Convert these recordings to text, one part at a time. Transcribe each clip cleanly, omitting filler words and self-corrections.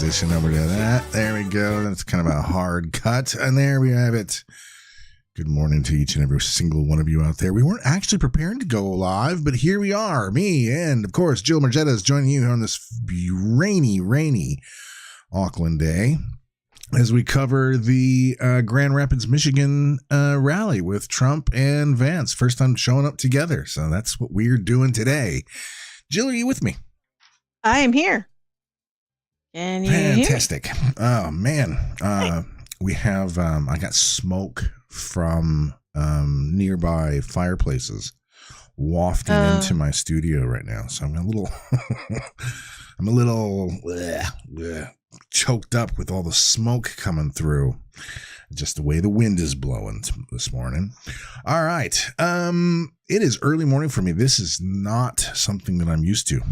transition over to that. There we go. That's kind of a hard cut. And there we have it. Good morning to each and every single one of you out there. We weren't actually prepared to go live, but here we are. Me and, of course, Jill Margetta is joining you on this rainy Auckland day as we cover the Grand Rapids, Michigan rally with Trump and Vance. First time showing up together. So that's what we're doing today. Jill, are you with me? I am here. And you Fantastic. Oh, man. We have, I got smoke from nearby fireplaces wafting into my studio right now. So I'm a little choked up with all the smoke coming through. Just the way the wind is blowing this morning. All right. It is early morning for me. This is not something that I'm used to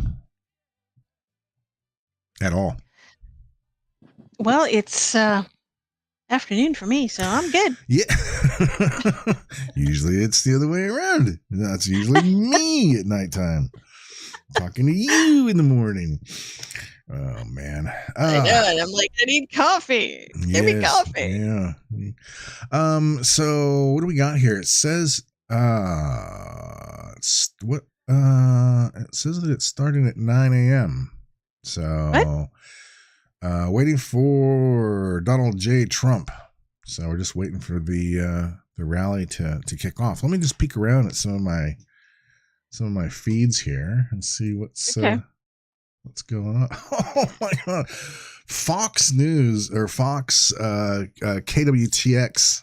at all. Well, it's afternoon for me, so I'm good. Yeah. Usually it's the other way around. That's usually me at nighttime talking to you in the morning. Oh, man. I know. And I'm like, I need coffee. Give me coffee. Yeah. So what do we got here? It says it says that it's starting at 9 a.m. So waiting for Donald J. Trump. So we're just waiting for the rally to kick off. Let me just peek around at some of my feeds here and see what's going on. Oh my God. Fox News or Fox KWTX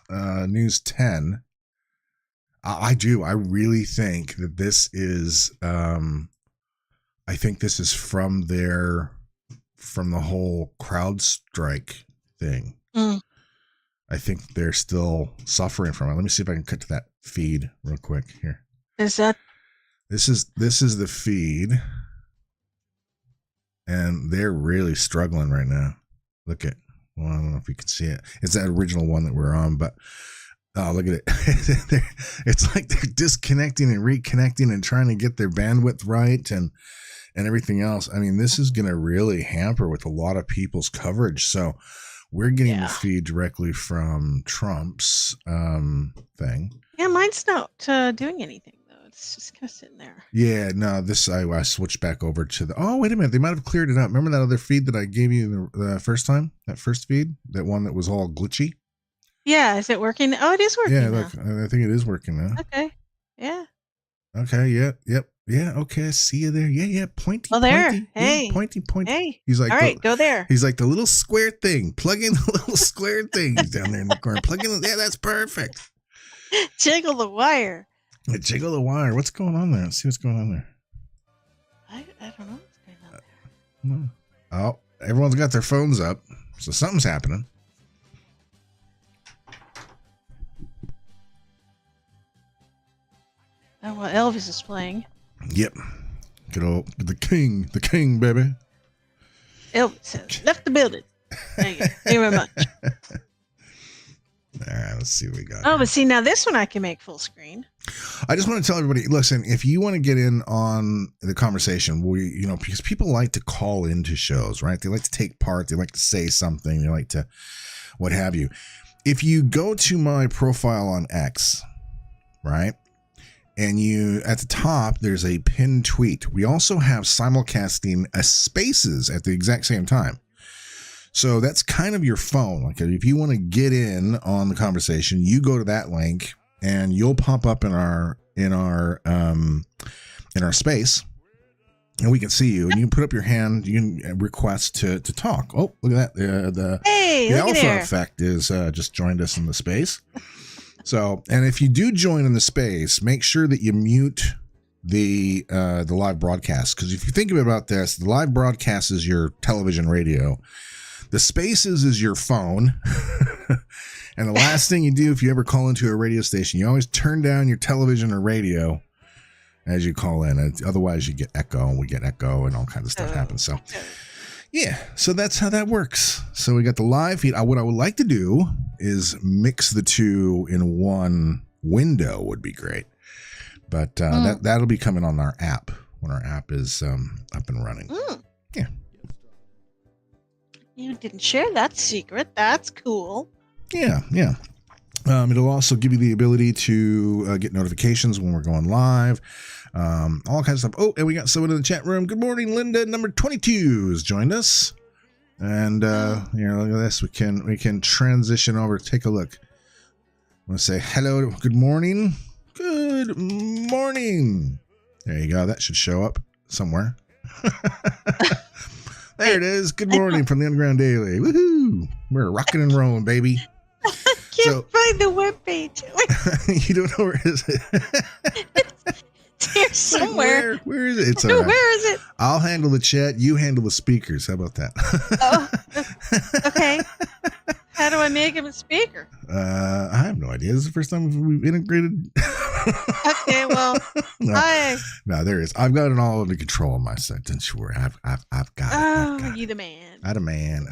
News 10. I really think that this is I think this is from the whole CrowdStrike thing. I think they're still suffering from it. Let me see if I can cut to that feed real quick here. Is that? This is the feed, and they're really struggling right now. Look at. Well, I don't know if you can see it. It's that original one that we're on, but oh, look at it. It's like they're disconnecting and reconnecting and trying to get their bandwidth right and everything else. I mean, this is going to really hamper with a lot of people's coverage. So we're getting the feed directly from Trump's thing. Yeah, mine's not doing anything, though. It's just kind of sitting there. Yeah, no, I switched back over to the... Oh, wait a minute. They might have cleared it up. Remember that other feed that I gave you the first time? That first feed? That one that was all glitchy? Yeah, is it working? Oh, it is working now. Look, I think it is working now. Okay, yeah. Okay, yep. Yeah, okay, I see you there. Yeah, pointy. Oh, there. Pointy. Hey. Yeah, pointy. Hey. He's like, all right, go there. He's like the little square thing. Plug in the little square thing. He's down there in the corner. Plug in. Yeah, that's perfect. Jiggle the wire. Jiggle the wire. What's going on there? Let's see what's going on there. I don't know what's going on there. Oh, everyone's got their phones up, so something's happening. Oh, well, Elvis is playing. Yep. Good old the king, baby. Elvis has left the building. Thank you very much. All right, let's see what we got. Oh, but see, now this one I can make full screen. I just want to tell everybody, listen, if you want to get in on the conversation, because people like to call into shows, right? They like to take part. They like to say something. They like to what have you. If you go to my profile on X, right? And at the top, there's a pinned tweet. We also have simulcasting spaces at the exact same time. So that's kind of your phone. Like if you want to get in on the conversation, you go to that link and you'll pop up in our space and we can see you and you can put up your hand. You can request to talk. Oh, look at that. The alpha effect is just joined us in the space. So, and if you do join in the space, make sure that you mute the live broadcast. Because if you think about this, the live broadcast is your television, radio. The spaces is your phone. And the last thing you do if you ever call into a radio station, you always turn down your television or radio as you call in. Otherwise, you get echo, and we get echo, and all kinds of stuff happens. So, yeah, so that's how that works. So we got the live feed. What I would like to do is mix the two in one window would be great. But that'll be coming on our app when our app is up and running. Yeah. You didn't share that secret. That's cool. Yeah. It'll also give you the ability to get notifications when we're going live. All kinds of stuff. Oh, and we got someone in the chat room. Good morning, Linda. Number 22 has joined us. And look at this. We can transition over. Take a look. I'm gonna say hello. Good morning. Good morning. There you go. That should show up somewhere. There it is. Good morning from the Underground Daily. Woohoo! We're rocking and rolling, baby. I can't find the webpage. You don't know where is it? It's here somewhere. Where is it? It's all right. Where is it? I'll handle the chat. You handle the speakers. How about that? Oh, okay. How do I make him a speaker? I have no idea. This is the first time we've integrated. Okay, well, no, there is. I've got it all under control on my side. Don't you worry. I've got it. Oh, you the man. At a man.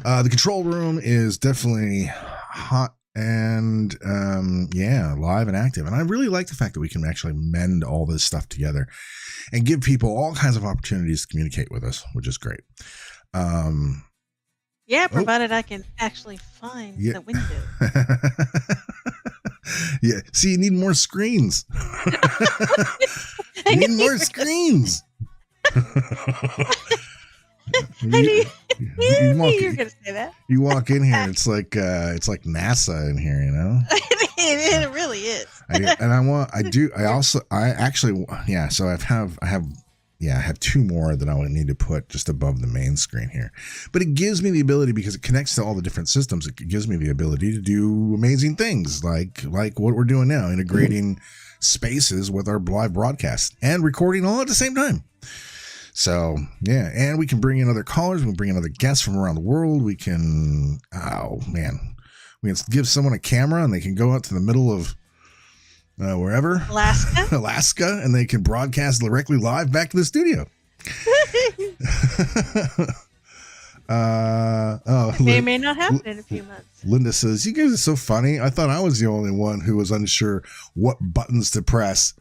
The control room is definitely hot and live and active. And I really like the fact that we can actually mend all this stuff together and give people all kinds of opportunities to communicate with us, which is great. Yeah, provided I can actually find the window. Yeah. See, you need more screens. You need more screens. You were gonna say that. You walk in here, it's like NASA in here, you know. It really is. So I have two more that I would need to put just above the main screen here. But it gives me the ability, because it connects to all the different systems, it gives me the ability to do amazing things like what we're doing now, integrating spaces with our live broadcast and recording all at the same time. So, yeah, and we can bring in other callers, we can bring in other guests from around the world. We can give someone a camera and they can go out to the middle of wherever, Alaska, and they can broadcast directly live back to the studio. May not happen in a few months. Linda says, "You guys are so funny. I thought I was the only one who was unsure what buttons to press."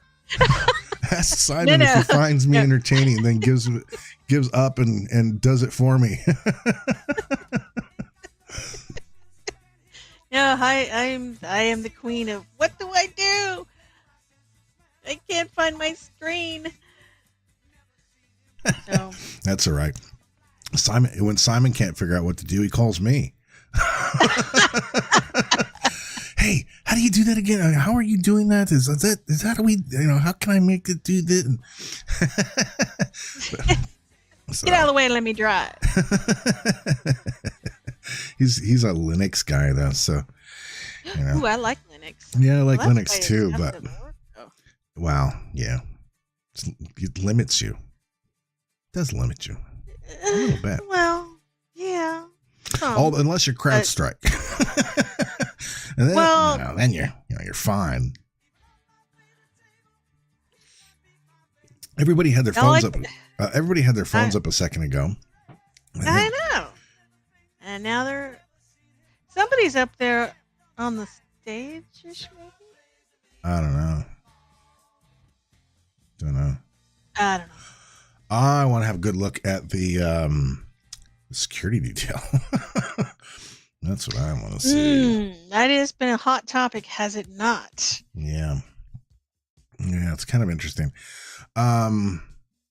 Ask Simon if he finds me entertaining, then gives up and does it for me. No, I am the queen of what do I do? I can't find my screen. So that's all right. When Simon can't figure out what to do, he calls me. Hey, how do you do that again? How are you doing that? Is that how we, how can I make it do this? Get out of the way and let me drive. He's a Linux guy though, so Ooh, I like Linux. Yeah, I like Linux too, but wow, yeah, it limits you. It does limit you a little bit. Well, yeah. Unless you're CrowdStrike. And then you're fine. Everybody had their phones up. Everybody had their phones up a second ago. I know. And now somebody's up there on the stage, maybe? I don't know. I don't know. I want to have a good look at the security detail. That's what I want to see. That has been a hot topic, has it not? Yeah. Yeah, it's kind of interesting.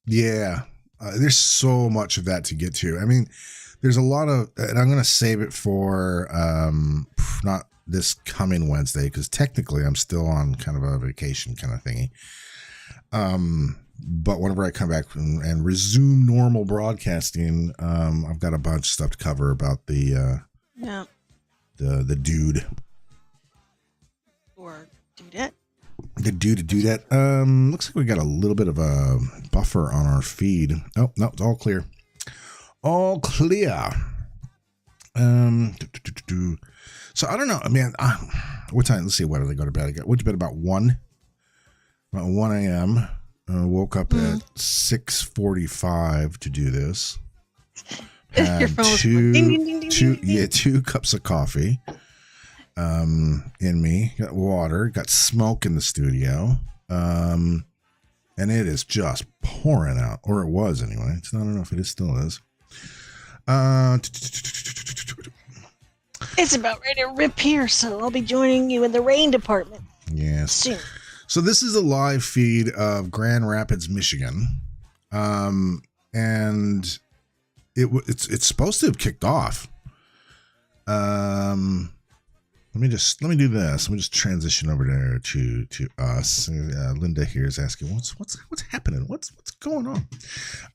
There's so much of that to get to. I mean, there's a lot of, and I'm going to save it for not this coming Wednesday, because technically I'm still on kind of a vacation kind of thingy. But whenever I come back and resume normal broadcasting, I've got a bunch of stuff to cover about the dude. Or dudette. The dude to do that. Looks like we got a little bit of a buffer on our feed. Oh, no, it's all clear. All clear. So I don't know. I mean, what time? Let's see. What did I go to bed? I went to bed about 1 a.m. Woke up at 6:45 to do this. Had two cups of coffee in me. Got water. Got smoke in the studio. And it is just pouring out, or it was anyway. I don't know if it still is. It's about ready to rip here, so I'll be joining you in the rain department. Yes. Soon. So this is a live feed of Grand Rapids, Michigan, and it's supposed to have kicked off. Let me do this. Let me just transition over there to us. Linda here is asking, what's happening? What's going on?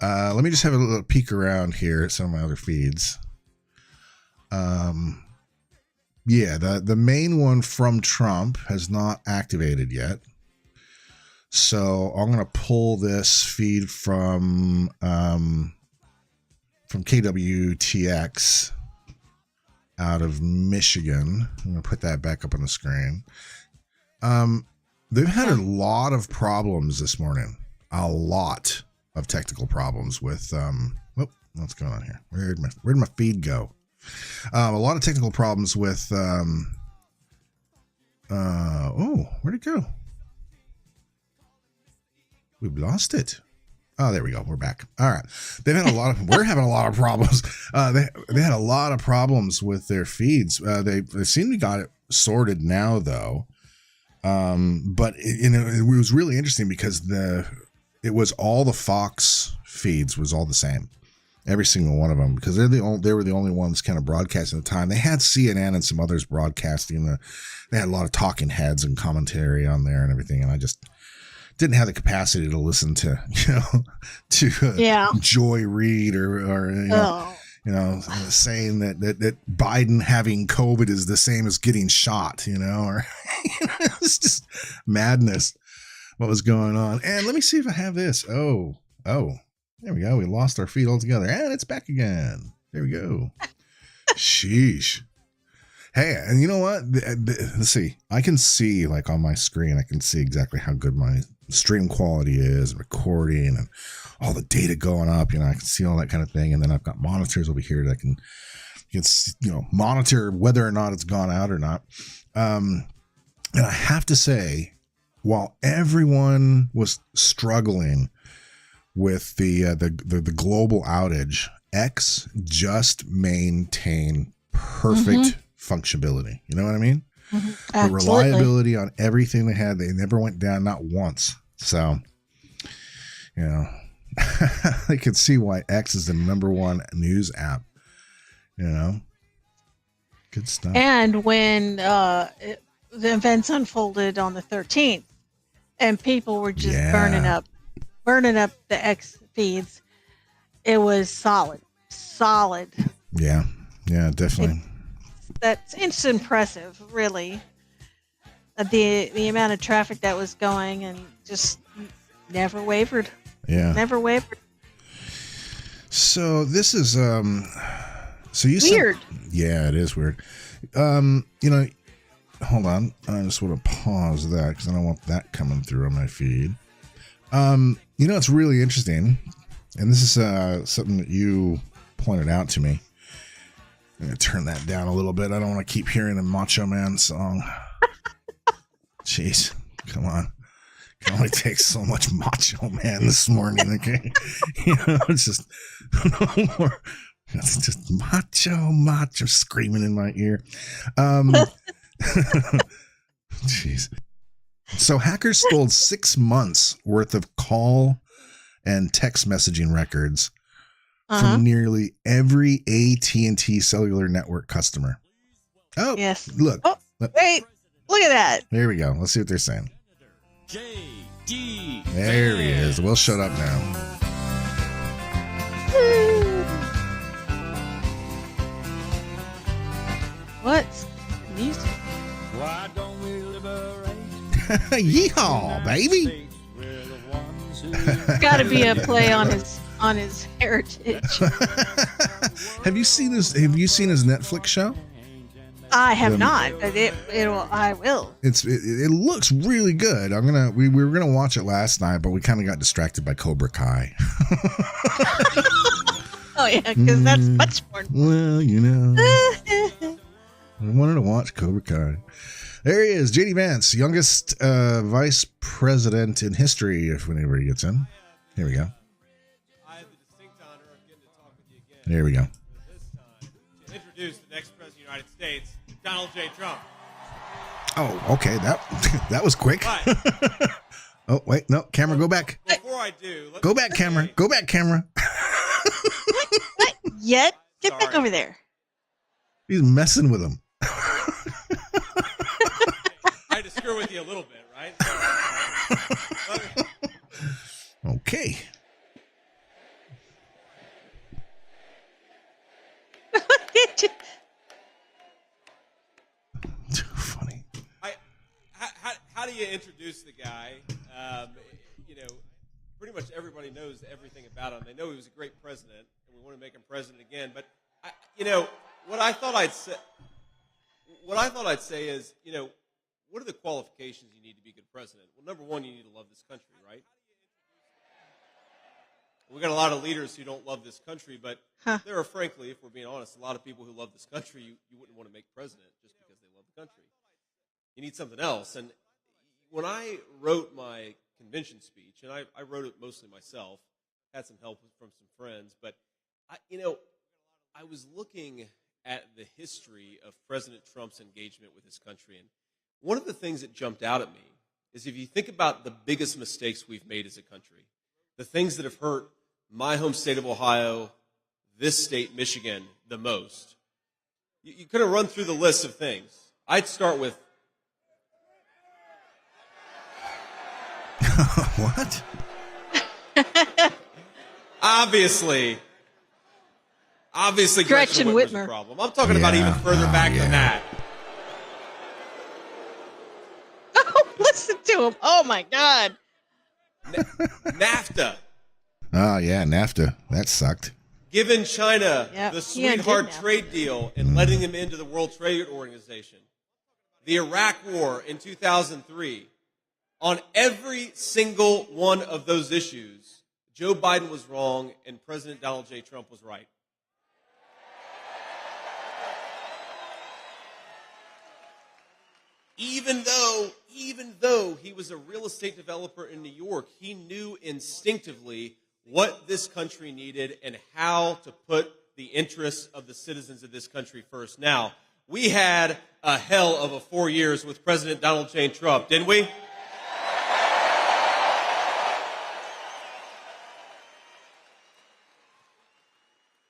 Let me just have a little peek around here at some of my other feeds. Yeah, the main one from Trump has not activated yet. So I'm gonna pull this feed from KWTX out of Michigan. I'm gonna put that back up on the screen. They've had a lot of problems this morning. A lot of technical problems with what's going on here? Where'd my feed go? A lot of technical problems with where'd it go? We've lost it. Oh, there we go. We're back. All right. We're having a lot of problems. They had a lot of problems with their feeds. They seem to got it sorted now though. But it was really interesting because it was all the Fox feeds was all the same. Every single one of them, because they were the only ones kind of broadcasting at the time. They had CNN and some others broadcasting. They had a lot of talking heads and commentary on there and everything. And I just didn't have the capacity to listen to, Joy Reid or saying that Biden having COVID is the same as getting shot, or it's just madness. What was going on? And let me see if I have this. Oh. There we go. We lost our feed altogether. And it's back again. There we go. Sheesh. Hey, and you know what? Let's see. I can see, like on my screen, I can see exactly how good my stream quality is, recording, and all the data going up. I can see all that kind of thing. And then I've got monitors over here that I can monitor whether or not it's gone out or not. And I have to say, while everyone was struggling with the global outage, X just maintained perfect functionability. You know what I mean? The reliability on everything they had, they never went down, not once. So, they could see why X is the #1 news app. Good stuff. And when the events unfolded on the 13th, and people were just burning up the X feeds, it was solid. Yeah, definitely. It's impressive, really. The amount of traffic that was going and just never wavered. Yeah, never wavered. So this is so you weird. Yeah, it is weird. Hold on. I just want to pause that because I don't want that coming through on my feed. It's really interesting, and this is something that you pointed out to me. I'm going to turn that down a little bit. I don't want to keep hearing the Macho Man song. Jeez, come on. It can only take so much Macho Man this morning, okay? It's just no more. It's just macho screaming in my ear. Jeez. So hackers stole 6 months worth of call and text messaging records from nearly every AT&T cellular network customer. Oh, yes. Look. Oh, wait. Look at that. There we go. Let's see what they're saying. There he is. We'll shut up now. What's the music? Why don't we liberate? Yeehaw, baby! Got to be a play on his heritage. Have you seen his Netflix show? I have not, but I will. It looks really good. We were gonna watch it last night, but we kind of got distracted by Cobra Kai. Oh yeah, because that's much more. Well, I wanted to watch Cobra Kai. There he is, JD Vance, youngest vice president in history, if whenever he gets in. Here we go. There we go. introduce the next president of the United States, Donald J. Trump. Oh, okay. That was quick. But, oh, wait. No, camera, go back. Before I do, Go back, camera. Go back, camera. What? Yet? Get back Sorry. over there. He's messing with him. I had to screw with you a little bit, right? Okay. Too funny. How do you introduce the guy? Pretty much everybody knows everything about him. They know he was a great president, and we want to make him president again. But what I thought I'd say is, what are the qualifications you need to be a good president? Well, number one, you need to love this country, right? We've got a lot of leaders who don't love this country, but there are, frankly, if we're being honest, a lot of people who love this country you wouldn't want to make president just because they love the country. You need something else. And when I wrote my convention speech, and I wrote it mostly myself, had some help from some friends, but I was looking at the history of President Trump's engagement with his country, and one of the things that jumped out at me is if you think about the biggest mistakes we've made as a country, the things that have hurt my home state of Ohio, this state, Michigan, the most, you kind of run through the list of things. I'd start with What? Obviously, Gretchen Whitmer's a problem. I'm talking about even further back than that. Oh, listen to him. Oh, my God. NAFTA. Oh, yeah, NAFTA. That sucked. Giving China Yep, the he undid sweetheart NAFTA. trade deal and letting them into the World Trade Organization. The Iraq War in 2003. On every single one of those issues, Joe Biden was wrong and President Donald J. Trump was right. Even though he was a real estate developer in New York, he knew instinctively what this country needed and how to put the interests of the citizens of this country first. Now, we had a hell of a 4 years with President Donald J. Trump, didn't we?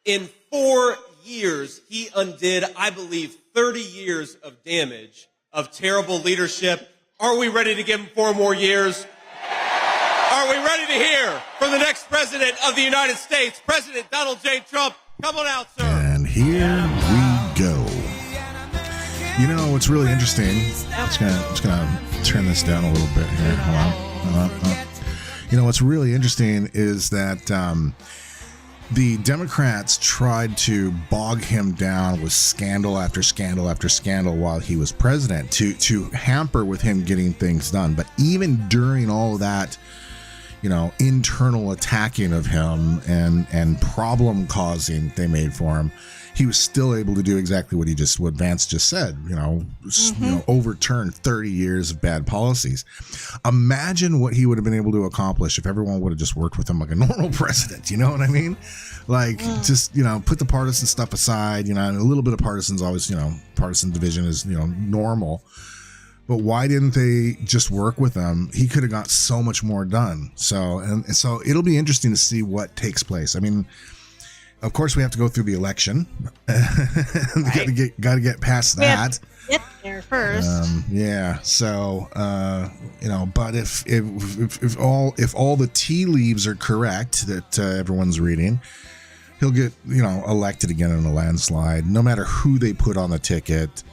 In 4 years, he undid, I believe, 30 years of damage, of terrible leadership. Are we ready to give him 4 more years? Are we ready to hear from the next president of the United States, President Donald J. Trump? Come on out, sir. And here we go. You know what's really interesting? Just gonna turn this down a little bit here. Hold on. You know what's really interesting is that the Democrats tried to bog him down with scandal after scandal after scandal while he was president to hamper with him getting things done. But even during all of that, internal attacking of him and problem causing they made for him, he was still able to do exactly what Vance just said, overturn 30 years of bad policies. Imagine what he would have been able to accomplish if everyone would have just worked with him like a normal president. You know what I mean? Like, just, put the partisan stuff aside, and a little bit of partisans always, partisan division is, normal. But why didn't they just work with them? He could have got so much more done. So it'll be interesting to see what takes place. I mean, of course, we have to go through the election. Right. Got to get past that. Get there first. Yeah. So but if all the tea leaves are correct that everyone's reading, he'll get elected again in a landslide. No matter who they put on the ticket.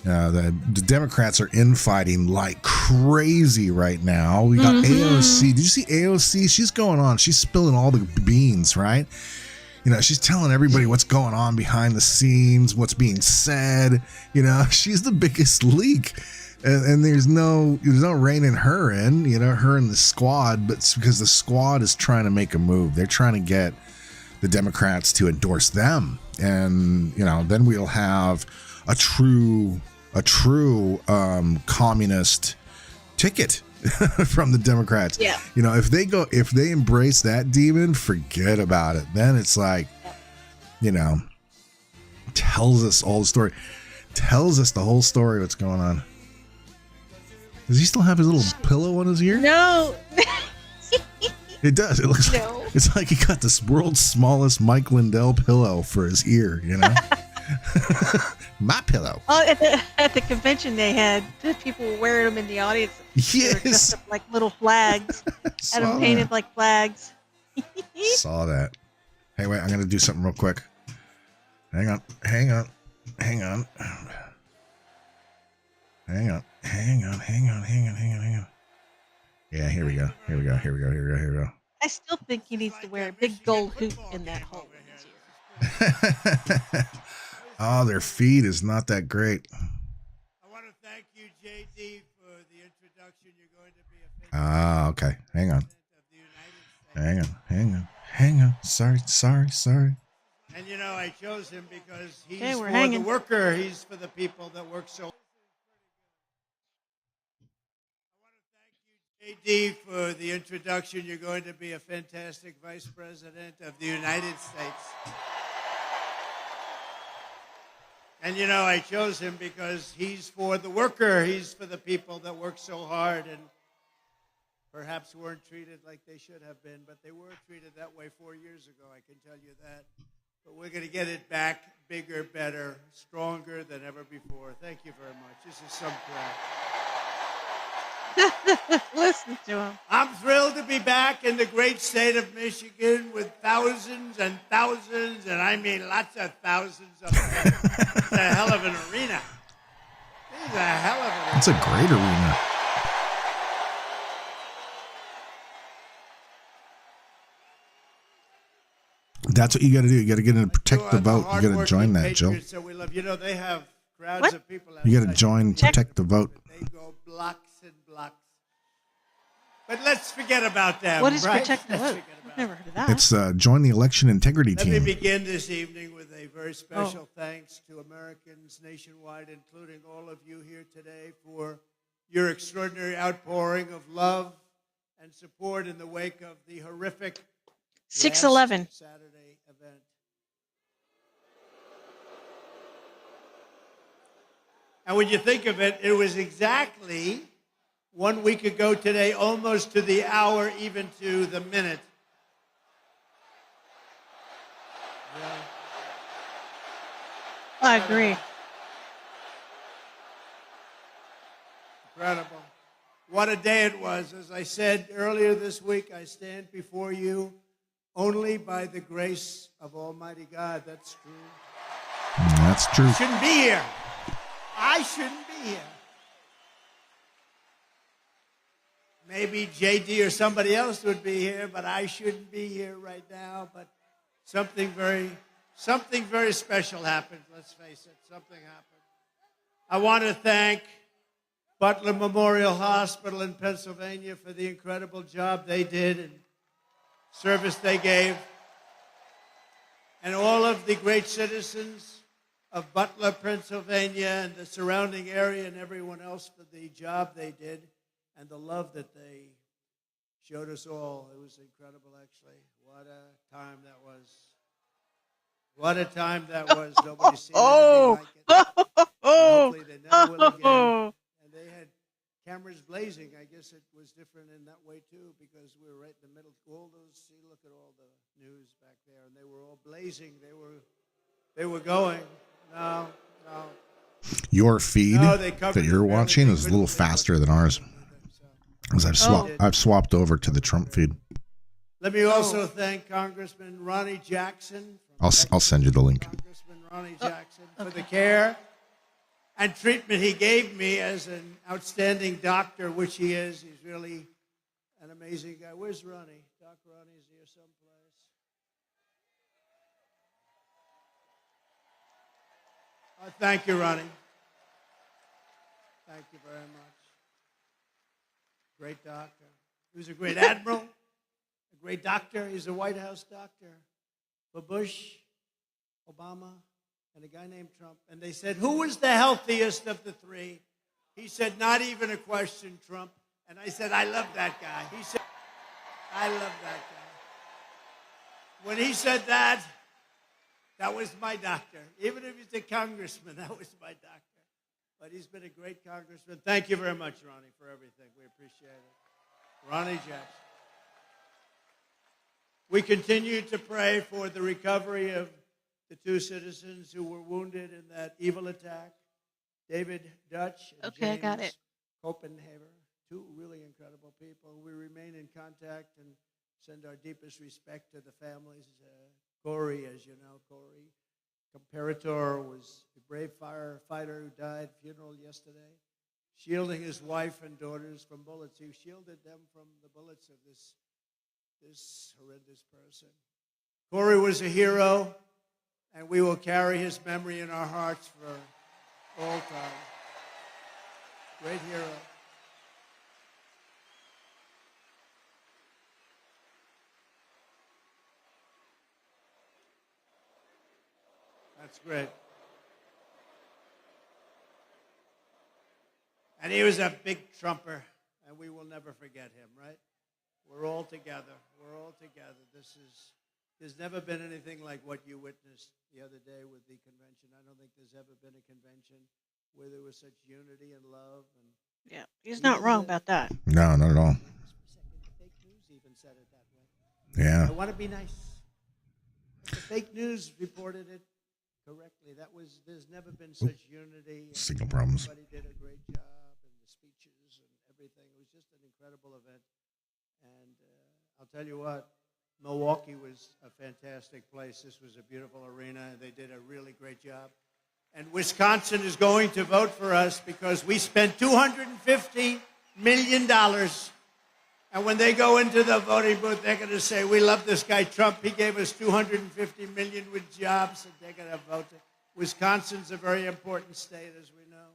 The Democrats are infighting like crazy right now. We got AOC. Did you see AOC? She's going on. She's spilling all the beans, right? She's telling everybody what's going on behind the scenes, what's being said. She's the biggest leak. And there's no reining her in, her and the squad, but it's because the squad is trying to make a move. They're trying to get the Democrats to endorse them. And, then we'll have a true communist ticket from the Democrats. Yeah. If they embrace that demon, forget about it. Then it's like, tells us all the story. Tells us the whole story. What's going on? Does he still have his little pillow on his ear? No. It does. It looks No. like it's like he got this world's smallest Mike Lindell pillow for his ear. You know, my pillow. Oh, at the convention they had the people were wearing them in the audience. They were dressed up like little flags. Had them painted like flags. Saw that. Hey, wait! I'm gonna do something real quick. Hang on. Yeah, here we go. I still think he needs to wear a big gold hoop in that hole in his ear. Oh, their feed is not that great. I want to thank you, JD, for the introduction. You're going to be a Okay. Hang on. Sorry. And you know, I chose him because he's Okay, we're for hanging. the worker. He's for the people that work so. JD, for the introduction. You're going to be a fantastic vice president of the United States. And you know, I chose him because he's for the worker. He's for the people that work so hard and perhaps weren't treated like they should have been, but they were treated that way 4 years ago, I can tell you that. But we're going to get it back bigger, better, stronger than ever before. Thank you very much. This is some crap. Listen to him. I'm thrilled to be back in the great state of Michigan with thousands and thousands, and I mean lots of thousands of people. It's a hell of an arena. It's a hell of an arena. It's a great arena. That's what you got to do. You got to get in and protect the vote. You got to join that, Jill. So we love. You know, they have crowds of people. You got to join, protect the vote. They go blocks and blocks. But let's forget about them. What is right? protect the Let's vote? forget I've about never heard of that. It's join the election integrity Let me team. begin this evening with a very special thanks to Americans nationwide, including all of you here today, for your extraordinary outpouring of love and support in the wake of the horrific 6/11 last Saturday event. And when you think of it, it was exactly 1 week ago today, almost to the hour, even to the minute. Yeah. I agree. Incredible. What a day it was. As I said earlier this week, I stand before you only by the grace of Almighty God. That's true. That's true. I shouldn't be here. I shouldn't be here. Maybe JD or somebody else would be here, but I shouldn't be here right now. But something very special happened. Let's face it, something happened. I want to thank Butler Memorial Hospital in Pennsylvania for the incredible job they did and service they gave, and all of the great citizens of Butler, Pennsylvania, and the surrounding area, and everyone else for the job they did and the love that they showed us all. It was incredible, actually. What a time that was. What a time that was. Nobody's seen anything like it. Hopefully they never will again. And they had cameras blazing. I guess it was different in that way, too, because we were right in the middle. All those, see, look at all the news back there. And they were all blazing. They were going. No. Your feed that you're watching is a little faster than ours. Because I've swapped over to the Trump feed. Let me also thank Congressman Ronnie Jackson. I'll send you the link. Congressman Ronnie Jackson for the care and treatment he gave me as an outstanding doctor, which he is. He's really an amazing guy. Where's Ronnie? Doc Ronnie's here someplace. Thank you, Ronnie. Thank you very much. Great doctor. He was a great admiral, a great doctor. He's a White House doctor for Bush, Obama, and a guy named Trump. And they said, who was the healthiest of the three? He said, not even a question, Trump. And I said, I love that guy. He said, I love that guy. When he said that, That was my doctor. Even if he's a congressman, that was my doctor. But he's been a great congressman. Thank you very much, Ronnie, for everything. We appreciate it. Ronnie Jackson. We continue to pray for the recovery of the two citizens who were wounded in that evil attack, David Dutch and Okay, James got it. Copenhaver, two really incredible people. We remain in contact and send our deepest respect to the families. Corey, as you know, Corey Comparator was a brave firefighter who died, funeral yesterday, shielding his wife and daughters from bullets. He shielded them from the bullets of this horrendous person. Corey was a hero, and we will carry his memory in our hearts for all time. Great hero. That's great. And he was a big trumper, and we will never forget him, right? We're all together. We're all together. There's never been anything like what you witnessed the other day with the convention. I don't think there's ever been a convention where there was such unity and love. And Yeah, he's not wrong about that. No, not at all. fake news even said it that way. Yeah. I want to be nice. The fake news reported it correctly. There's never been such unity. Signal problems. Everybody did a great job, and the speeches and everything. It was just an incredible event. And I'll tell you what, Milwaukee was a fantastic place. This was a beautiful arena, and they did a really great job. And Wisconsin is going to vote for us because we spent $250 million. And when they go into the voting booth, they're going to say, we love this guy Trump. He gave us $250 million with jobs, and they're going to vote. Wisconsin's a very important state, as we know.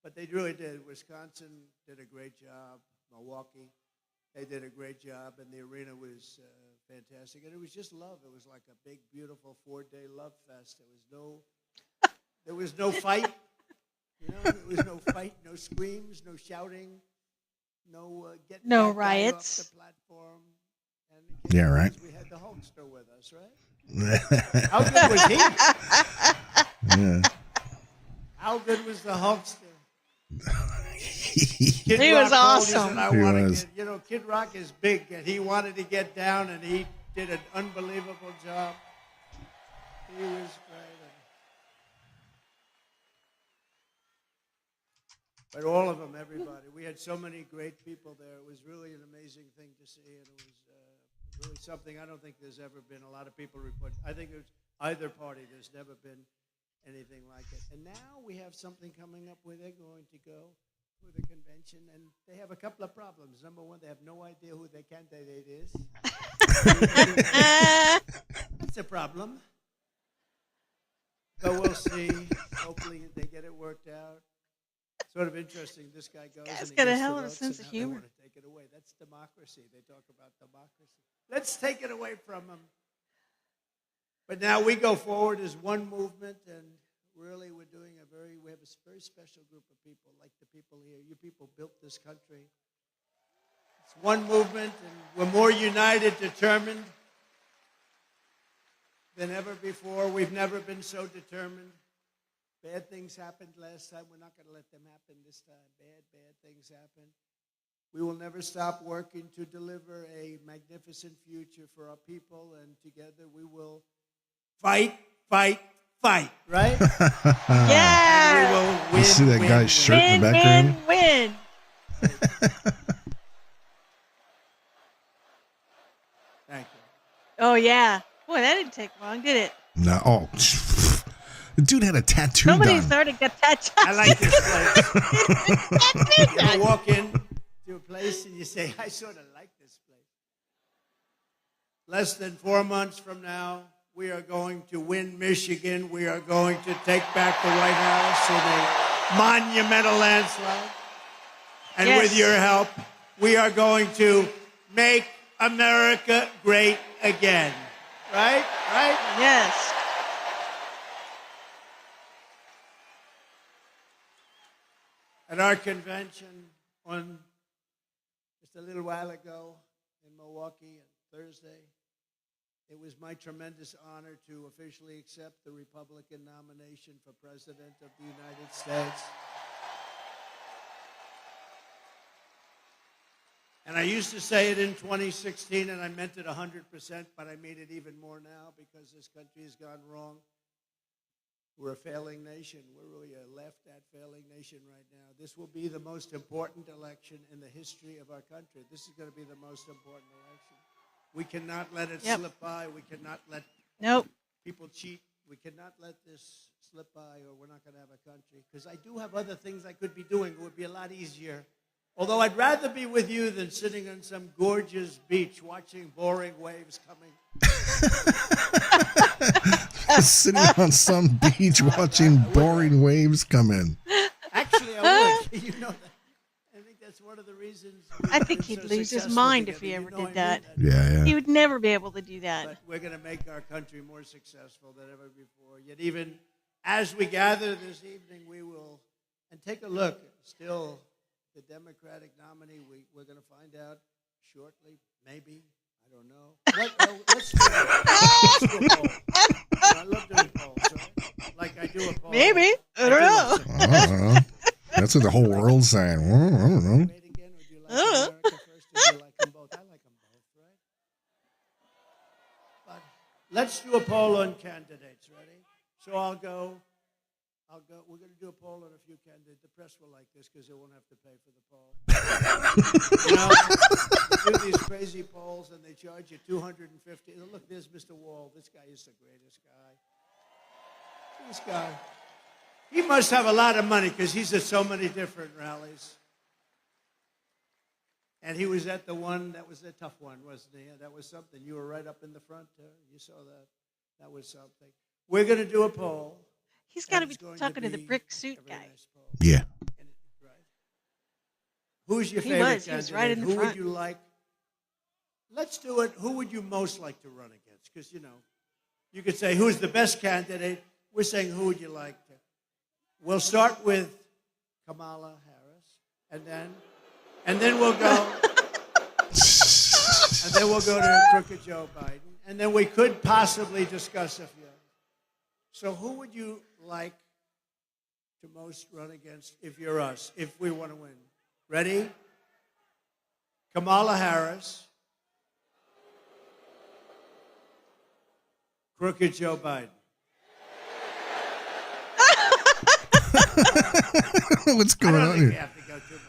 But they really did. Wisconsin did a great job. Milwaukee, they did a great job, and the arena was fantastic. And it was just love. It was like a big, beautiful 4-day love fest. There was no fight. There was no fight, no screams, no shouting. No getting No that guy riots. off the platform. And Yeah, right. We had the Hulkster with us, right? How good was he? Yeah. How good was the Hulkster? He Kid was Rock called, awesome. He said, I He want to was. get, Kid Rock is big, and he wanted to get down, and he did an unbelievable job. He was great. But all of them, everybody. We had so many great people there. It was really an amazing thing to see, and it was really something I don't think there's ever been. A lot of people report. I think it was either party. There's never been anything like it. And now we have something coming up where they're going to go for the convention, and they have a couple of problems. Number one, they have no idea who their candidate is. That's a problem. But we'll see. Hopefully they get it worked out. Sort of interesting. This guy goes Guy's and he got a gets hell the of a votes, sense and of now humor. They want to take it away. That's democracy. They talk about democracy. Let's take it away from them. But now we go forward as one movement, and really we have a very special group of people, like the people here. You people built this country. It's one movement, and we're more united, determined than ever before. We've never been so determined. Bad things happened last time. We're not going to let them happen this time. Bad things happen. We will never stop working to deliver a magnificent future for our people, and together we will fight, right? Yeah. And we will win. You see that win, guy's win. shirt in the background? Win. Thank you. Oh, yeah. Boy, that didn't take long, did it? No. Oh, the dude had a tattoo Somebody's done. already got that. I like this place. You ever walk in to a place and you say, I sort of like this place. Less than 4 months from now, we are going to win Michigan. We are going to take back the White House in a monumental landslide. And Yes. with your help, we are going to make America great again. Right? Yes. At our convention on just a little while ago in Milwaukee on Thursday, It was my tremendous honor to officially accept the Republican nomination for President of the United States. And I used to say it in 2016, and I meant it 100%, but I mean it even more now because this country has gone wrong. We're a failing nation. We're really a left-at failing nation right now. This will be the most important election in the history of our country. This is going to be the most important election. We cannot let it slip by. We cannot let people cheat. We cannot let this slip by, or we're not going to have a country. Because I do have other things I could be doing. It would be a lot easier. Although I'd rather be with you than sitting on some gorgeous beach watching boring waves coming. Sitting on some beach watching boring waves come in. Actually, I would. You know that. I think that's one of the reasons. I think he'd lose his mind if he ever did that. Yeah. He would never be able to do that. But we're going to make our country more successful than ever before. Yet even as we gather this evening, we will, and take a look, still the Democratic nominee, we're going to find out shortly, maybe. I don't know. Let's do a poll. I love doing polls, right? Like I do a poll. Maybe. I don't know. I don't know. That's what the whole world's saying. Well, I don't know. Would you like America first, or do you like them both? I like them both, right? But let's do a poll on candidates. Ready? So I'll go. We're going to do a poll on a few candidates. The press will like this because they won't have to pay for the poll. You do these crazy polls and they charge you $250. Look, there's Mr. Wall. This guy is the greatest guy. This guy. He must have a lot of money because he's at so many different rallies. And he was at the one that was a tough one, wasn't he? That was something. You were right up in the front. You saw that. That was something. We're going to do a poll. He's got to be talking to the brick suit guy. Nice poll. Yeah. Right. Who's your favorite candidate? He was right in the Who front. would you like? Let's do it. Who would you most like to run against? Because, you could say, who's the best candidate? We're saying, who would you like to? We'll start with Kamala Harris, and then we'll go, and then we'll go to crooked Joe Biden, and then we could possibly discuss a few. So who would you like to most run against if you're us, if we want to win? Ready? Kamala Harris, crooked Joe Biden. What's going on I don't think here? we have to go too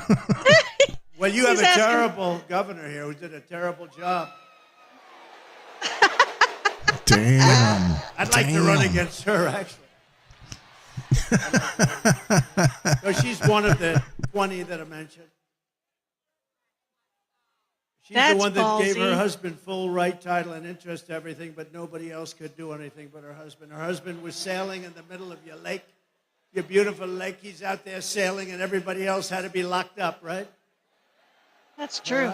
much. Right? Well, you have a terrible governor here who did a terrible job. Damn. I'd like to run against her, actually. So she's one of the 20 that I mentioned. She's the one that gave her husband full right, title, and interest to everything, but nobody else could do anything but her husband. Her husband was sailing in the middle of your lake, your beautiful lake. He's out there sailing, and everybody else had to be locked up, right? That's true.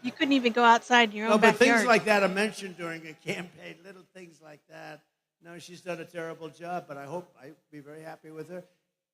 You couldn't even go outside in your own backyard. But things like that are mentioned during a campaign, little things like that. No, she's done a terrible job, but I hope I'd be very happy with her.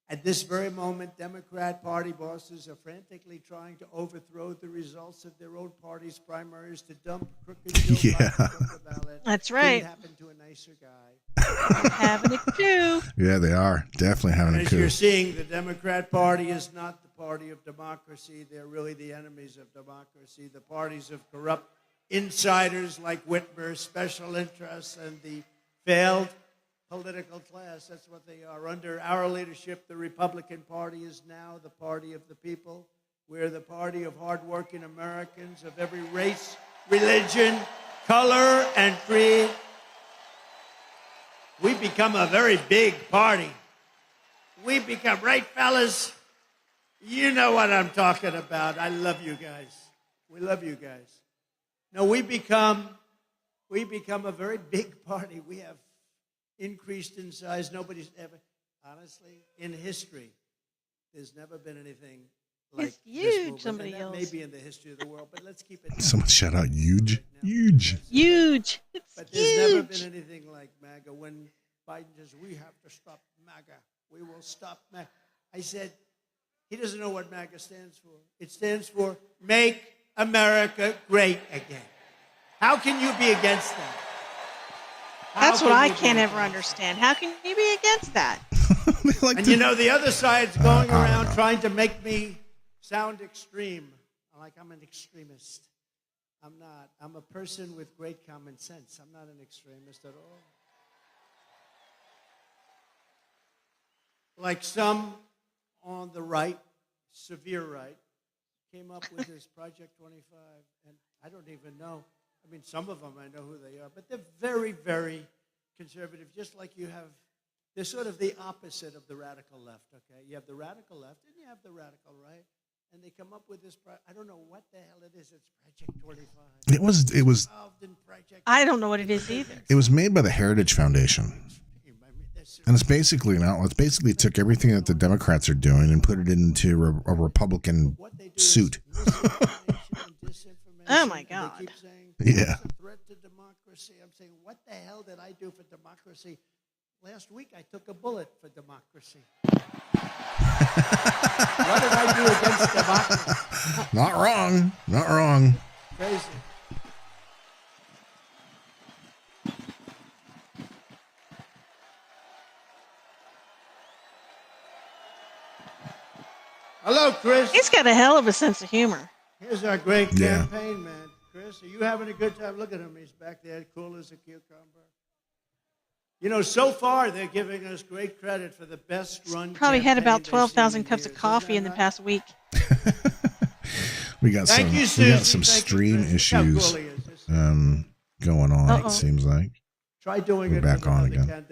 At this very moment, Democrat Party bosses are frantically trying to overthrow the results of their own party's primaries to dump crooked Joe Biden from the ballot. That's right. Couldn't happen to a nicer guy. Having a coup. Yeah, they are. Definitely having a As coup. you're seeing, the Democrat Party is not the party of democracy. They're really the enemies of democracy. The parties of corrupt insiders like Whitmer, special interests, and the failed political class. That's what they are. Under our leadership, the Republican Party is now the party of the people. We're the party of hardworking Americans of every race, religion, color, and creed. We become a very big party. We become, right, fellas? You know what I'm talking about. I love you guys. We love you guys. No, we become a very big party. We have increased in size. Nobody's ever, honestly, in history, there's never been anything like it's huge, this somebody movement. else. Maybe in the history of the world, but let's keep it. Someone shout out huge. Huge. Huge. It's but there's huge. never been anything like MAGA. When Biden says, we have to stop MAGA. We will stop MAGA. I said, he doesn't know what MAGA stands for. It stands for Make America Great Again. How can you be against that? That's what I can't ever understand. How can you be against that? And the other side's going around trying to make me sound extreme. Like I'm an extremist. I'm not. I'm a person with great common sense. I'm not an extremist at all. Like some on the right, severe right, came up with this Project 25, and I don't even know. I mean, some of them I know who they are, but they're very, very conservative, just like you have. They're sort of the opposite of the radical left, okay? You have the radical left, and you have the radical right, and they come up with this, I don't know what the hell it is. It's Project 25. It was. I don't know what it is either. It was made by the Heritage Foundation. And it's basically took everything that the Democrats are doing and put it into a Republican suit. Oh my God! They keep saying, yeah. It's a threat to democracy. I'm saying, what the hell did I do for democracy? Last week I took a bullet for democracy. What did I do against democracy? Not wrong. Not wrong. Crazy. Hello, Chris. He's got a hell of a sense of humor. Here's our great campaign, man. Chris, are you having a good time? Look at him. He's back there, cool as a cucumber. So far they're giving us great credit for the best run. Probably had about 12,000 cups of coffee in the past week. we got some stream issues going on. It seems like. Try doing We're back on again.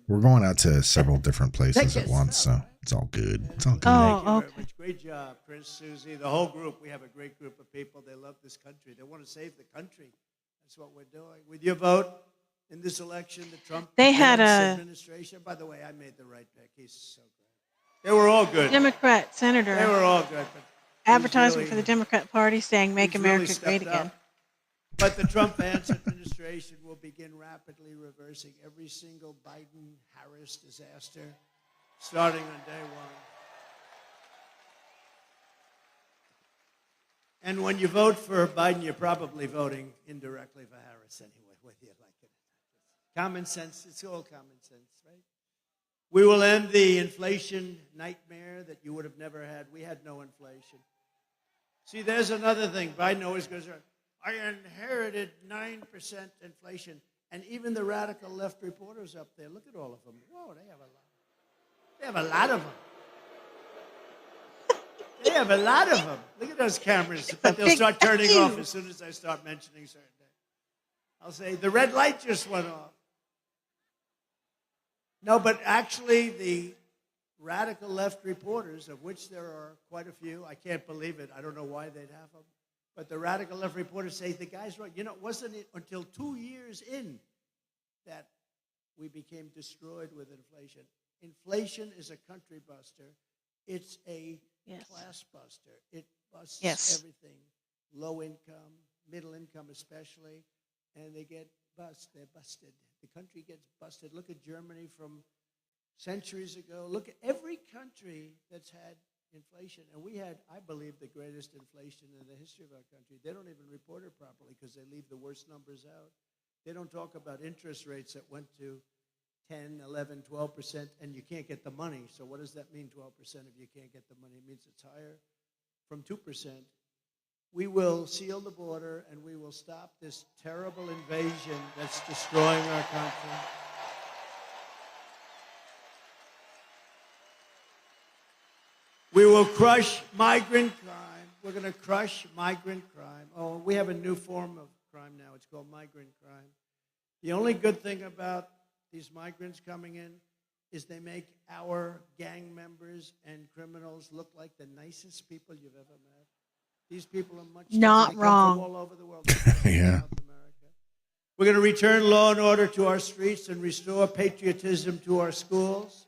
We're going out to several different places at once, so it's all good. It's all good. Thank you very much. Great job, Chris, Susie, the whole group. We have a great group of people. They love this country. They want to save the country. That's what we're doing. With your vote in this election, the Trump administration. By the way, I made the right pick. He's so great. They were all good. Democrat senator. They were all good. But advertisement for the Democrat Party saying "Make America Great Again." But the Trump-Vance administration will begin rapidly reversing every single Biden-Harris disaster starting on day one. And when you vote for Biden, you're probably voting indirectly for Harris anyway, whether you like it. Common sense, it's all common sense, right? We will end the inflation nightmare that you would have never had. We had no inflation. See, there's another thing. Biden always goes around. I inherited 9% inflation. And even the radical left reporters up there, look at all of them. Whoa, they have a lot. They have a lot of them. They have a lot of them. Look at those cameras. But they'll start turning off as soon as I start mentioning certain things. I'll say, the red light just went off. No, but actually the radical left reporters, of which there are quite a few, I can't believe it. I don't know why they'd have them. But the radical left reporters say the guy's right. Wasn't it until 2 years in that we became destroyed with inflation? Inflation is a country buster. It's a class buster. It busts everything. Low income, middle income especially, and they get They're busted. The country gets busted. Look at Germany from centuries ago. Look at every country that's had inflation. And we had, I believe, the greatest inflation in the history of our country. They don't even report it properly because they leave the worst numbers out. They don't talk about interest rates that went to 10, 11, 12%, and you can't get the money. So what does that mean, 12%, if you can't get the money? It means it's higher from 2%. We will seal the border, and we will stop this terrible invasion that's destroying our country. We will crush migrant crime. We're going to crush migrant crime. Oh, we have a new form of crime now. It's called migrant crime. The only good thing about these migrants coming in is they make our gang members and criminals look like the nicest people you've ever met. These people are much not wrong. From all over the world. Yeah. We're going to return law and order to our streets and restore patriotism to our schools.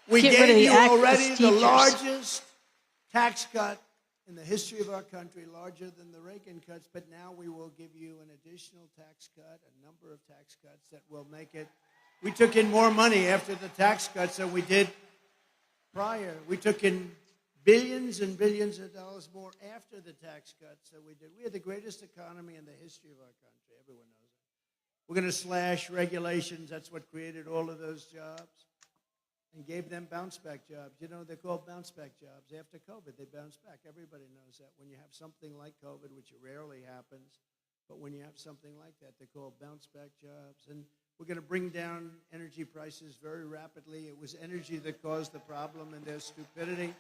We gave you already the largest tax cut in the history of our country, larger than the Reagan cuts, but now we will give you an additional tax cut, a number of tax cuts that will make it. We took in more money after the tax cuts than we did prior. We took in billions and billions of dollars more after the tax cuts that we did. We had the greatest economy in the history of our country. Everyone knows it. We're going to slash regulations. That's what created all of those jobs and gave them bounce-back jobs. You know, they're called bounce-back jobs. After COVID, they bounce back. Everybody knows that. When you have something like COVID, which rarely happens, but when you have something like that, they're called bounce-back jobs. And we're going to bring down energy prices very rapidly. It was energy that caused the problem and their stupidity.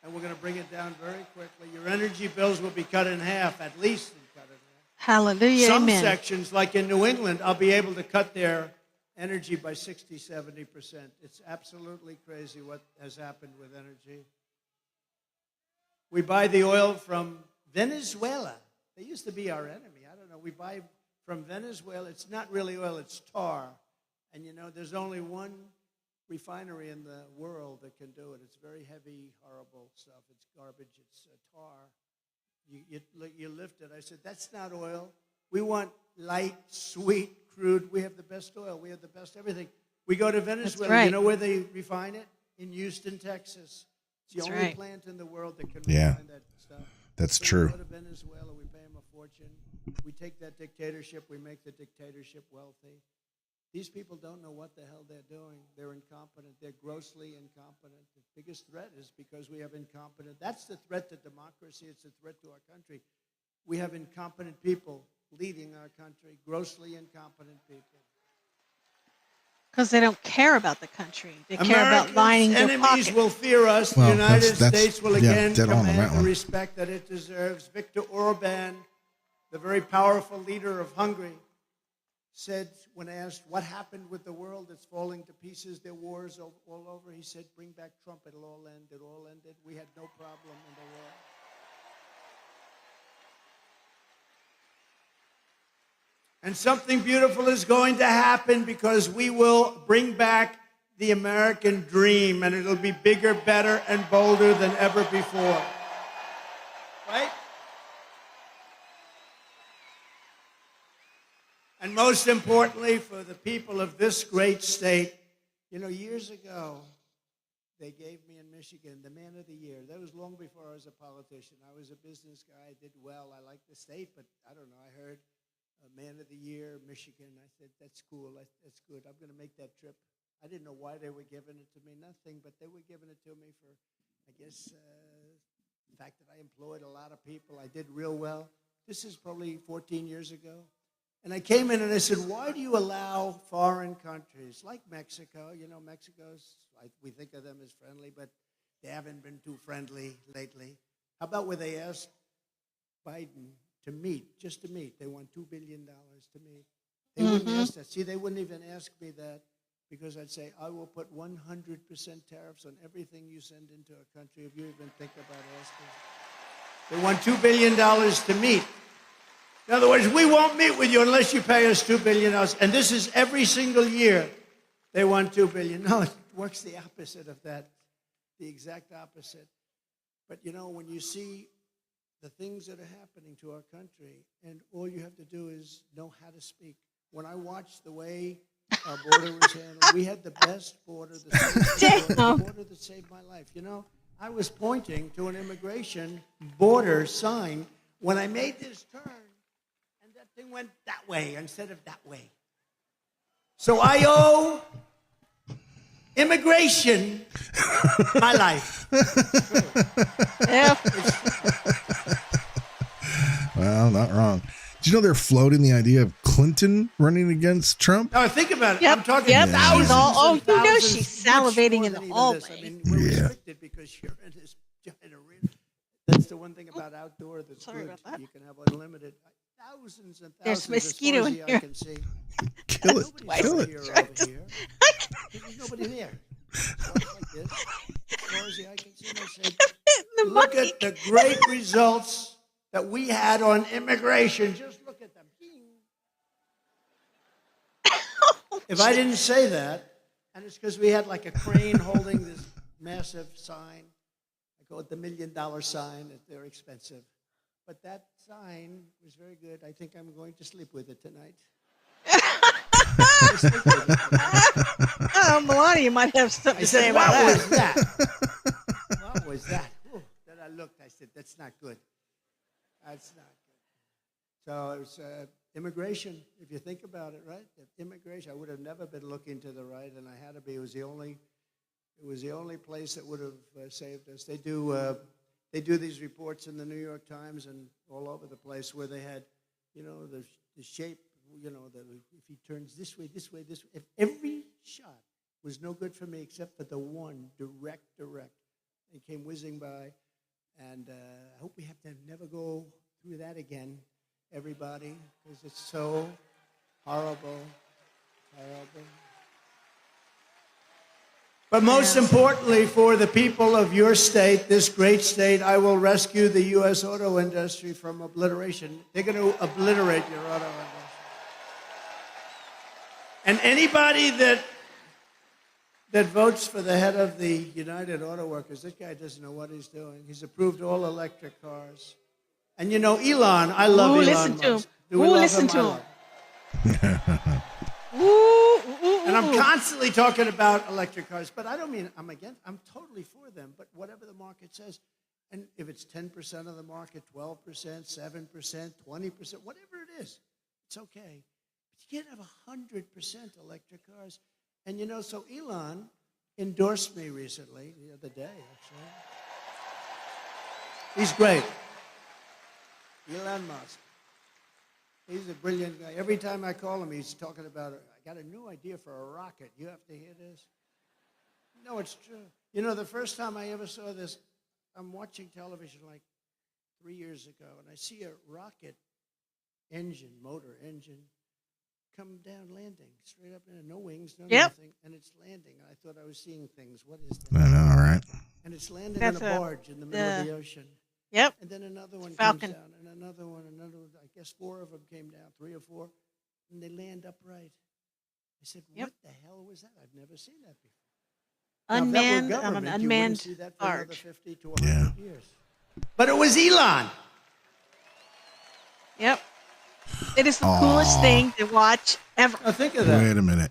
And we're going to bring it down very quickly. Your energy bills will be cut in half, at least cut in half. Hallelujah, Some amen. sections, like in New England, I'll be able to cut their energy by 60, 70%. It's absolutely crazy what has happened with energy. We buy the oil from Venezuela. They used to be our enemy. I don't know. We buy from Venezuela. It's not really oil, it's tar. And you know, there's only one refinery in the world that can do it. It's very heavy, horrible stuff. It's garbage. It's tar. You lift it. I said, that's not oil. We want light, sweet, crude. We have the best oil. We have the best everything. We go to Venezuela. Right. You know where they refine it? In Houston, Texas. It's the only plant in the world that can refine that stuff. That's so true. We go to Venezuela. We pay them a fortune. We take that dictatorship. We make the dictatorship wealthy. These people don't know what the hell they're doing. They're incompetent. They're grossly incompetent. The biggest threat is because we have incompetent. That's the threat to democracy. It's a threat to our country. We have incompetent people leading our country, grossly incompetent people. Because they don't care about the country. They care about lining their enemies pockets. will fear us. Well, the United that's- States will yeah, again dead on that command the one. respect that it deserves. Viktor Orban, the very powerful leader of Hungary, said when asked what happened with the world that's falling to pieces, there are wars all over, he said, bring back Trump, it'll all end. It all ended. We had no problem in the war. And something beautiful is going to happen because we will bring back the American dream, and it'll be bigger, better, and bolder than ever before. Right? And most importantly, for the people of this great state, you know, years ago, they gave me in Michigan the Man of the Year. That was long before I was a politician. I was a business guy. I did well. I liked the state, but I don't know. I heard Man of the Year, Michigan. I said, that's cool. That's good. I'm going to make that trip. I didn't know why they were giving it to me. Nothing, but they were giving it to me for, I guess, the fact that I employed a lot of people. I did real well. This is probably 14 years ago. And I came in and I said, why do you allow foreign countries like Mexico? You know, Mexico's, we think of them as friendly, but they haven't been too friendly lately. How about where they asked Biden to meet, just to meet? They want $2 billion to meet. They wouldn't ask that. See, they wouldn't even ask me that because I'd say, I will put 100% tariffs on everything you send into a country if you even think about asking. They want $2 billion to meet. In other words, we won't meet with you unless you pay us $2 billion. And this is every single year they want $2 billion. No, it works the opposite of that, the exact opposite. But, you know, when you see the things that are happening to our country, and all you have to do is know how to speak. When I watched the way our border was handled, we had the best border, the border that saved my life. You know, I was pointing to an immigration border sign when I made this turn. Thing went that way instead of that way. So I owe immigration my life. Yeah. Well, not wrong. Do you know they're floating the idea of Clinton running against Trump? Now think about it. Yep. I'm talking Yep. thousands. She's all, oh, and you know thousands, she's much salivating more in than the even hallway. this. I mean, we're restricted because you're in this giant arena. That's the one thing about outdoor that's Sorry good. about that. You can have unlimited. Thousands and There's thousands mosquito as far in as the eye here. can see. Kill it. Nobody's Kill over it. here, over here. There's nobody there. Like this. As far as the eye can see, and I said, The look monkey. at the great results that we had on immigration. Just look at them. If I didn't say that, and it's because we had like a crane holding this massive sign. I call it the $1 million sign. They're expensive. But that sign was very good. I think I'm going to sleep with it tonight. Oh, Melania might have something I to say said, about what that. was that? What was that? Ooh. looked. I said, that's not good. That's not good. So it was immigration, if you think about it, right? Immigration, I would have never been looking to the right, and I had to be. It was the only place that would have saved us. They do these reports in the New York Times and all over the place where they had, the shape, if he turns this way, this way, this way. If every shot was no good for me except for the one direct. It came whizzing by, and I hope we have to never go through that again, everybody, because it's so horrible. But most importantly, for the people of your state, this great state, I will rescue the U.S. auto industry from obliteration. They're going to obliterate your auto industry. And anybody that votes for the head of the United Auto Workers, this guy doesn't know what he's doing. He's approved all electric cars. And Elon, I love Elon listen Musk. to him. Do we love listen him? to him. And I'm constantly talking about electric cars, but I don't mean I'm totally for them, but whatever the market says, and if it's 10% of the market, 12%, 7%, 20%, whatever it is, it's okay. But you can't have 100% electric cars. And so Elon endorsed me recently, the other day, actually. He's great. Elon Musk. He's a brilliant guy. Every time I call him, he's talking about, I got a new idea for a rocket. You have to hear this? No, it's true. The first time I ever saw this, I'm watching television like 3 years ago, and I see a rocket motor engine, come down landing, straight up, no wings, nothing, and it's landing. I thought I was seeing things. What is that? I know, right? And it's landing on a barge in the middle of the ocean. Yep. And then another one Falcon. comes down, and another one. I guess 4 of them came down, 3 or 4, and they land upright. I said, what the hell was that? I've never seen that before. Unmanned, now, an unmanned see that for another barge. 50 to 100 years. But it was Elon. Yep. It is the coolest thing to watch ever. Now think of that. Wait a minute.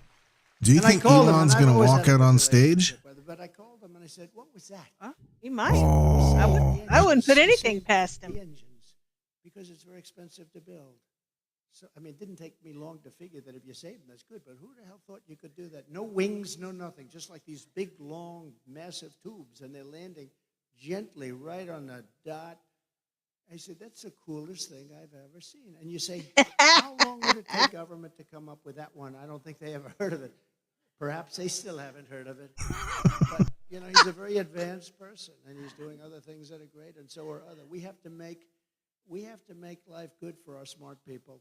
Do you And I think called him, Elon's and I've going to always walk had a out good on stage? relationship with him, But I called him and I said, what was that? Huh? He might. Oh. I wouldn't put He anything saved past him. the engines because it's very expensive to build. So, it didn't take me long to figure that if you save them, that's good. But who the hell thought you could do that? No wings, no nothing. Just like these big, long, massive tubes. And they're landing gently right on the dot. I said, that's the coolest thing I've ever seen. And you say, how long would it take government to come up with that one? I don't think they ever heard of it. Perhaps they still haven't heard of it. But, he's a very advanced person, and he's doing other things that are great, and so are others. We have to make life good for our smart people,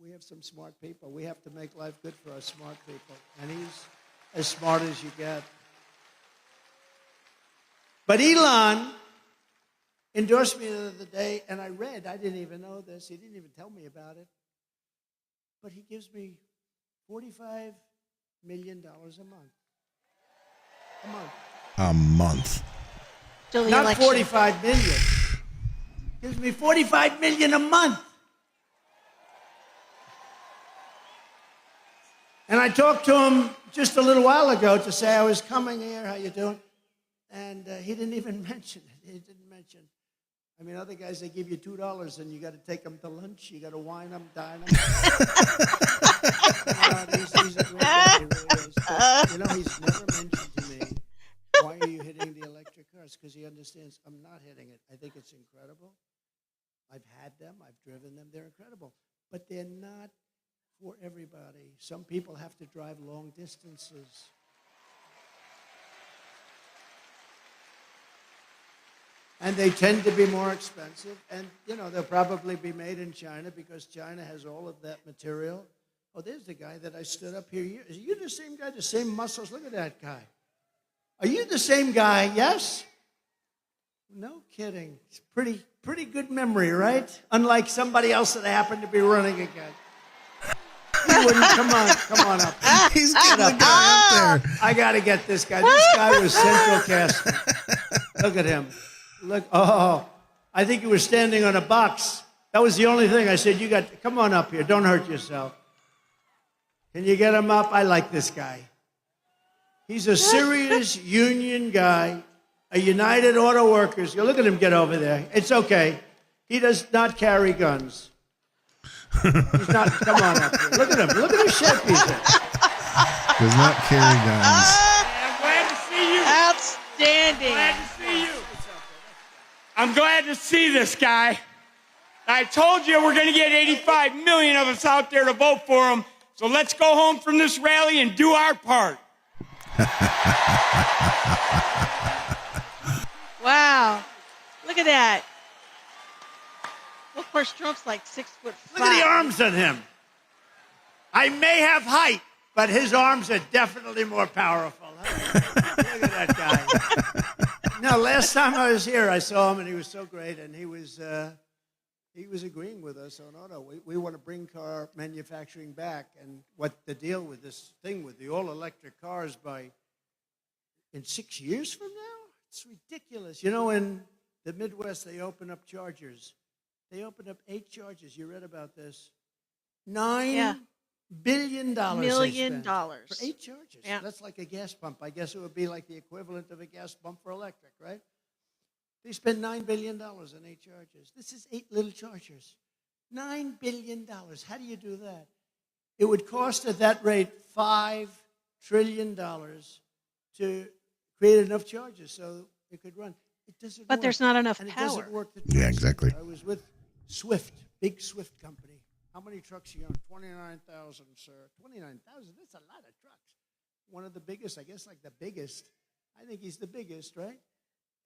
We have some smart people. We have to make life good for our smart people. And he's as smart as you get. But Elon endorsed me the other day, and I didn't even know this. He didn't even tell me about it. But he gives me $45 million a month. A month. Till the Not election. 45 million. Gives me 45 million a month. And I talked to him just a little while ago to say I was coming here, how you doing? And he didn't even mention it. He didn't mention. Other guys, they give you $2 and you got to take them to lunch. You got to wine them, dine them. He's a great guy, he really is. But, he's never mentioned to me, why are you hitting the electric cars? Because he understands I'm not hitting it. I think it's incredible. I've had them. I've driven them. They're incredible. But they're not for everybody. Some people have to drive long distances. And they tend to be more expensive. And, they'll probably be made in China because China has all of that material. Oh, there's the guy that I stood up here. Are you the same guy, the same muscles? Look at that guy. Are you the same guy? Yes? No kidding. It's pretty good memory, right? Unlike somebody else that I happen to be running against. You wouldn't. Come on up. He's getting the guy up there. I got to get this guy. This guy was central casting. Look at him. Look. Oh, I think he was standing on a box. That was the only thing. I said, come on up here. Don't hurt yourself. Can you get him up? I like this guy. He's a serious union guy, a United Auto Workers. You look at him get over there. It's okay. He does not carry guns. He's not. Come on up here. Look at him. Look at the shape he's in. Does not carry guns. I'm glad to see you. Outstanding. Glad to see you. I'm glad to see this guy. I told you we're going to get 85 million of us out there to vote for him. So let's go home from this rally and do our part. Wow. Look at that. Well, of course, Trump's like 6'5". Look at the arms on him. I may have height, but his arms are definitely more powerful. Look at that guy. No, last time I was here, I saw him, and he was so great, and he was agreeing with us on auto. We want to bring car manufacturing back, and what the deal with this thing with the all-electric cars in 6 years from now? It's ridiculous. You know, in the Midwest, they open up chargers. They opened up 8 chargers. You read about this. $9 billion. Million dollars. For 8 chargers. Yeah. That's like a gas pump. I guess it would be like the equivalent of a gas pump for electric, right? They spent $9 billion on 8 chargers. This is 8 little chargers. $9 billion. How do you do that? It would cost at that rate $5 trillion to create enough charges so it could run. It doesn't But work. there's not enough And it power. doesn't work. Yeah, exactly. I was with Swift, big Swift company. How many trucks are you on? 29,000, sir. 29,000? That's a lot of trucks. One of the biggest, I guess like the biggest. I think he's the biggest, right?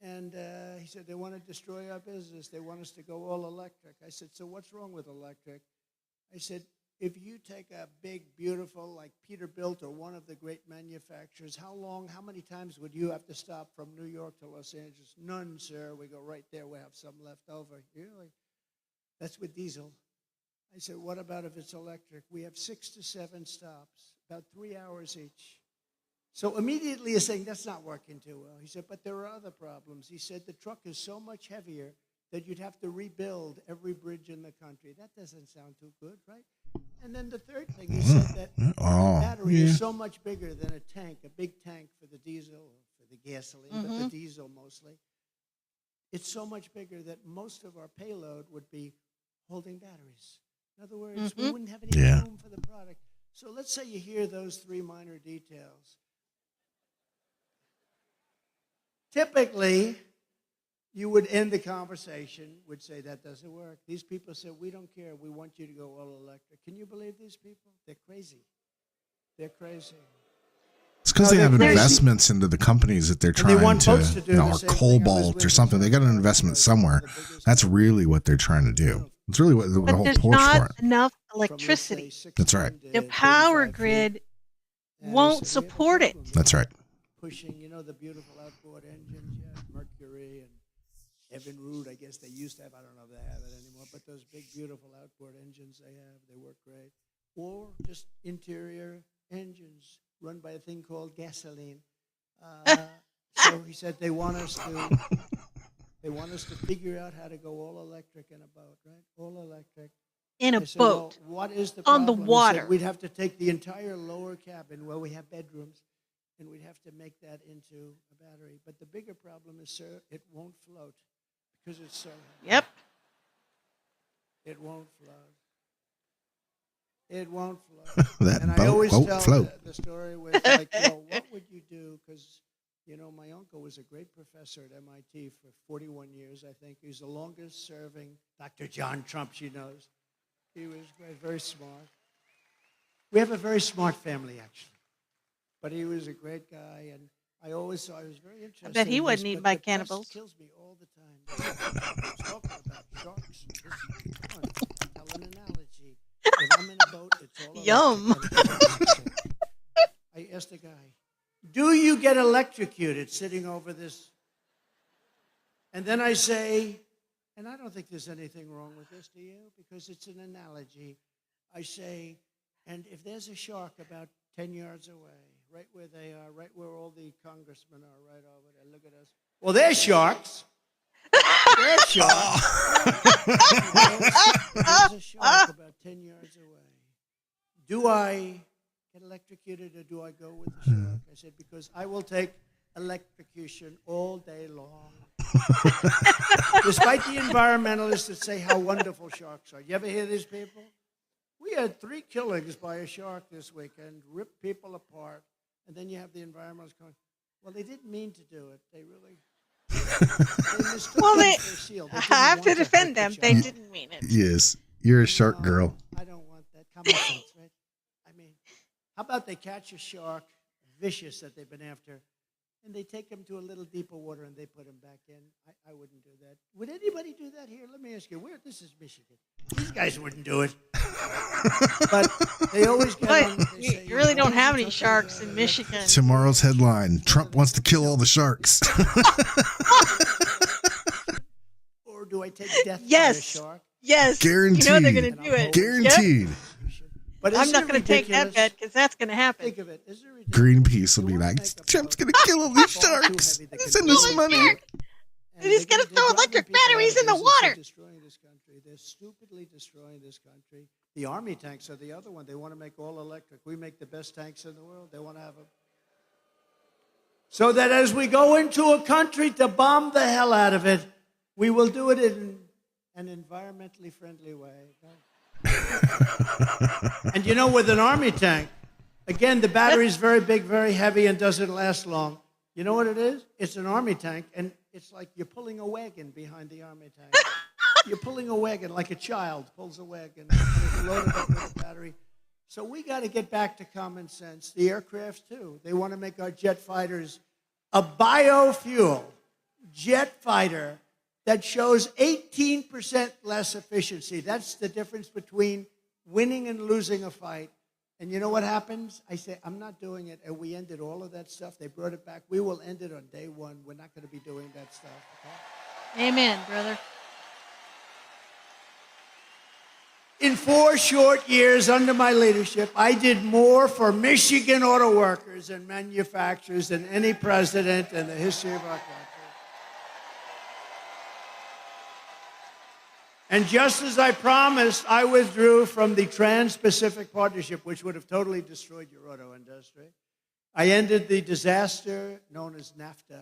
And he said, they want to destroy our business. They want us to go all electric. I said, so what's wrong with electric? I said, if you take a big, beautiful, like Peterbilt or one of the great manufacturers, how many times would you have to stop from New York to Los Angeles? None, sir. We go right there. We have some left over. Really? That's with diesel. I said, what about if it's electric? We have 6 to 7 stops, about 3 hours each. So immediately he's saying, that's not working too well. He said, but there are other problems. He said, the truck is so much heavier that you'd have to rebuild every bridge in the country. That doesn't sound too good, right? And then the third thing, he said that the battery is so much bigger than a tank, a big tank for the diesel, for the gasoline, but the diesel mostly. It's so much bigger that most of our payload would be holding batteries. In other words, we wouldn't have any room for the product. So let's say you hear those 3 minor details. Typically, you would end the conversation, would say, that doesn't work. These people said, we don't care. We want you to go all electric. Can you believe these people? They're crazy. They're crazy. It's because they have investments into the companies that they're trying to or Cobalt or something. They got an investment somewhere. That's really what they're trying to do. It's really what the whole push for it. There's not enough electricity. That's right. The power grid won't support it. That's right. Pushing, the beautiful outboard engines, Mercury and Evinrude, I guess they used to have. I don't know if they have it anymore, but those big, beautiful outboard engines they work great. Or just interior engines run by a thing called gasoline. So he said they want us to figure out how to go all electric in a boat, right? All electric. In a said, boat. Well, what is the on problem? the He water. said, we'd have to take the entire lower cabin where we have bedrooms, and we'd have to make that into a battery. But the bigger problem is, sir, it won't float because it's so heavy. Yep. It won't float. It won't float. That and boat I always won't tell float. The story with, like, what would you do? Because, my uncle was a great professor at MIT for 41 years, I think. He was the longest serving Dr. John Trump, she knows. He was great, very smart. We have a very smart family, actually. But he was a great guy, and I always saw I was very interested. I bet he in wasn't this, eaten but by the press cannibals. kills me all the time. Talking about sharks. Come on, tell an analogy. If I'm in a boat, it's all Yum. electric. I asked the guy, do you get electrocuted sitting over this? And then I say, and I don't think there's anything wrong with this, do you? Because it's an analogy. I say, and if there's a shark about 10 yards away, right where they are, right where all the congressmen are, right over there, look at us. Well, they're sharks. They're sharks. There's a shark about 10 yards away. Do I get electrocuted or do I go with the shark? I said, because I will take electrocution all day long. Despite the environmentalists that say how wonderful sharks are. You ever hear these people? We had 3 killings by a shark this weekend, ripped people apart, and then you have the environmentalists going, well, they didn't mean to do it. They really... Well, I have to defend them. They didn't mean it. Yes, you're a shark girl. I don't want that. Common sense, right? I mean, how about they catch a shark, vicious that they've been after, and they take him to a little deeper water and they put him back in? I wouldn't do that. Would anybody do that here? Let me ask you. This is Michigan. These guys wouldn't do it. But they always get on. You really don't have any sharks in Michigan. Tomorrow's headline: Trump wants to kill all the sharks. Or do I take death Yes. by a shark? Yes. Guaranteed. You know they're going to do it. Guaranteed. Yep. But I'm not going to take that bet because that's going to happen. Think of it. Is it ridiculous? Greenpeace will be like, Trump's going to kill all these sharks. Send us money. And he's going to throw electric batteries in the water. Destroying this country. They're stupidly destroying this country. The Army tanks are the other one. They want to make all electric. We make the best tanks in the world. They want to have them. So that as we go into a country to bomb the hell out of it, we will do it in an environmentally friendly way. And you know, with an Army tank, again, the battery is very big, very heavy, and doesn't last long. You know what it is? It's an Army tank, and it's like you're pulling a wagon behind the Army tank. You're pulling a wagon like a child pulls a wagon, and it's loaded up with a battery. So we got to get back to common sense. The aircrafts, too. They want to make our jet fighters a biofuel jet fighter that shows 18% less efficiency. That's the difference between winning and losing a fight. And you know what happens? I say, I'm not doing it. And we ended all of that stuff. They brought it back. We will end it on day one. We're not going to be doing that stuff. Okay? Amen, brother. In 4 short years under my leadership, I did more for Michigan auto workers and manufacturers than any president in the history of our country. And just as I promised, I withdrew from the Trans-Pacific Partnership, which would have totally destroyed your auto industry. I ended the disaster known as NAFTA.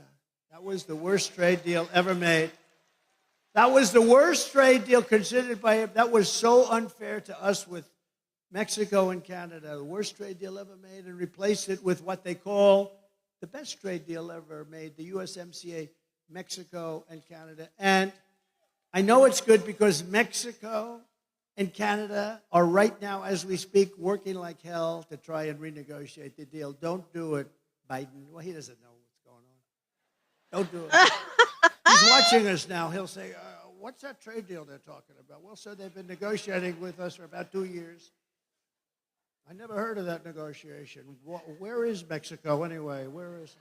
That was the worst trade deal ever made. That was the worst trade deal considered by him. That was so unfair to us with Mexico and Canada. The worst trade deal ever made, and replaced it with what they call the best trade deal ever made, the USMCA, Mexico and Canada. And I know it's good because Mexico and Canada are right now, as we speak, working like hell to try and renegotiate the deal. Don't do it, Biden. Well, he doesn't know what's going on. Don't do it. He's watching us now. He'll say, what's that trade deal they're talking about? Well, sir, they've been negotiating with us for about 2 years. I never heard of that negotiation. Where is Mexico anyway? Where is it?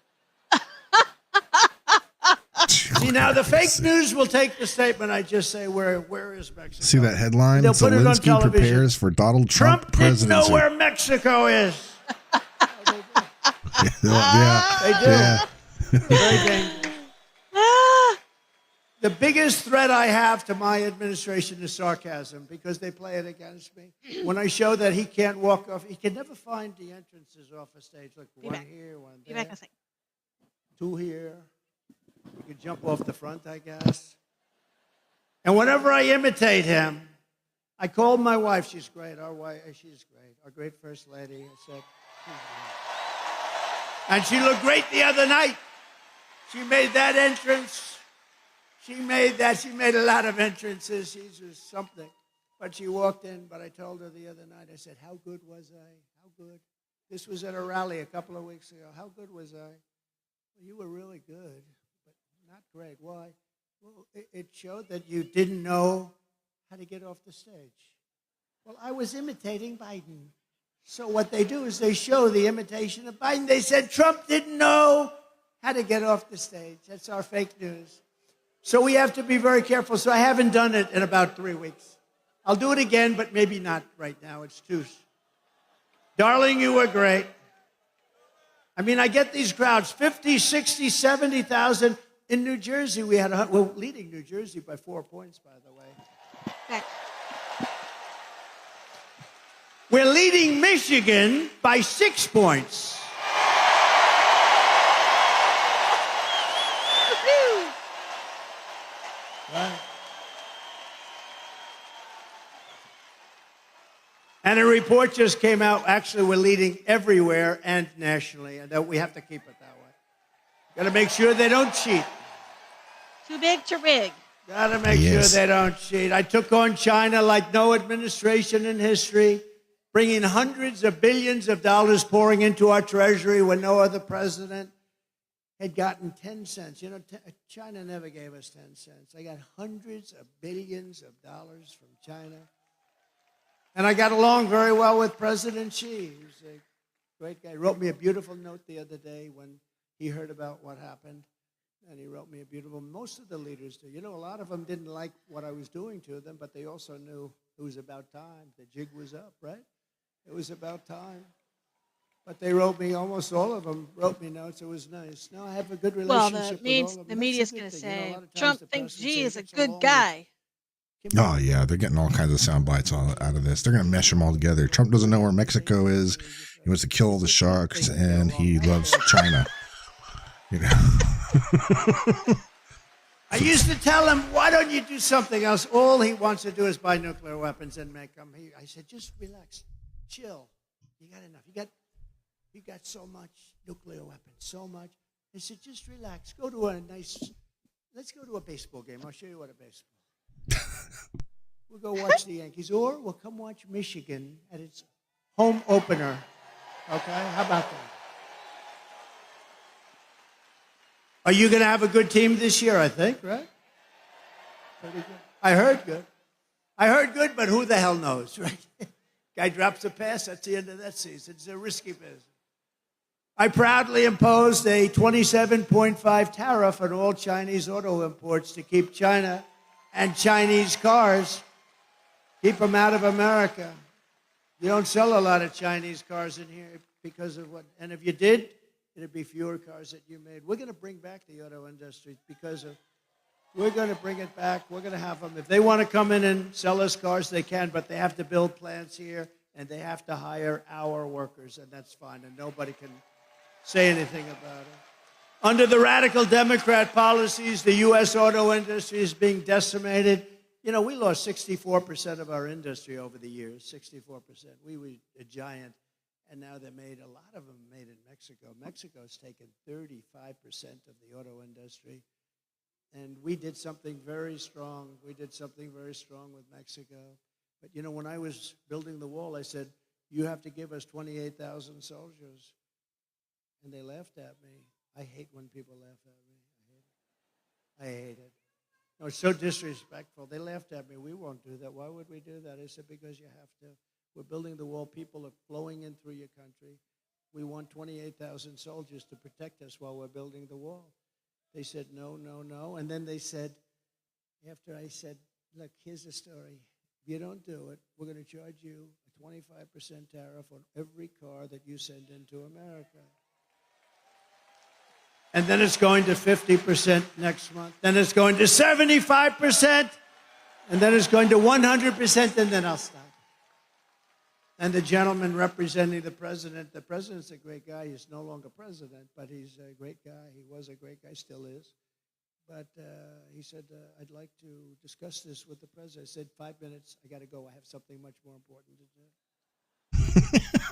See, now the fake news will take the statement I just say, where is Mexico? See that headline? They'll put it on Zelensky television. prepares for Donald Trump presidency. Didn't know where Mexico is. Yeah. They do. Yeah. Very dangerous. The biggest threat I have to my administration is sarcasm, because they play it against me. When I show that he can't walk off, he can never find the entrances off a stage. Look, one here, one there. Be back in a second. 2 here. You can jump off the front, I guess. And whenever I imitate him, I called my wife. She's great. Our wife, she's great. Our great first lady. I said, and she looked great the other night. She made that entrance. She made a lot of entrances. She's just something. But she walked in, but I told her the other night, I said, how good was I? How good? This was at a rally a couple of weeks ago. How good was I? Well, you were really good, but not great. Why? Well, it showed that you didn't know how to get off the stage. Well, I was imitating Biden. So what they do is they show the imitation of Biden. They said Trump didn't know how to get off the stage. That's our fake news. So we have to be very careful. So I haven't done it in about 3 weeks. I'll do it again, but maybe not right now. It's too. Darling, you were great. I mean, I get these crowds, 50, 60, 70,000. In New Jersey, we had we're leading New Jersey by 4 points, by the way. Back. We're leading Michigan by 6 points. And a report just came out. Actually, we're leading everywhere and nationally, and that we have to keep it that way. Got to make sure they don't cheat. Too big to rig. Got to make sure they don't cheat. I took on China like no administration in history, bringing hundreds of billions of dollars pouring into our treasury when no other president had gotten 10 cents. You know, China never gave us 10 cents. I got hundreds of billions of dollars from China. And I got along very well with President Xi. He's a great guy. He wrote me a beautiful note the other day when he heard about what happened. And he wrote me a beautiful, most of the leaders do. You know, a lot of them didn't like what I was doing to them, but they also knew it was about time. The jig was up, right? It was about time. But they wrote me, almost all of them wrote me notes. It was nice. Now I have a good relationship with all of them. The media's going to say, Trump thinks Xi is a good guy. Oh, yeah. They're getting all kinds of sound bites out of this. They're going to mesh them all together. Trump doesn't know where Mexico is. He wants to kill all the sharks, and he loves China. You know. I used to tell him, why don't you do something else? All he wants to do is buy nuclear weapons and make them. I said, just relax. Chill. You got enough. You got so much nuclear weapons, so much. I said, just relax. Let's go to a baseball game. I'll show you what a baseball. We'll go watch the Yankees, or we'll come watch Michigan at its home opener. Okay? How about that? Are you going to have a good team this year, I think, right? Pretty good. I heard good, but who the hell knows, right? Guy drops a pass, that's the end of that season. It's a risky business. I proudly imposed a 27.5 tariff on all Chinese auto imports to keep China and Chinese cars, keep them out of America. You don't sell a lot of Chinese cars in here because of what, and if you did, it'd be fewer cars that you made. We're going to bring back the auto industry we're going to bring it back. We're going to have them. If they want to come in and sell us cars, they can, but they have to build plants here, and they have to hire our workers, and that's fine, and nobody can say anything about it. Under the radical Democrat policies, the U.S. auto industry is being decimated. You know, we lost 64% of our industry over the years, 64%. We were a giant. And now a lot of them made in Mexico. Mexico's taken 35% of the auto industry. And we did something very strong. With Mexico. But, you know, when I was building the wall, I said, you have to give us 28,000 soldiers. And they laughed at me. I hate when people laugh at me. I hate it. No, it's so disrespectful. They laughed at me. We won't do that. Why would we do that? I said, because you have to. We're building the wall. People are flowing in through your country. We want 28,000 soldiers to protect us while we're building the wall. They said, no, no, no. And then they said, after I said, look, here's the story. If you don't do it, we're going to charge you a 25% tariff on every car that you send into America. And then it's going to 50% next month. Then it's going to 75%. And then it's going to 100%, and then I'll stop. And the gentleman representing the president's a great guy. He's no longer president, but he's a great guy. He was a great guy, still is. But he said, I'd like to discuss this with the president. I said, 5 minutes, I got to go. I have something much more important to do.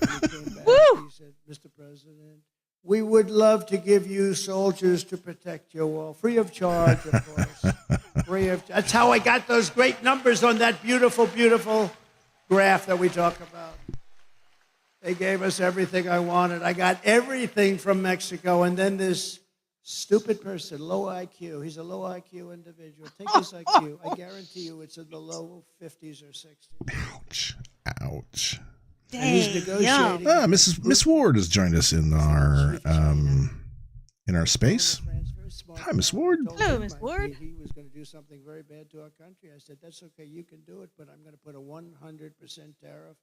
And he came back, he said, Mr. President, we would love to give you soldiers to protect your wall, free of charge, of course. That's how I got those great numbers on that beautiful, beautiful graph that we talk about. They gave us everything I wanted. I got everything from Mexico, and then this stupid person, low IQ, he's a low IQ individual. Take his IQ. I guarantee you it's in the low 50s or 60s. Ouch. And he's negotiating. Miss Ward has joined us in our space. Hi, Miss Ward. Hello, Miss Ward. He was going to do something very bad to our country. I said, that's okay, you can do it, but I'm going to put a 100% tariff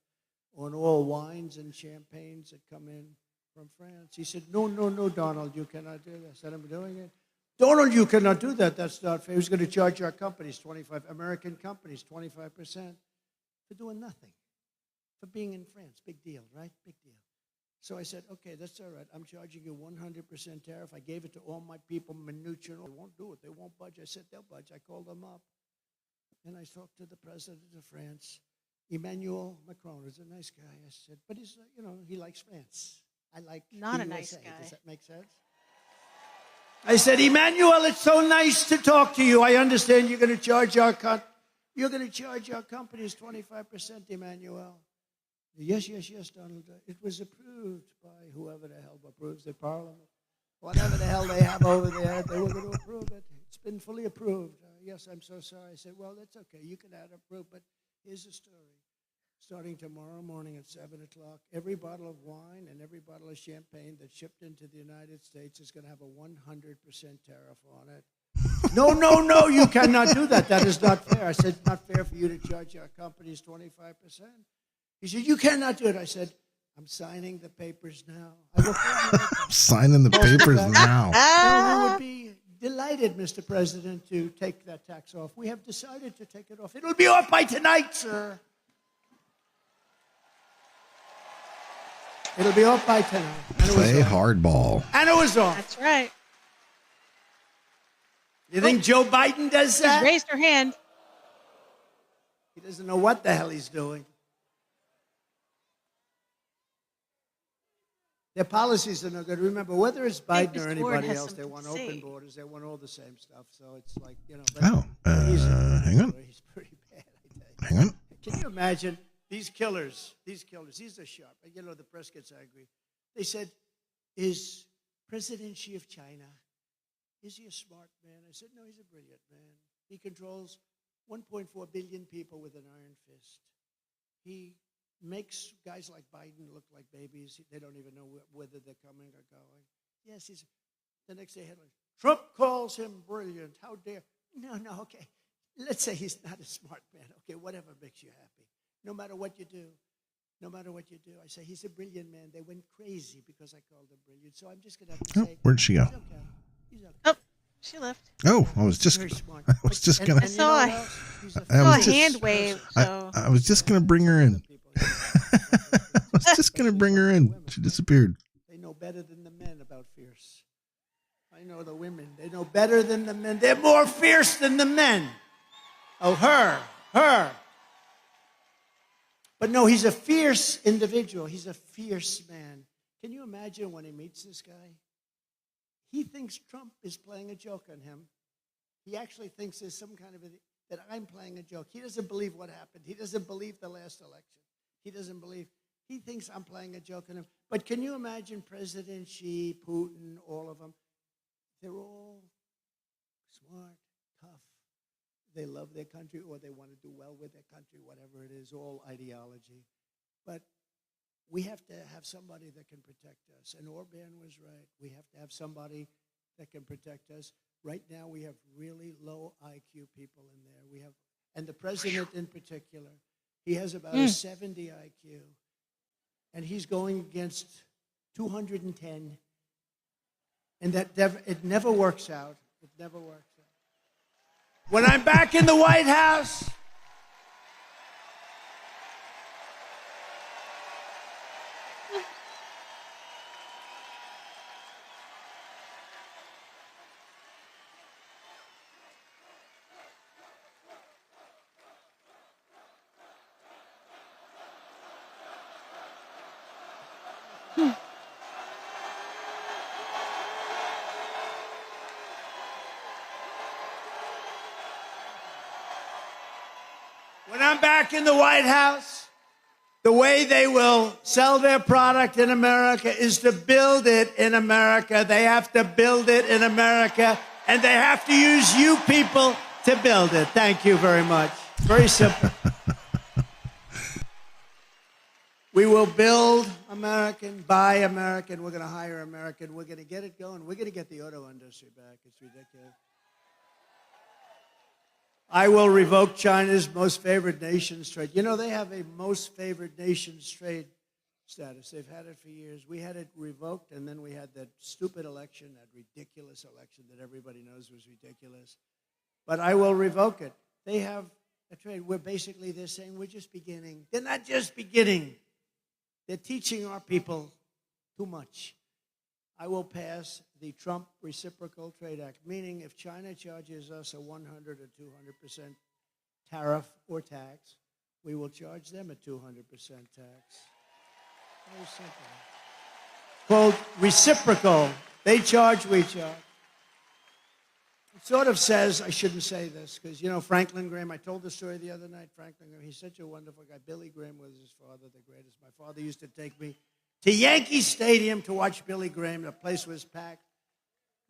on all wines and champagnes that come in from France. He said, no, no, no, Donald, you cannot do that. I said, I'm doing it. Donald, you cannot do that. That's not fair. He's going to charge our companies, American companies, 25% for doing nothing, for being in France. Big deal, right? Big deal. So I said, okay, that's all right. I'm charging you 100% tariff. I gave it to all my people, Mnuchin. They won't do it. They won't budge. I said, they'll budge. I called them up. And I talked to the president of France. Emmanuel Macron is a nice guy. I said, but he's, he likes France. I like Not the a nice USA. guy. Does that make sense? I said, Emmanuel, it's so nice to talk to you. I understand you're going to charge our companies 25%, Emmanuel. Yes, Donald. It was approved by whoever the hell approves the parliament. Whatever the hell they have over there, they were going to approve it. It's been fully approved. Yes, I'm so sorry. I said, well, that's okay. You can add approve, but here's the story. Starting tomorrow morning at 7 o'clock, every bottle of wine and every bottle of champagne that's shipped into the United States is going to have a 100% tariff on it. No, you cannot do that. That is not fair. I said, it's not fair for you to charge our companies 25%. He said, you cannot do it. I said, I'm signing the papers now. I'm signing the papers now. No, we would be delighted, Mr. President, to take that tax off. We have decided to take it off. It'll be off by tonight, sir. It'll be off by tonight. Play hardball. And it was off. That's right. You think Joe Biden does She's that? raised her hand. He doesn't know what the hell he's doing. Their policies are no good. Remember, whether it's Biden or anybody else, they want open borders. They want all the same stuff. So it's like, But hang on. He's pretty bad, I tell you. Hang on. Can you imagine these killers? These are sharp. The press gets angry. They said, is President Xi of China, is he a smart man? I said, no, he's a brilliant man. He controls 1.4 billion people with an iron fist. He makes guys like Biden look like babies. They don't even know whether they're coming or going. Yes, the next day headline, Trump calls him brilliant. How dare. No, okay. Let's say he's not a smart man. Okay, whatever makes you happy. No matter what you do. I say, he's a brilliant man. They went crazy because I called him brilliant. So I'm just going to have to say. Where'd she go? He's okay. Oh, she left. Oh, I was just going to. I saw a hand wave. So. I was just going to bring her in. She disappeared. They know better than the men about fierce. I know the women. They know better than the men. They're more fierce than the men. Oh, her. But no, he's a fierce individual. He's a fierce man. Can you imagine when he meets this guy? He thinks Trump is playing a joke on him. He actually thinks there's some kind of that I'm playing a joke. He doesn't believe what happened. He doesn't believe the last election. He thinks I'm playing a joke on him. But can you imagine President Xi, Putin, all of them? They're all smart, tough. They love their country or they want to do well with their country, whatever it is, all ideology. But we have to have somebody that can protect us. And Orban was right. We have to have somebody that can protect us. Right now we have really low IQ people in there. And the president in particular, he has about a 70 IQ. And he's going against 210. And it never works out. It never works out. When I'm back in the White House, the way they will sell their product in America is to build it in America. They have to build it in America, and they have to use you people to build it. Thank you very much. Very simple. We will build American, buy American. We're going to hire American. We're going to get it going. We're going to get the auto industry back. It's ridiculous. I will revoke China's most favored nations trade. They have a most favored nations trade status. They've had it for years. We had it revoked, and then we had that stupid election, that ridiculous election that everybody knows was ridiculous. But I will revoke it. They have a trade. They're saying we're just beginning. They're not just beginning. They're teaching our people too much. I will pass the Trump Reciprocal Trade Act, meaning if China charges us a 100 or 200% tariff or tax, we will charge them a 200% tax. Very simple. Called reciprocal. They charge, we charge. It sort of says, I shouldn't say this, because, you know, Franklin Graham, I told the story the other night, Franklin Graham, he's such a wonderful guy. Billy Graham was his father, the greatest. My father used to take me to Yankee Stadium to watch Billy Graham. The place was packed.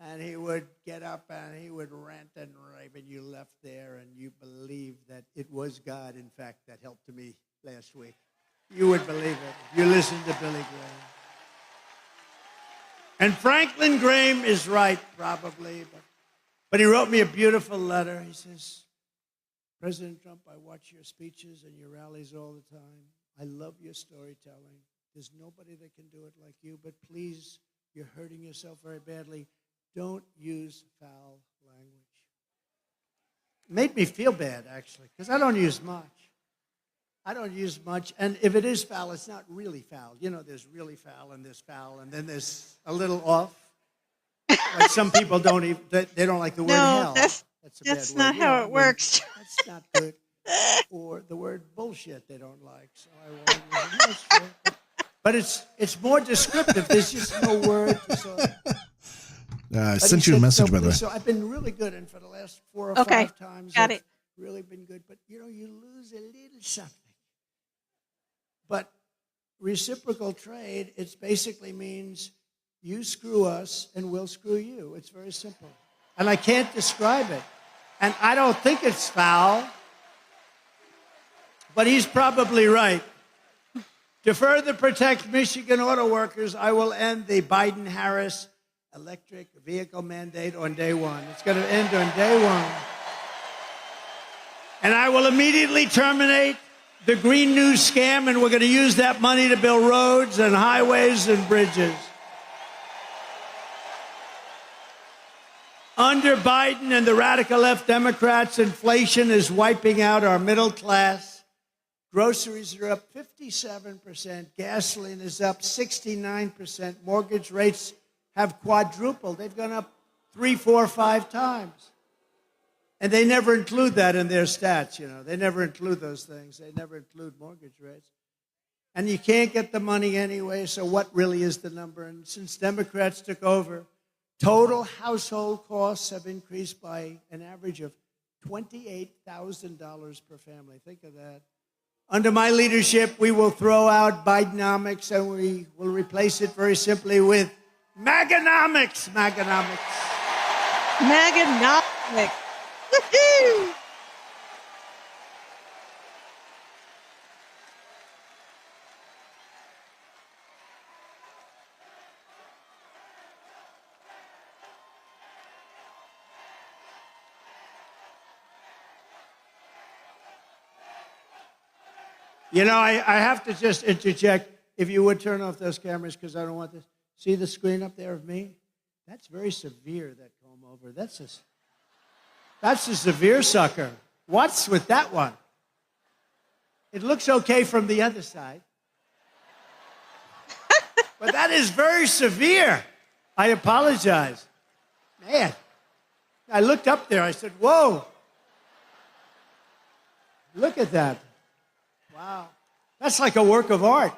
And he would get up and he would rant and rave, and you left there and you believed that it was God, in fact, that helped me last week. You would believe it if you listened to Billy Graham. And Franklin Graham is right, probably, but he wrote me a beautiful letter. He says, President Trump, I watch your speeches and your rallies all the time. I love your storytelling. There's nobody that can do it like you, but please, you're hurting yourself very badly. Don't use foul language. It made me feel bad, actually, because I don't use much. I don't use much, and if it is foul, it's not really foul. You know, there's really foul, and then there's a little off. Like some people don't even, they don't like the word hell. That's a bad not word. how You know, it works. That's not good. Or the word bullshit they don't like. So I won't use it. That's true. But it's more descriptive. There's just no word. I sent you a message, by the way. So I've been really good, and for the last 4 or 5 times, I've really been good. But, you know, you lose a little something. But reciprocal trade, it basically means you screw us and we'll screw you. It's very simple. And I can't describe it. And I don't think it's foul, but he's probably right. To further protect Michigan auto workers, I will end the Biden-Harris electric vehicle mandate on day one. It's going to end on day one. And I will immediately terminate the Green New scam, and we're going to use that money to build roads and highways and bridges. Under Biden and the radical left Democrats, inflation is wiping out our middle class. Groceries are up 57%. Gasoline is up 69%. Mortgage rates have quadrupled. They've gone up 3, 4, 5 times. And they never include that in their stats, you know. They never include those things. They never include mortgage rates. And you can't get the money anyway, so what really is the number? And since Democrats took over, total household costs have increased by an average of $28,000 per family. Think of that. Under my leadership, we will throw out Bidenomics, and we will replace it very simply with Maganomics. Maganomics. Maganomics. Woo-hoo! You know, I have to just interject. If you would turn off those cameras, because I don't want this. See the screen up there of me? That's very severe, that comb over. That's a severe sucker. What's with that one? It looks okay from the other side. But that is very severe. I apologize. Man, I looked up there. I said, whoa. Look at that. Wow. That's like a work of art.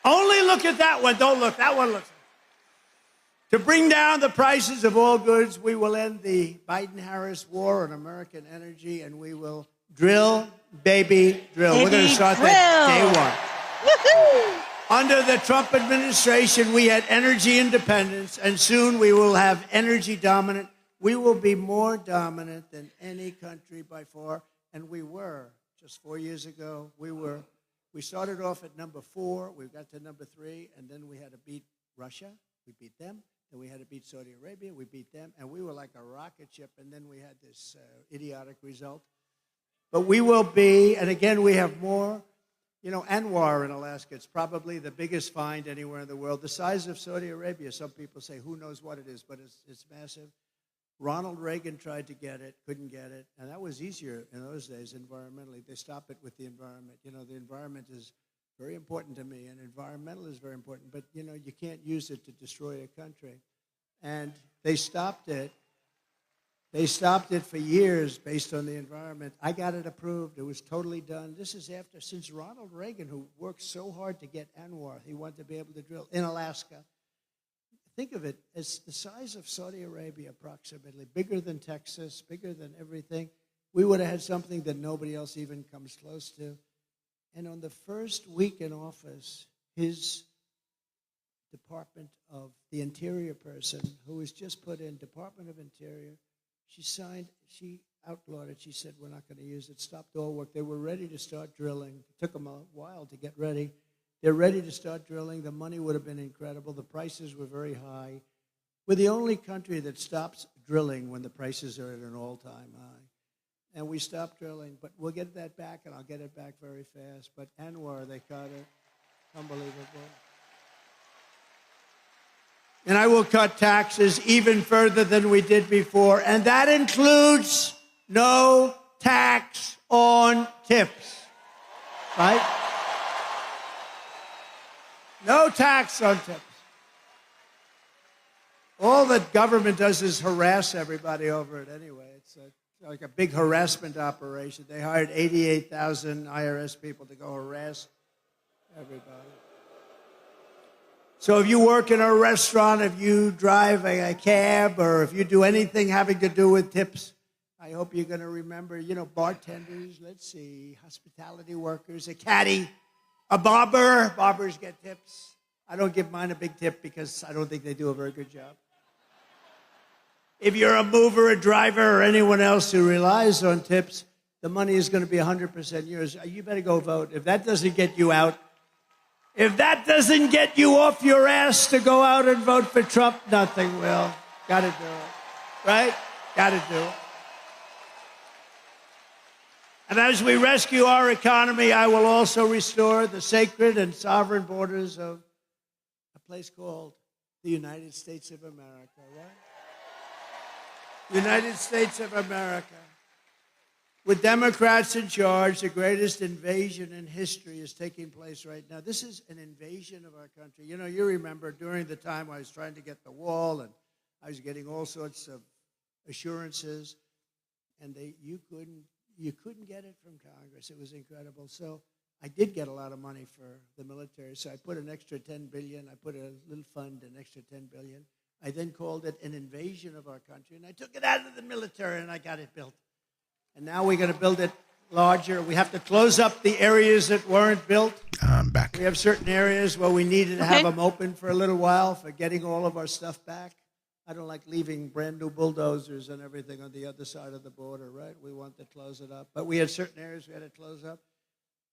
Only look at that one. Don't look. That one looks. To bring down the prices of all goods, we will end the Biden-Harris war on American energy, and we will drill, baby, drill. We're going to start that day one. Woo-hoo! Under the Trump administration, we had energy independence, and soon we will have energy dominant. We will be more dominant than any country by far, and we were. Just 4 years ago, we started off at number 4, we got to number 3, and then we had to beat Russia. We beat them. Then we had to beat Saudi Arabia. We beat them. And we were like a rocket ship, and then we had this idiotic result. But we will be, and again, we have more. You know, Anwar in Alaska, it's probably the biggest find anywhere in the world. The size of Saudi Arabia, some people say, who knows what it is, but it's massive. Ronald Reagan tried to get it, couldn't get it, and that was easier in those days environmentally. They stop it with the environment. You know, the environment is very important to me, and environmental is very important, but you know, you can't use it to destroy a country. And they stopped it. They stopped it for years based on the environment. I got it approved. It was totally done. This is since Ronald Reagan, who worked so hard to get ANWR, he wanted to be able to drill in Alaska. Think of it as the size of Saudi Arabia, approximately, bigger than Texas, bigger than everything. We would have had something that nobody else even comes close to. And on the first week in office, his Department of the Interior person, who was just put in Department of Interior, she outlawed it. She said, we're not going to use it, stopped all work. They were ready to start drilling. It took them a while to get ready. They're ready to start drilling. The money would have been incredible. The prices were very high. We're the only country that stops drilling when the prices are at an all-time high. And we stopped drilling, but we'll get that back, and I'll get it back very fast. But ANWR, they cut it. Unbelievable. And I will cut taxes even further than we did before, and that includes no tax on tips, right? No tax on tips. All the government does is harass everybody over it anyway. It's like a big harassment operation. They hired 88,000 IRS people to go harass everybody. So if you work in a restaurant, if you drive a cab, or if you do anything having to do with tips, I hope you're going to remember, you know, bartenders, let's see, hospitality workers, a caddy, a barber. Barbers get tips. I don't give mine a big tip because I don't think they do a very good job. If you're a mover, a driver, or anyone else who relies on tips, the money is going to be 100% yours. You better go vote. If that doesn't get you out, if that doesn't get you off your ass to go out and vote for Trump, nothing will. Got to do it. Right? Got to do it. And as we rescue our economy, I will also restore the sacred and sovereign borders of a place called the United States of America, right? United States of America. With Democrats in charge, the greatest invasion in history is taking place right now. This is an invasion of our country. You know, you remember during the time I was trying to get the wall, and I was getting all sorts of assurances, and you couldn't get it from Congress. It was incredible. So I did get a lot of money for the military. So I put an extra $10 billion. I put a little fund, an extra $10 billion. I then called it an invasion of our country, and I took it out of the military, and I got it built. And now we're going to build it larger. We have to close up the areas that weren't built. I'm back. We have certain areas where we needed to have them open for a little while for getting all of our stuff back. I don't like leaving brand new bulldozers and everything on the other side of the border, right? We want to close it up. But we had certain areas we had to close up.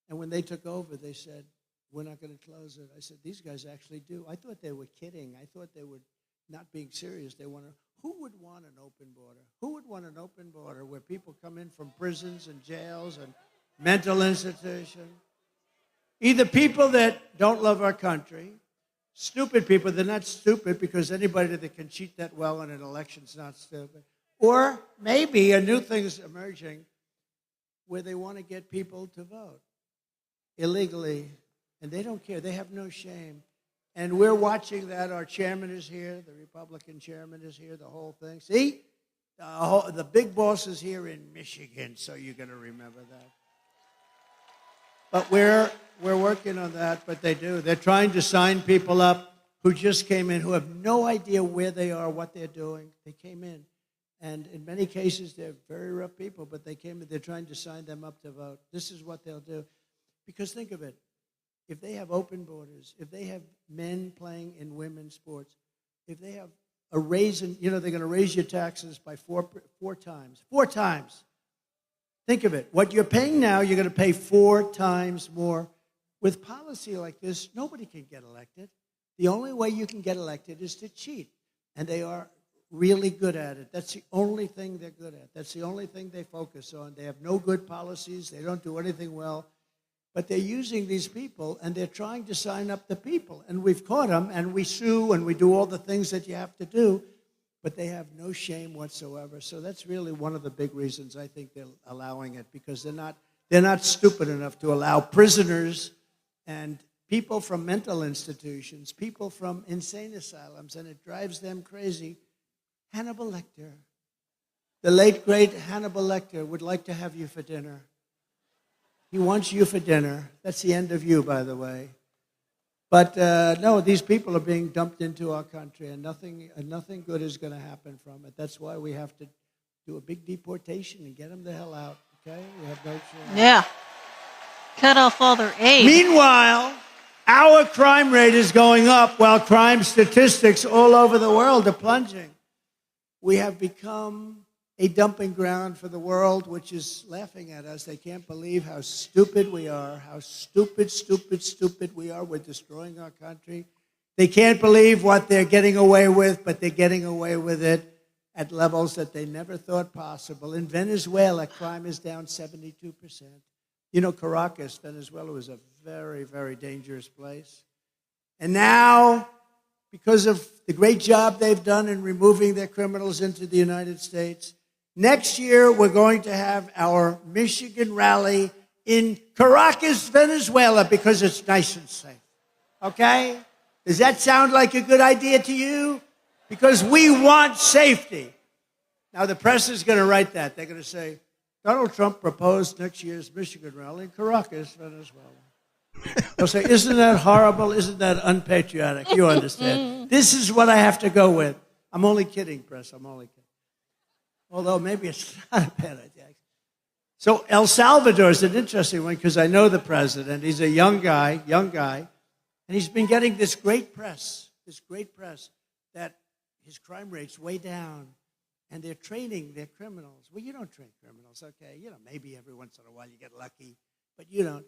And when they took over, they said, we're not going to close it. I said, these guys actually do. I thought they were kidding. I thought they were not being serious. They want to. Who would want an open border? Who would want an open border where people come in from prisons and jails and mental institutions? Either people that don't love our country, stupid people, they're not stupid because anybody that can cheat that well in an election is not stupid. Or maybe a new thing is emerging where they want to get people to vote illegally, and they don't care. They have no shame. And we're watching that. Our chairman is here. The Republican chairman is here, the whole thing. See? The big boss is here in Michigan, so you're going to remember that. But we're working on that, but they do. They're trying to sign people up who just came in, who have no idea where they are, what they're doing. They came in. And in many cases, they're very rough people, but they came in. They're trying to sign them up to vote. This is what they'll do. Because think of it. If they have open borders, if they have men playing in women's sports, if they have a raise in, they're going to raise your taxes by four times. 4 times. Think of it. What you're paying now, you're going to pay 4 times more. With policy like this, nobody can get elected. The only way you can get elected is to cheat. And they are really good at it. That's the only thing they're good at. That's the only thing they focus on. They have no good policies. They don't do anything well. But they're using these people, and they're trying to sign up the people. And we've caught them, and we sue, and we do all the things that you have to do. But they have no shame whatsoever. So that's really one of the big reasons I think they're allowing it, because they're not stupid enough to allow prisoners and people from mental institutions, people from insane asylums, and it drives them crazy. Hannibal Lecter, the late, great Hannibal Lecter, would like to have you for dinner. He wants you for dinner. That's the end of you, by the way. But no, these people are being dumped into our country, and nothing good is going to happen from it. That's why we have to do a big deportation and get them the hell out, okay? We have no choice. Yeah. Cut off all their aid. Meanwhile, our crime rate is going up while crime statistics all over the world are plunging. We have become a dumping ground for the world, which is laughing at us. They can't believe how stupid we are, how stupid we are. We're destroying our country. They can't believe what they're getting away with, but they're getting away with it at levels that they never thought possible. In Venezuela, crime is down 72%. You know, Caracas, Venezuela, was a very, very dangerous place. And now, because of the great job they've done in removing their criminals into the United States, next year we're going to have our Michigan rally in Caracas, Venezuela, because it's nice and safe. Okay? Does that sound like a good idea to you? Because we want safety. Now, the press is going to write that. They're going to say, Donald Trump proposed next year's Michigan rally in Caracas, Venezuela. They'll say, isn't that horrible? Isn't that unpatriotic? You understand. This is what I have to go with. I'm only kidding, press. I'm only kidding. Although maybe it's not a bad idea. So El Salvador is an interesting one because I know the president. He's a young guy, and he's been getting this great press that his crime rate's way down. And they're training their criminals. Well, you don't train criminals, okay? You know, maybe every once in a while you get lucky, but you don't.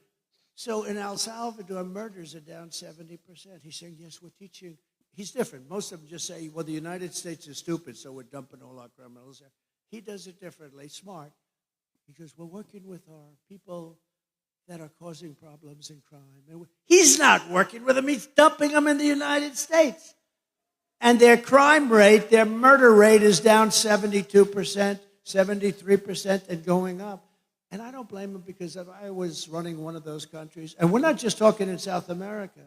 So in El Salvador, murders are down 70%. He's saying, yes, we're teaching. He's different. Most of them just say, well, the United States is stupid, so we're dumping all our criminals there. He does it differently, smart, because we're working with our people that are causing problems and crime. And he's not working with them. He's dumping them in the United States. And their crime rate, their murder rate is down 72%, 73%, and going up. And I don't blame them because if I was running one of those countries, and we're not just talking in South America,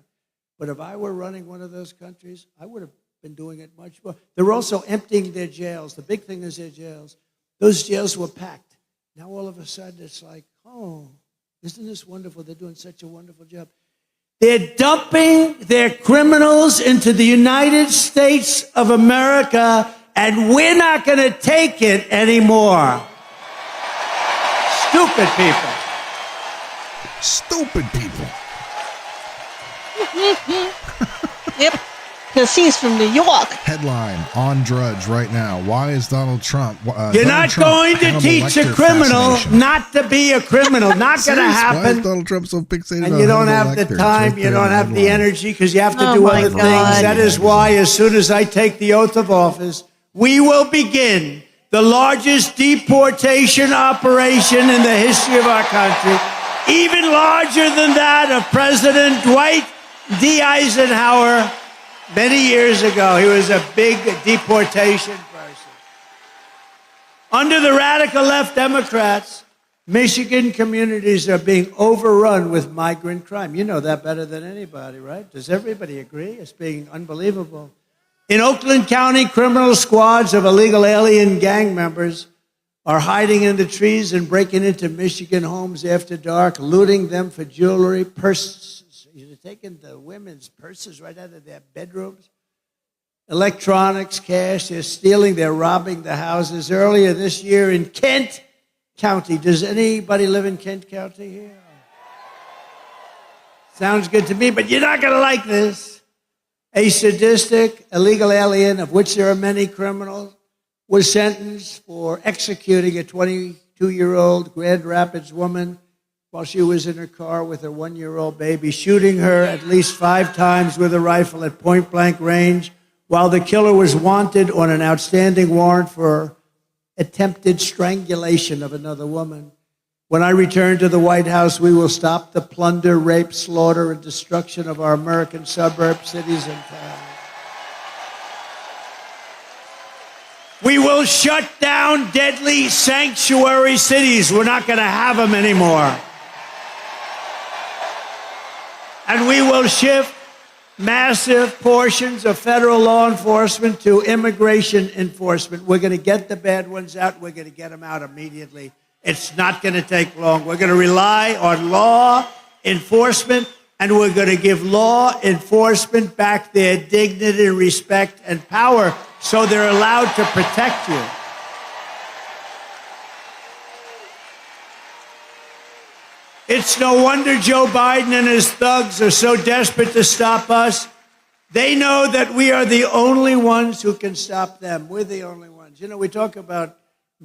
but if I were running one of those countries, I would have been doing it much more. They're also emptying their jails. The big thing is their jails. Those jails were packed. Now all of a sudden it's like, oh, isn't this wonderful? They're doing such a wonderful job. They're dumping their criminals into the United States of America, and we're not going to take it anymore. Stupid people. Stupid people. Yep. Because he's from New York. Headline on Drudge right now. Why is Donald Trump... You're not going to teach a criminal not to be a criminal. Not going to happen. Why is Donald Trump so fixated on And you don't have Hannibal the time, you don't have the energy, because you have to do other things. God. That is why, as soon as I take the oath of office, we will begin the largest deportation operation in the history of our country, even larger than that of President Dwight D. Eisenhower many years ago. He was a big deportation person. Under the radical left Democrats, Michigan communities are being overrun with migrant crime. You know that better than anybody, right? Does everybody agree? It's being unbelievable. In Oakland County, criminal squads of illegal alien gang members are hiding in the trees and breaking into Michigan homes after dark, looting them for jewelry, purses. They're taking the women's purses right out of their bedrooms. Electronics, cash, they're stealing, they're robbing the houses. Earlier this year in Kent County, does anybody live in Kent County here? Sounds good to me, but you're not going to like this. A sadistic, illegal alien, of which there are many criminals, was sentenced for executing a 22-year-old Grand Rapids woman while she was in her car with her 1-year-old baby, shooting her at least 5 times with a rifle at point-blank range, while the killer was wanted on an outstanding warrant for attempted strangulation of another woman. When I return to the White House, we will stop the plunder, rape, slaughter, and destruction of our American suburbs, cities, and towns. We will shut down deadly sanctuary cities. We're not going to have them anymore. And we will shift massive portions of federal law enforcement to immigration enforcement. We're going to get the bad ones out. We're going to get them out immediately. It's not going to take long. We're going to rely on law enforcement, and we're going to give law enforcement back their dignity, respect, and power so they're allowed to protect you. It's no wonder Joe Biden and his thugs are so desperate to stop us. They know that we are the only ones who can stop them. We're the only ones. You know, we talk about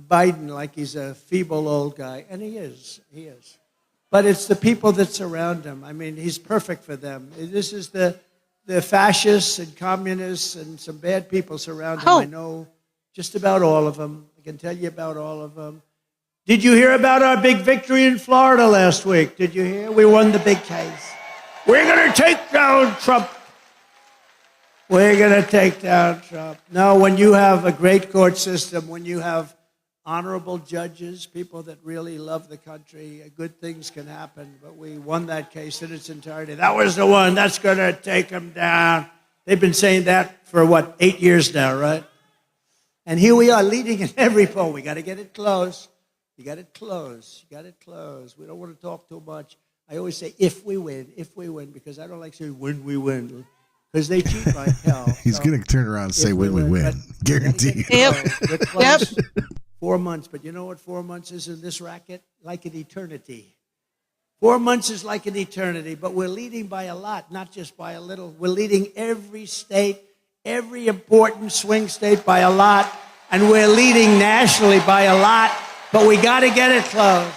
Biden like he's a feeble old guy, and he is. He is. But it's the people that surround him. I mean, he's perfect for them. This is the fascists and communists and some bad people surround him. I know just about all of them. I can tell you about all of them. Did you hear about our big victory in Florida last week? Did you hear? We won the big case. We're going to take down Trump. We're going to take down Trump. No, when you have a great court system, when you have honorable judges, people that really love the country, good things can happen. But we won that case in its entirety. That was the one that's going to take them down. They've been saying that for, 8 years now, right? And here we are leading in every poll. We got to get it close. You got it close. You got it close. We don't want to talk too much. I always say, if we win, because I don't like saying when we win, because they cheat like hell. He's going to turn around and say when we win. Guaranteed. Yep. Yep. 4 months, but you know what 4 months is in this racket? Like an eternity. 4 months is like an eternity, but we're leading by a lot, not just by a little. We're leading every state, every important swing state by a lot, and we're leading nationally by a lot. But we got to get it close.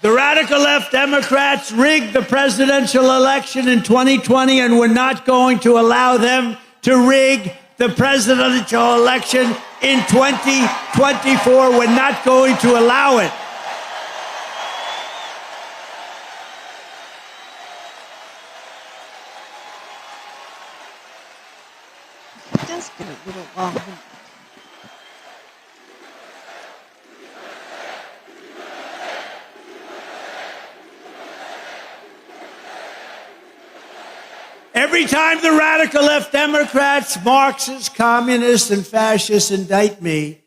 The radical left Democrats rigged the presidential election in 2020, and we're not going to allow them to rig the presidential election in 2024. We're not going to allow it. It does get a little long. Every time the radical left Democrats, Marxists, communists, and fascists indict me,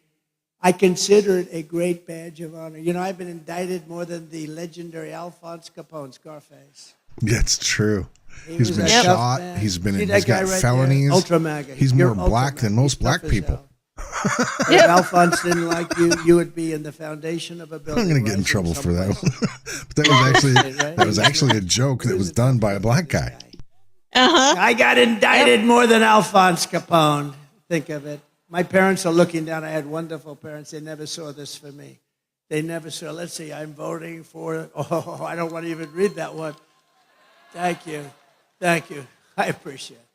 I consider it a great badge of honor. You know, I've been indicted more than the legendary Alphonse Capone, Scarface. That's true. He's been a shot. tough man. He's See got right felonies. there? Ultra MAGA. He's You're more black ultra than MAGA. most He's black tough as people. hell. If Alphonse didn't like you, you would be in the foundation of a building. I'm going to get in trouble for that. But that was actually a joke that was done by a black guy. I got indicted more than Alphonse Capone. Think of it. My parents are looking down. I had wonderful parents. They never saw this for me. They never saw, let's see, I'm voting for, I don't want to even read that one. Thank you. Thank you. I appreciate it.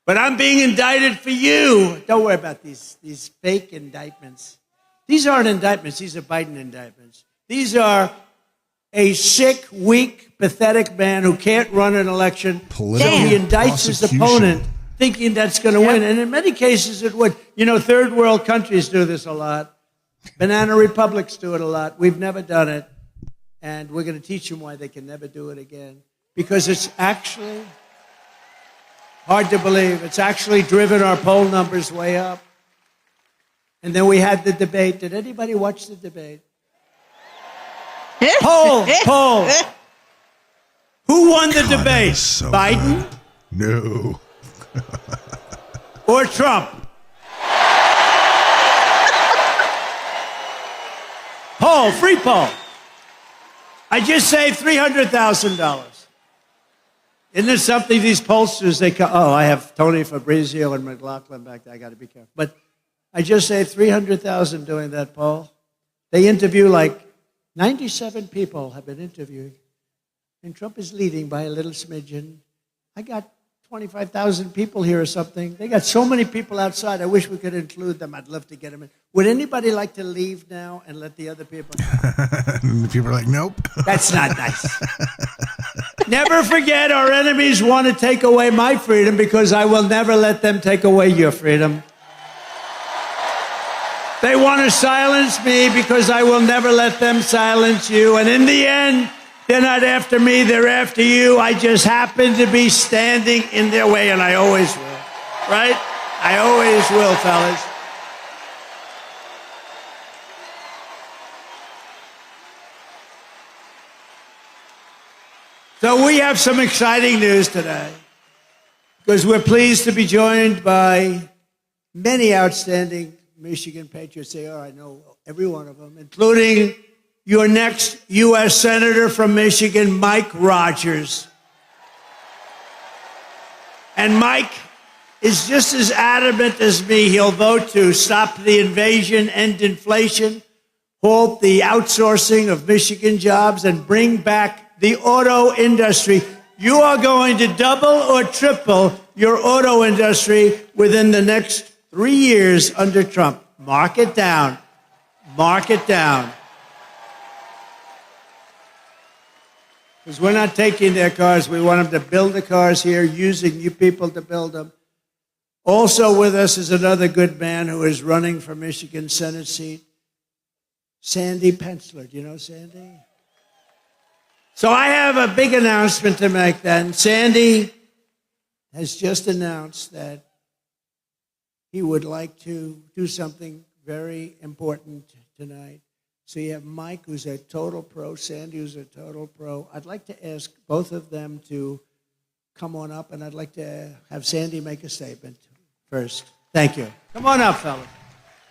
But I'm being indicted for you. Don't worry about these fake indictments. These aren't indictments. These are Biden indictments. These are a sick, weak, pathetic man who can't run an election. So he indicts his opponent thinking that's going to win. And in many cases it would. You know, third world countries do this a lot. Banana republics do it a lot. We've never done it. And we're going to teach them why they can never do it again. Because it's actually hard to believe. It's actually driven our poll numbers way up. And then we had the debate. Did anybody watch the debate? Poll. Who won the debate? So Biden? Good. No. Or Trump? Poll, free poll. I just saved $300,000. Isn't there something these pollsters, I have Tony Fabrizio and McLaughlin back there. I got to be careful. But I just saved $300,000 doing that poll. They interview 97 people have been interviewed. And Trump is leading by a little smidgen. I got 25,000 people here or something. They got so many people outside. I wish we could include them. I'd love to get them in. Would anybody like to leave now and let the other people? People are like, nope. That's not nice. Never forget, our enemies want to take away my freedom because I will never let them take away your freedom. They want to silence me because I will never let them silence you. And in the end, they're not after me, they're after you. I just happen to be standing in their way, and I always will. Right? I always will, fellas. So we have some exciting news today because we're pleased to be joined by many outstanding Michigan patriots. They are, I know every one of them, including your next U.S. Senator from Michigan, Mike Rogers. And Mike is just as adamant as me. He'll vote to stop the invasion, end inflation, halt the outsourcing of Michigan jobs, and bring back the auto industry. You are going to double or triple your auto industry within the next 3 years under Trump. Mark it down. Mark it down. Because we're not taking their cars. We want them to build the cars here, using you people to build them. Also with us is another good man who is running for Michigan Senate seat, Sandy Pensler. Do you know Sandy? So I have a big announcement to make then. Sandy has just announced that he would like to do something very important tonight. So you have Mike, who's a total pro, Sandy, who's a total pro. I'd like to ask both of them to come on up, and I'd like to have Sandy make a statement first. Thank you. Come on up, fellas.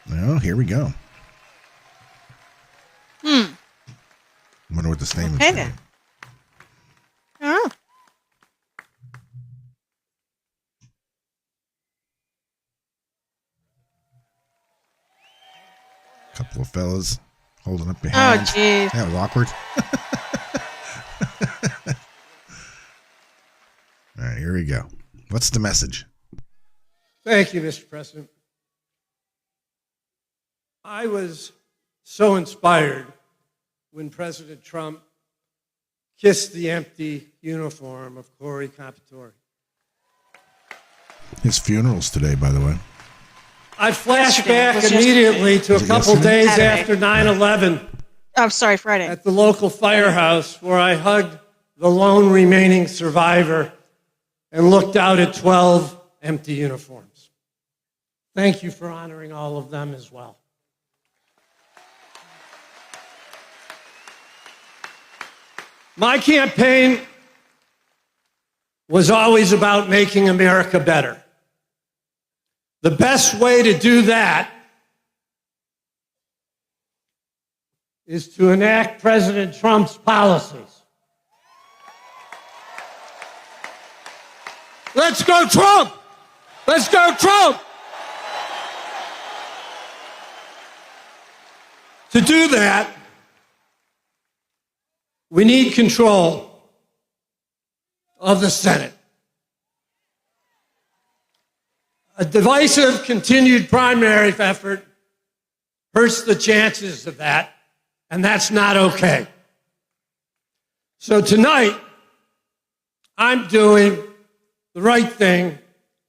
Well, here we go. I wonder what the statement is. Okay, then. Oh. Couple of fellas holding up your Oh, hands. jeez. That was awkward. All right, here we go. What's the message? Thank you, Mr. President. I was so inspired when President Trump kissed the empty uniform of Corey Capitori. His funeral's today, by the way. I flashed Yesterday. back Was immediately to Was a it couple yesterday? days Saturday. after 9/11 I'm sorry, Friday. at the local firehouse where I hugged the lone remaining survivor and looked out at 12 empty uniforms. Thank you for honoring all of them as well. My campaign was always about making America better. The best way to do that is to enact President Trump's policies. Let's go, Trump! Let's go, Trump! To do that, we need control of the Senate. A divisive, continued primary effort hurts the chances of that, and that's not okay. So tonight, I'm doing the right thing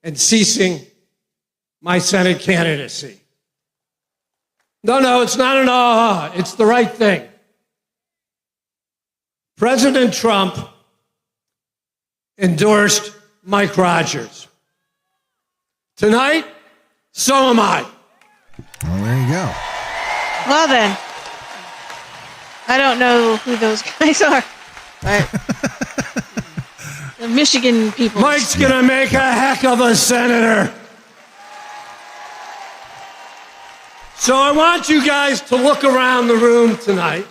and ceasing my Senate candidacy. No, it's not an aha. It's the right thing. President Trump endorsed Mike Rogers. Tonight, so am I. Well, there you go. Well, then. I don't know who those guys are, but the Michigan people. Mike's going to make a heck of a senator. So I want you guys to look around the room tonight,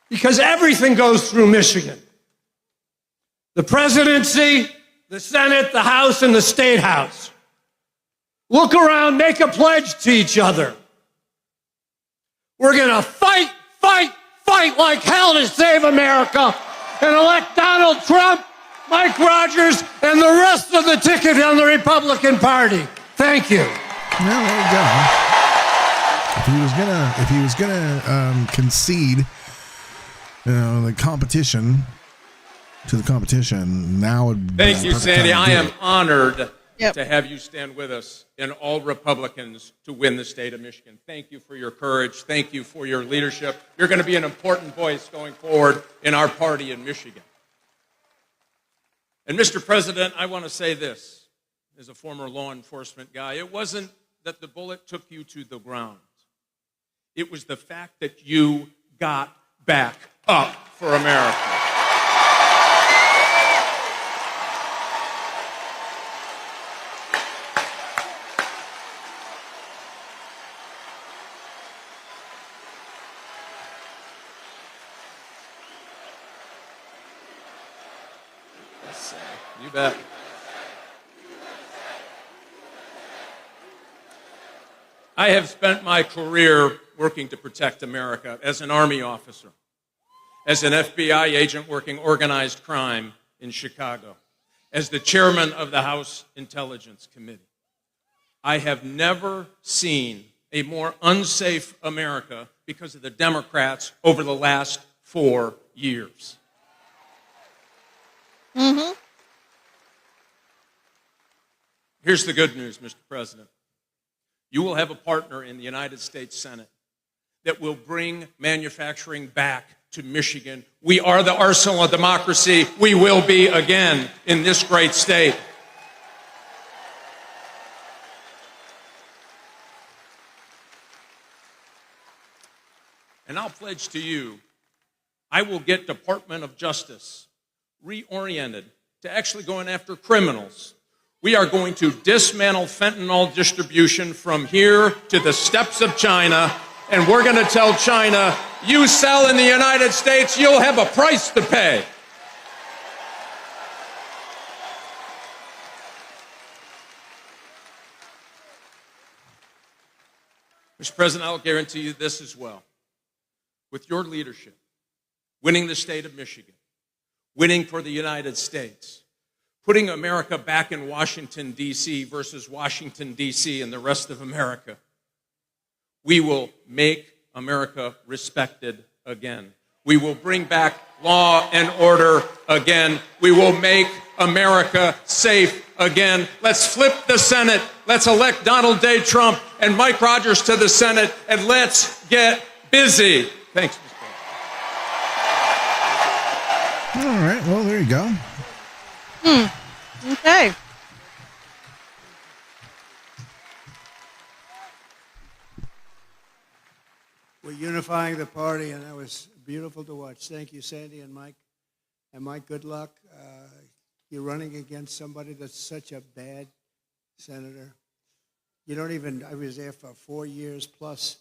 because everything goes through Michigan. The presidency, the Senate, the House, and the State House. Look around, make a pledge to each other. We're going to fight like hell to save America and elect Donald Trump, Mike Rogers, and the rest of the ticket on the Republican Party. Thank you. Well, there you go. If he was gonna concede, the competition to the competition, now would be Thank you, the perfect Sandy. time to I do am it. honored to have you stand with us and all Republicans to win the state of Michigan. Thank you for your courage. Thank you for your leadership. You're going to be an important voice going forward in our party in Michigan. And Mr. President, I want to say this, as a former law enforcement guy, it wasn't that the bullet took you to the ground. It was the fact that you got back up for America. You bet. I have spent my career working to protect America as an Army officer, as an FBI agent working organized crime in Chicago, as the chairman of the House Intelligence Committee. I have never seen a more unsafe America because of the Democrats over the last 4 years. Mm-hmm. Here's the good news, Mr. President. You will have a partner in the United States Senate that will bring manufacturing back to Michigan. We are the arsenal of democracy. We will be again in this great state. And I'll pledge to you, I will get Department of Justice reoriented to actually going after criminals. We are going to dismantle fentanyl distribution from here to the steppes of China, and we're going to tell China, you sell in the United States, you'll have a price to pay. Mr. President, I'll guarantee you this as well. With your leadership, winning the state of Michigan, winning for the United States, putting America back in Washington, D.C. versus Washington, D.C. and the rest of America, we will make America respected again. We will bring back law and order again. We will make America safe again. Let's flip the Senate. Let's elect Donald J. Trump and Mike Rogers to the Senate, and let's get busy. Thanks, Mr. President. All right. Well, there you go. Okay. We're unifying the party, and that was beautiful to watch. Thank you, Sandy and Mike. And Mike, good luck. You're running against somebody that's such a bad senator. You don't even, I was there for 4 years plus.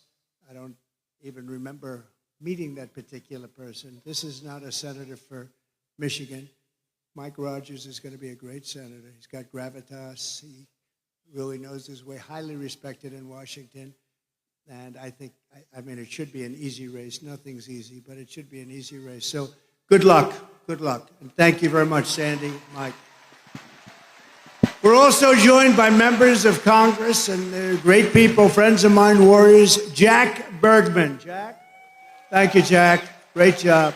I don't even remember meeting that particular person. This is not a senator for Michigan. Mike Rogers is going to be a great senator. He's got gravitas. He really knows his way, highly respected in Washington. And I think, I mean, it should be an easy race. Nothing's easy, but it should be an easy race. So good luck. Good luck. And thank you very much, Sandy, Mike. We're also joined by members of Congress and they're great people, friends of mine, warriors. Jack Bergman. Jack? Thank you, Jack. Great job.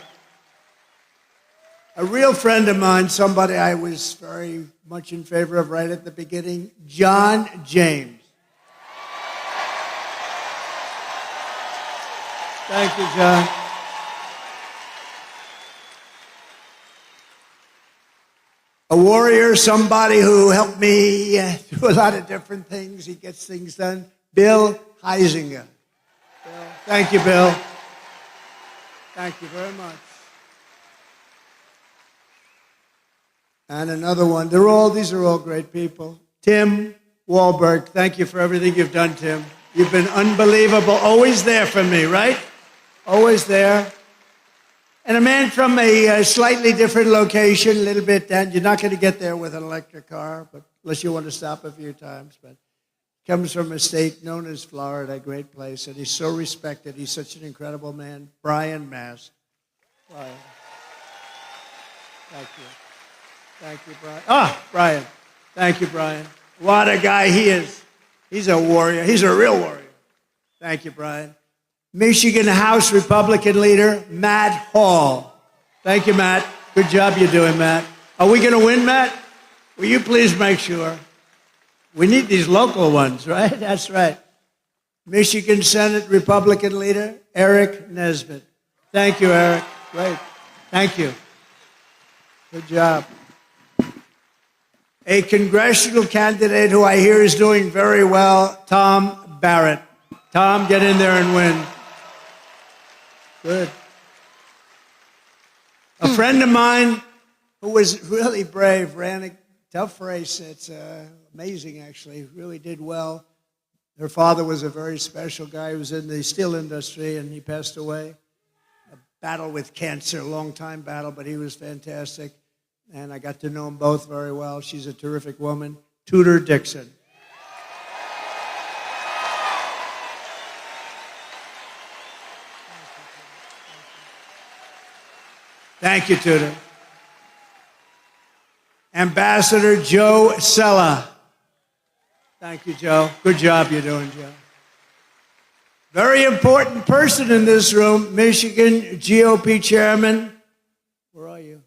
A real friend of mine, somebody I was very much in favor of right at the beginning, John James. Thank you, John. A warrior, somebody who helped me do a lot of different things. He gets things done. Bill Heisinger. Bill. Thank you, Bill. Thank you very much. And another one. These are all great people. Tim Wahlberg. Thank you for everything you've done, Tim. You've been unbelievable. Always there for me, right? Always there. And a man from a slightly different location, a little bit down. You're not going to get there with an electric car, but unless you want to stop a few times. But comes from a state known as Florida, a great place, and he's so respected. He's such an incredible man. Brian Mast. Brian. Thank you. Thank you, Brian. Brian. Thank you, Brian. What a guy he is. He's a warrior. He's a real warrior. Thank you, Brian. Michigan House Republican leader, Matt Hall. Thank you, Matt. Good job you're doing, Matt. Are we going to win, Matt? Will you please make sure? We need these local ones, right? That's right. Michigan Senate Republican leader, Eric Nesbitt. Thank you, Eric. Great. Thank you. Good job. A congressional candidate who I hear is doing very well, Tom Barrett. Tom, get in there and win. Good. A friend of mine who was really brave, ran a tough race. It's amazing, actually. Really did well. Her father was a very special guy who was in the steel industry, and he passed away. A battle with cancer, a long-time battle, but he was fantastic. And I got to know them both very well. She's a terrific woman. Tudor Dixon. Thank you, Tudor. Ambassador Joe Sella. Thank you, Joe. Good job you're doing, Joe. Very important person in this room, Michigan GOP Chairman. Where are you?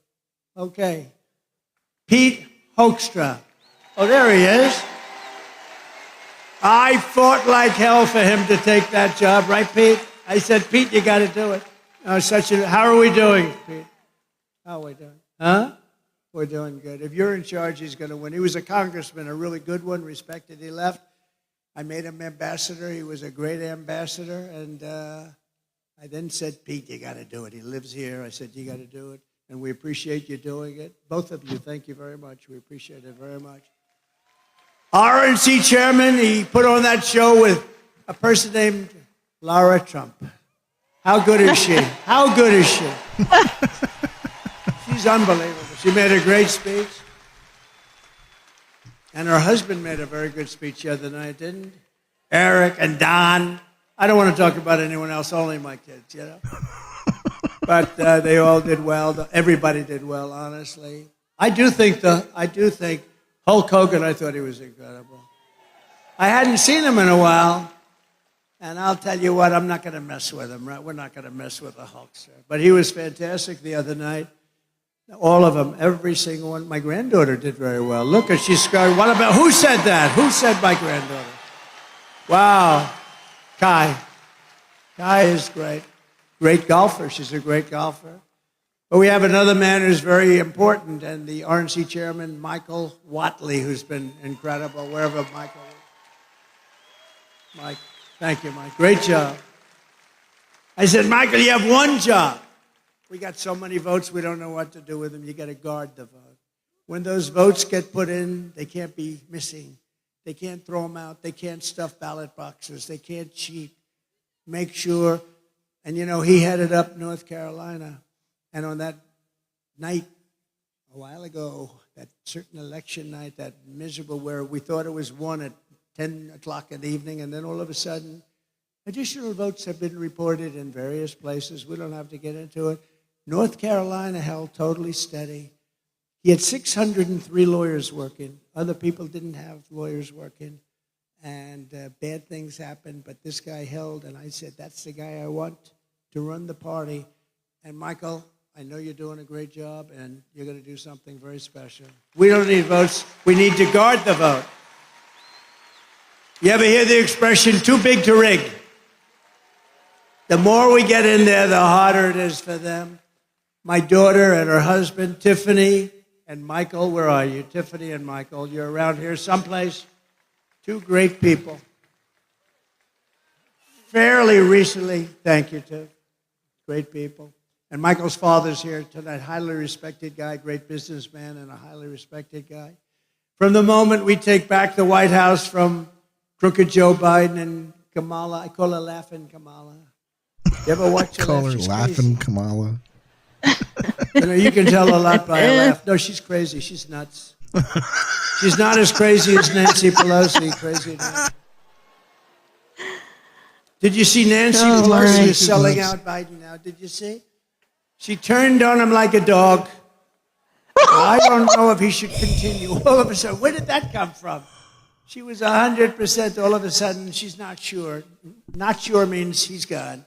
Okay. Pete Hoekstra. Oh, there he is. I fought like hell for him to take that job, right, Pete? I said, Pete, you got to do it. How are we doing, Pete? How are we doing? Huh? We're doing good. If you're in charge, he's going to win. He was a congressman, a really good one, respected. He left. I made him ambassador. He was a great ambassador. And I then said, Pete, you got to do it. He lives here. I said, you got to do it. And we appreciate you doing it. Both of you, thank you very much. We appreciate it very much. RNC chairman, he put on that show with a person named Lara Trump. How good is she? How good is she? She's unbelievable. She made a great speech. And her husband made a very good speech the other night, didn't he? Eric and Don. I don't want to talk about anyone else, only my kids, you know. But they all did well. Everybody did well, honestly. I do think Hulk Hogan, I thought he was incredible. I hadn't seen him in a while. And I'll tell you what, I'm not going to mess with him, right? We're not going to mess with the Hulkster. But he was fantastic the other night. All of them, every single one. My granddaughter did very well. Look, she's scarred. What about, who said that? Who said my granddaughter? Wow. Kai. Kai is great. Great golfer. She's a great golfer. But we have another man who's very important, and the RNC chairman, Michael Watley, who's been incredible, wherever Michael is. Mike. Thank you, Mike. Great job. I said, Michael, you have one job. We got so many votes, we don't know what to do with them. You got to guard the vote. When those votes get put in, they can't be missing. They can't throw them out. They can't stuff ballot boxes. They can't cheat. Make sure. And, you know, he headed up North Carolina. And on that night, a while ago, that certain election night, that miserable where we thought it was won at 10 o'clock in the evening, and then all of a sudden, additional votes have been reported in various places. We don't have to get into it. North Carolina held totally steady. He had 603 lawyers working. Other people didn't have lawyers working. And bad things happened, but this guy held, and I said, that's the guy I want to run the party. And Michael, I know you're doing a great job, and you're going to do something very special. We don't need votes. We need to guard the vote. You ever hear the expression, too big to rig? The more we get in there, the harder it is for them. My daughter and her husband, Tiffany and Michael, where are you? Tiffany and Michael, you're around here someplace. Two great people. Fairly recently, thank you, Tiff. Great people. And Michael's father's here tonight, highly respected guy, great businessman, and a highly respected guy. From the moment we take back the White House from crooked Joe Biden and Kamala, I call her Laughing Kamala. You ever watch her call laugh? her She's Laughing crazy. Kamala. You know, you can tell a lot by her laugh. No, she's crazy. She's nuts. She's not as crazy as Nancy Pelosi. Crazy. Did you see Nancy Pelosi is selling out Biden now? Did you see? She turned on him like a dog. I don't know if he should continue. All of a sudden, where did that come from? She was 100%. All of a sudden, she's not sure. Not sure means he's gone.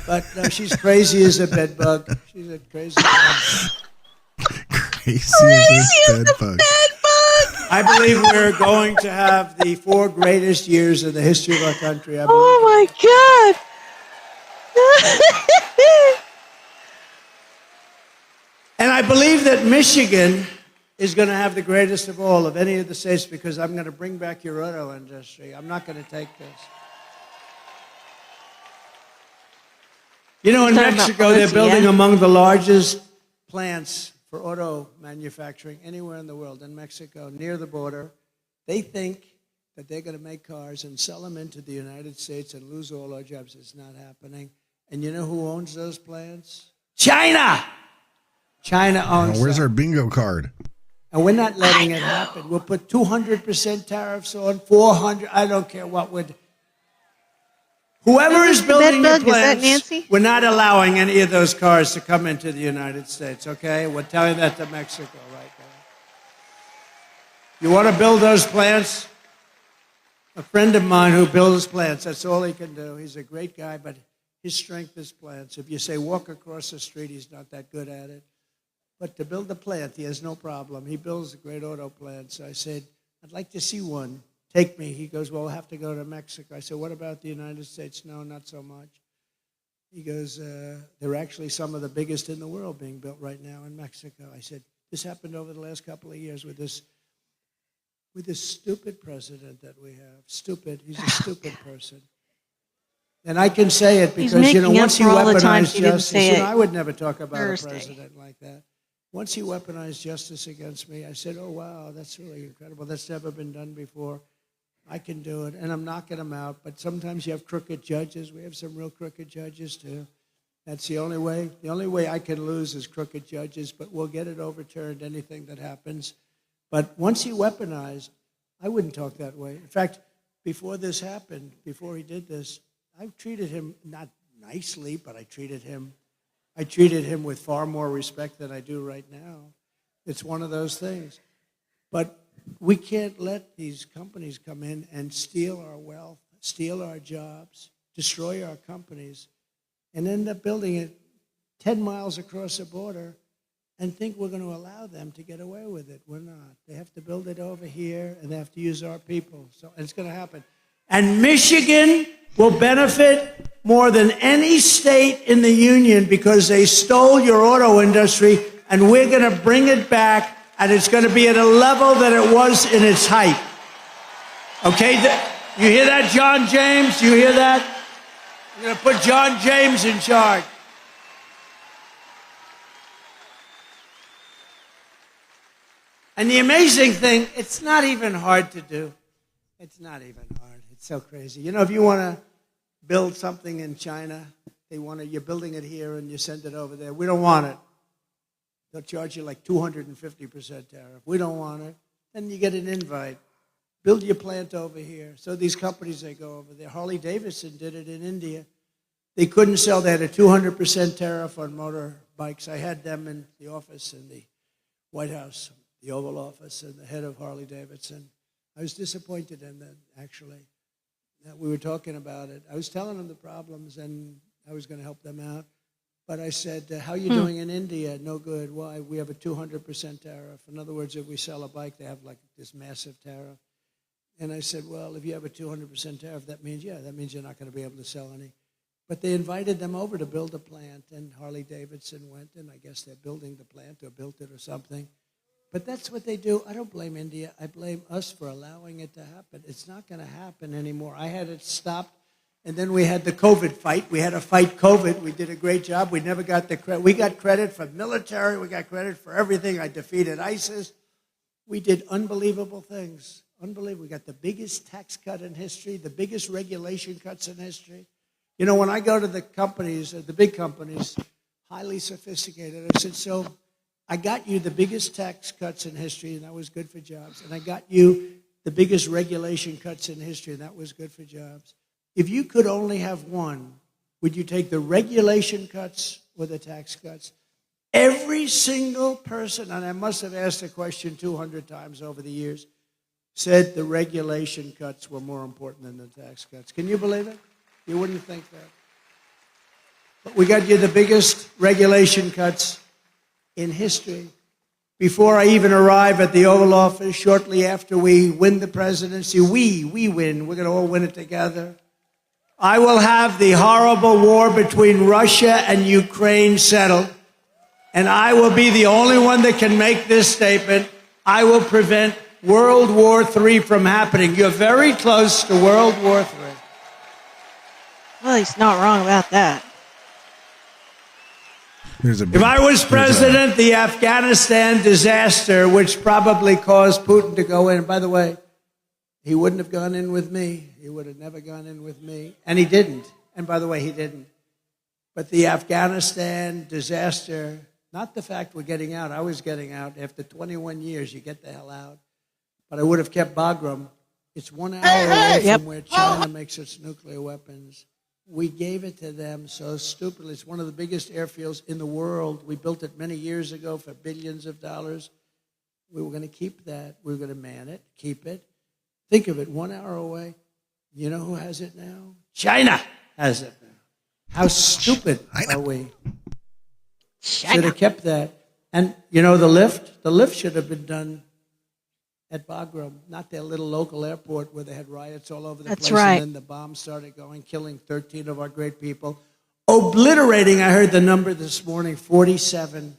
But she's crazy as a bed bug. She's a crazy bug. Crazy as a bed bug. I believe we're going to have the 4 greatest years of the history of our country. Oh my God. And I believe that Michigan is going to have the greatest of all of any of the states because I'm going to bring back your auto industry. I'm not going to take this. You know, in Mexico, they're building among the largest plants for auto manufacturing anywhere in the world. In Mexico, near the border, they think that they're going to make cars and sell them into the United States and lose all our jobs. It's not happening. And you know who owns those plants? China! China owns Where's them. our bingo card? And we're not letting it happen. We'll put 200% tariffs on, 400, I don't care what would. Whoever is building the plants, we're not allowing any of those cars to come into the United States, okay? We're telling that to Mexico right now. You want to build those plants? A friend of mine who builds plants, that's all he can do. He's a great guy, but his strength is plants. If you say walk across the street, he's not that good at it. But to build a plant, he has no problem. He builds great auto plants. So I said, I'd like to see one. Take me. He goes, well, we'll have to go to Mexico. I said, what about the United States? No, not so much. He goes, they're actually some of the biggest in the world being built right now in Mexico. I said, this happened over the last couple of years with this stupid president that we have. Stupid. He's a stupid person. And I can say it because, you know, once he weaponized justice, I would never talk about a president like that. Once he weaponized justice against me, I said, oh, wow, that's really incredible. That's never been done before. I can do it. And I'm knocking them out. But sometimes you have crooked judges. We have some real crooked judges, too. That's the only way. The only way I can lose is crooked judges, but we'll get it overturned, anything that happens. But once he weaponized, I wouldn't talk that way. In fact, before this happened, before he did this, I treated him not nicely, but I treated him with far more respect than I do right now. It's one of those things. But we can't let these companies come in and steal our wealth, steal our jobs, destroy our companies, and end up building it 10 miles across the border and think we're going to allow them to get away with it. We're not. They have to build it over here, and they have to use our people. So it's going to happen. And Michigan will benefit more than any state in the union because they stole your auto industry, and we're going to bring it back, and it's going to be at a level that it was in its height. Okay? You hear that, John James? You hear that? I'm going to put John James in charge. And the amazing thing, it's not even hard to do. It's not even hard. It's so crazy. You know, if you want to build something in China, you're building it here and you send it over there. We don't want it. They'll charge you like 250% tariff. We don't want it. Then you get an invite. Build your plant over here. So these companies, they go over there. Harley-Davidson did it in India. They couldn't sell. They had a 200% tariff on motorbikes. I had them in the office in the White House, the Oval Office, and the head of Harley-Davidson. I was disappointed in that, actually. We were talking about it. I was telling them the problems, and I was going to help them out. But I said, how are you doing in India? No good. Why? We have a 200% tariff. In other words, if we sell a bike, they have like this massive tariff. And I said, well, if you have a 200% tariff, that means you're not going to be able to sell any. But they invited them over to build a plant, and Harley-Davidson went, and I guess they're building the plant or built it or something. But that's what they do. I don't blame India. I blame us for allowing it to happen. It's not going to happen anymore. I had it stopped, and then we had the COVID fight. We had to fight COVID. We did a great job. We never got the credit. We got credit for military. We got credit for everything. I defeated ISIS. We did unbelievable things. Unbelievable. We got the biggest tax cut in history, the biggest regulation cuts in history. You know, when I go to the companies, the big companies, highly sophisticated, I said, so I got you the biggest tax cuts in history, and that was good for jobs. And I got you the biggest regulation cuts in history, and that was good for jobs. If you could only have one, would you take the regulation cuts or the tax cuts? Every single person, and I must have asked the question 200 times over the years, said the regulation cuts were more important than the tax cuts. Can you believe it? You wouldn't think that. But we got you the biggest regulation cuts in history. before I even arrive at the Oval Office, shortly after we win the presidency, we win. We're going to all win it together. I will have the horrible war between Russia and Ukraine settled, and I will be the only one that can make this statement. I will prevent World War III from happening. You're very close to World War III. Well, he's not wrong about that. If I was president, the Afghanistan disaster, which probably caused Putin to go in, by the way, he wouldn't have gone in with me. He would have never gone in with me. And he didn't. And by the way, he didn't. But the Afghanistan disaster, not the fact we're getting out. I was getting out. After 21 years, you get the hell out. But I would have kept Bagram. It's 1 hour away from where China makes its nuclear weapons. We gave it to them so stupidly. It's one of the biggest airfields in the world. We built it many years ago for billions of dollars. We were going to keep that. We were going to man it, keep it. Think of it, 1 hour away. You know who has it now? China has it now. How stupid are we? Should have kept that. And you know the lift? The lift should have been done at Bagram, not their little local airport where they had riots all over the place. Right. And then the bombs started going, killing 13 of our great people. Obliterating, I heard the number this morning, 47.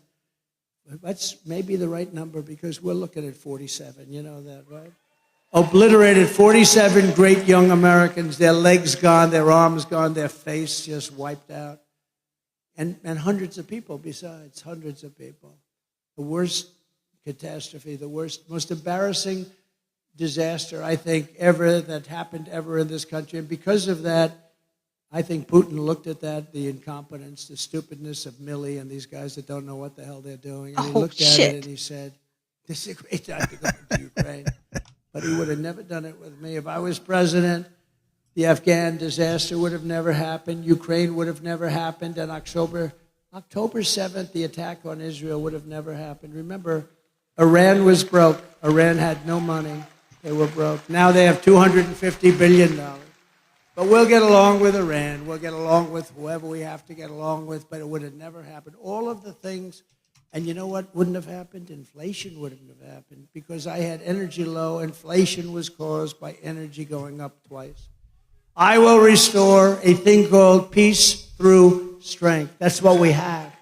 That's maybe the right number because we're looking at 47. You know that, right? Obliterated 47 great young Americans, their legs gone, their arms gone, their face just wiped out. And hundreds of people besides, hundreds of people. The worst catastrophe, the worst, most embarrassing disaster, I think, ever that happened ever in this country. And because of that, I think Putin looked at that, the incompetence, the stupidness of Milley and these guys that don't know what the hell they're doing. And he looked at it and he said, this is a great time to go into Ukraine. But he would have never done it with me. If I was president, the Afghan disaster would have never happened. Ukraine would have never happened. And October 7th, the attack on Israel would have never happened. Remember, Iran was broke. Iran had no money. They were broke. Now they have $250 billion. But we'll get along with Iran. We'll get along with whoever we have to get along with, but it would have never happened. All of the things, and you know what wouldn't have happened? Inflation wouldn't have happened because I had energy low. Inflation was caused by energy going up twice. I will restore a thing called peace through strength. That's what we have.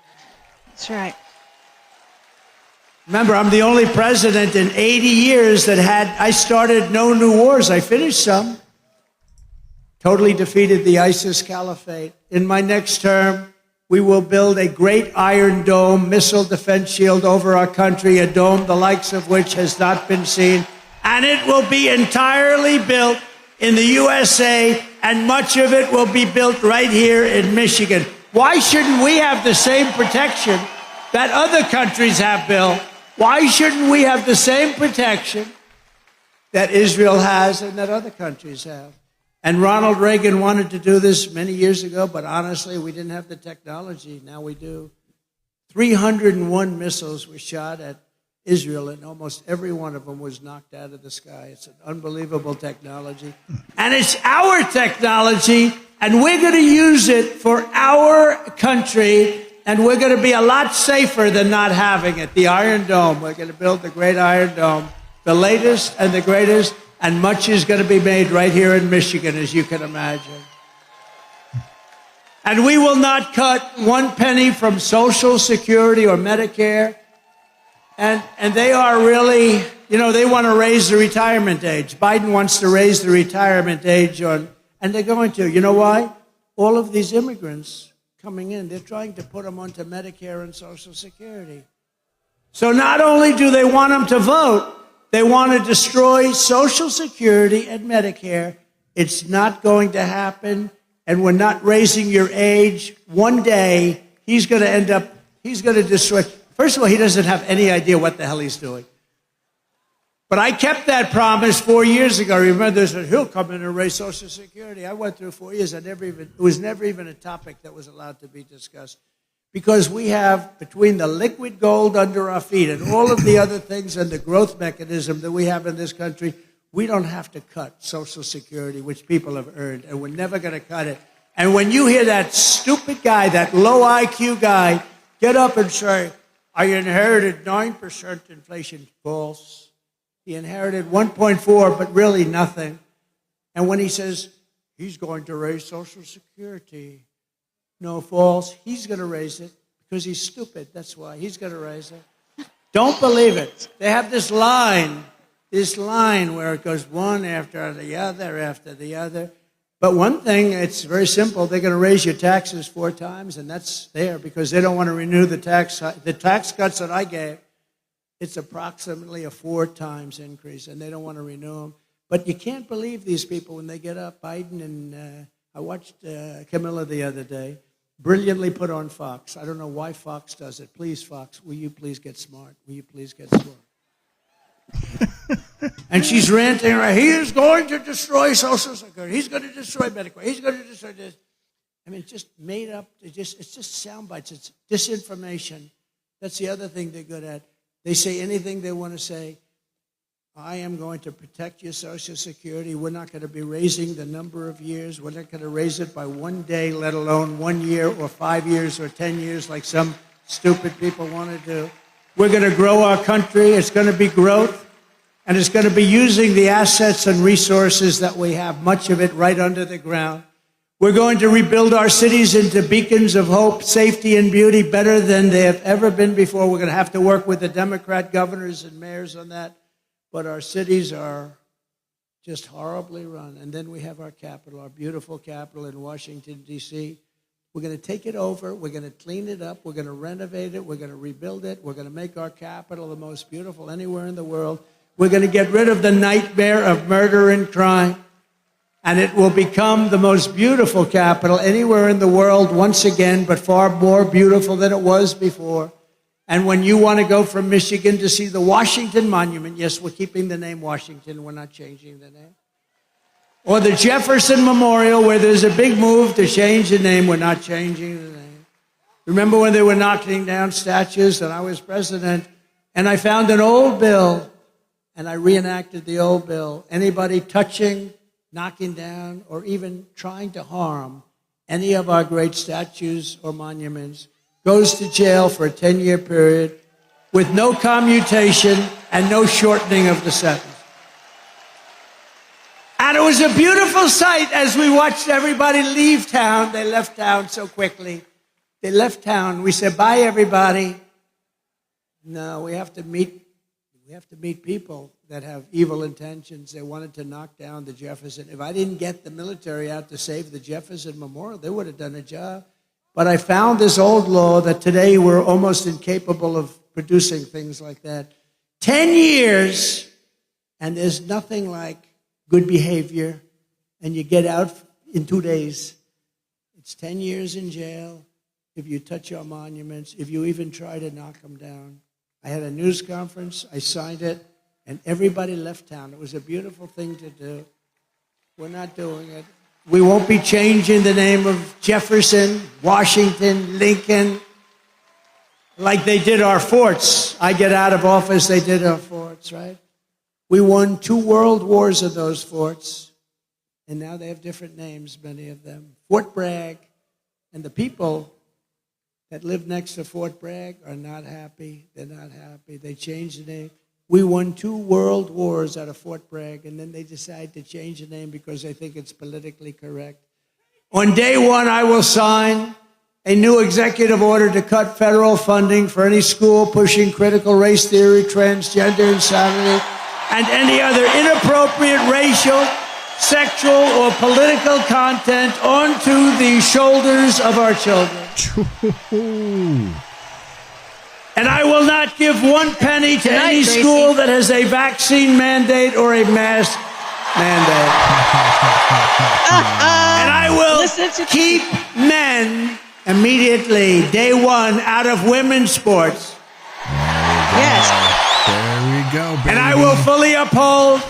That's right. Remember, I'm the only president in 80 years that I started no new wars. I finished some. Totally defeated the ISIS caliphate. In my next term, we will build a great Iron Dome missile defense shield over our country, a dome the likes of which has not been seen. And it will be entirely built in the USA, and much of it will be built right here in Michigan. Why shouldn't we have the same protection that other countries have, Bill? Why shouldn't we have the same protection that Israel has and that other countries have? And Ronald Reagan wanted to do this many years ago, but honestly, we didn't have the technology. Now we do. 301 missiles were shot at Israel, and almost every one of them was knocked out of the sky. It's an unbelievable technology. And it's our technology, and we're going to use it for our country, and we're going to be a lot safer than not having it. The Iron Dome, we're going to build the great Iron Dome, the latest and the greatest, and much is going to be made right here in Michigan, as you can imagine. And we will not cut one penny from Social Security or Medicare. And they are really, they want to raise the retirement age. Biden wants to raise the retirement age and they're going to. You know why? All of these immigrants coming in, they're trying to put them onto Medicare and Social Security. So not only do they want them to vote, they want to destroy Social Security and Medicare. It's not going to happen, and we're not raising your age. One day, he's going to destroy. First of all, he doesn't have any idea what the hell he's doing. But I kept that promise 4 years ago. Remember, they said, he'll come in and raise Social Security. I went through 4 years. It was never even a topic that was allowed to be discussed. Because we have, between the liquid gold under our feet and all of the other things and the growth mechanism that we have in this country, we don't have to cut Social Security, which people have earned, and we're never going to cut it. And when you hear that stupid guy, that low IQ guy, get up and say, I inherited 9% inflation. False. He inherited 1.4, but really nothing. And when he says he's going to raise Social Security, no, false. He's going to raise it because he's stupid. That's why he's going to raise it. Don't believe it. They have this line where it goes one after the other. But one thing, it's very simple. They're going to raise your taxes 4 times, and that's there because they don't want to renew the tax cuts that I gave. It's approximately a 4 times increase, and they don't want to renew them. But you can't believe these people when they get up. Biden and I watched Camilla the other day, brilliantly put on Fox. I don't know why Fox does it. Please, Fox, will you please get smart? Will you please get smart? And she's ranting, right? He is going to destroy Social Security. He's going to destroy Medicare. He's going to destroy this. I mean, it's just made up. It's just sound bites. It's disinformation. That's the other thing they're good at. They say anything they want to say. I am going to protect your Social Security. We're not going to be raising the number of years. We're not going to raise it by 1 day, let alone 1 year or 5 years or 10 years like some stupid people want to do. We're going to grow our country. It's going to be growth. And it's going to be using the assets and resources that we have, much of it right under the ground. We're going to rebuild our cities into beacons of hope, safety, and beauty better than they have ever been before. We're going to have to work with the Democrat governors and mayors on that. But our cities are just horribly run. And then we have our capital, our beautiful capital in Washington, D.C. We're going to take it over. We're going to clean it up. We're going to renovate it. We're going to rebuild it. We're going to make our capital the most beautiful anywhere in the world. We're going to get rid of the nightmare of murder and crime. And it will become the most beautiful capital anywhere in the world once again, but far more beautiful than it was before. And when you want to go from Michigan to see the Washington Monument, yes, we're keeping the name Washington. We're not changing the name. Or the Jefferson Memorial, where there's a big move to change the name. We're not changing the name. Remember when they were knocking down statues and I was president and I found an old bill and I reenacted the old bill. Anybody touching, knocking down, or even trying to harm any of our great statues or monuments goes to jail for a 10-year period with no commutation and no shortening of the sentence. And it was a beautiful sight as we watched everybody leave town. They left town so quickly. They left town. We said, bye, everybody. No, we have to meet people that have evil intentions. They wanted to knock down the Jefferson. If I didn't get the military out to save the Jefferson Memorial, they would have done a job. But I found this old law that today we're almost incapable of producing things like that. 10 years, and there's nothing like good behavior, and you get out in 2 days. It's 10 years in jail if you touch our monuments, if you even try to knock them down. I had a news conference, I signed it, and everybody left town. It was a beautiful thing to do. We're not doing it. We won't be changing the name of Jefferson, Washington, Lincoln, like they did our forts. I get out of office, they did our forts, right? We won 2 world wars of those forts, and now they have different names, many of them. Fort Bragg, and the people that live next to Fort Bragg are not happy. They're not happy. They changed the name. We won 2 world wars out of Fort Bragg, and then they decide to change the name because they think it's politically correct. On day 1, I will sign a new executive order to cut federal funding for any school pushing critical race theory, transgender insanity, and any other inappropriate racial, sexual, or political content onto the shoulders of our children. And I will not give 1 penny to any school that has a vaccine mandate or a mask mandate. And I will keep men immediately, day 1, out of women's sports. Yes. There we go, baby. And I will fully uphold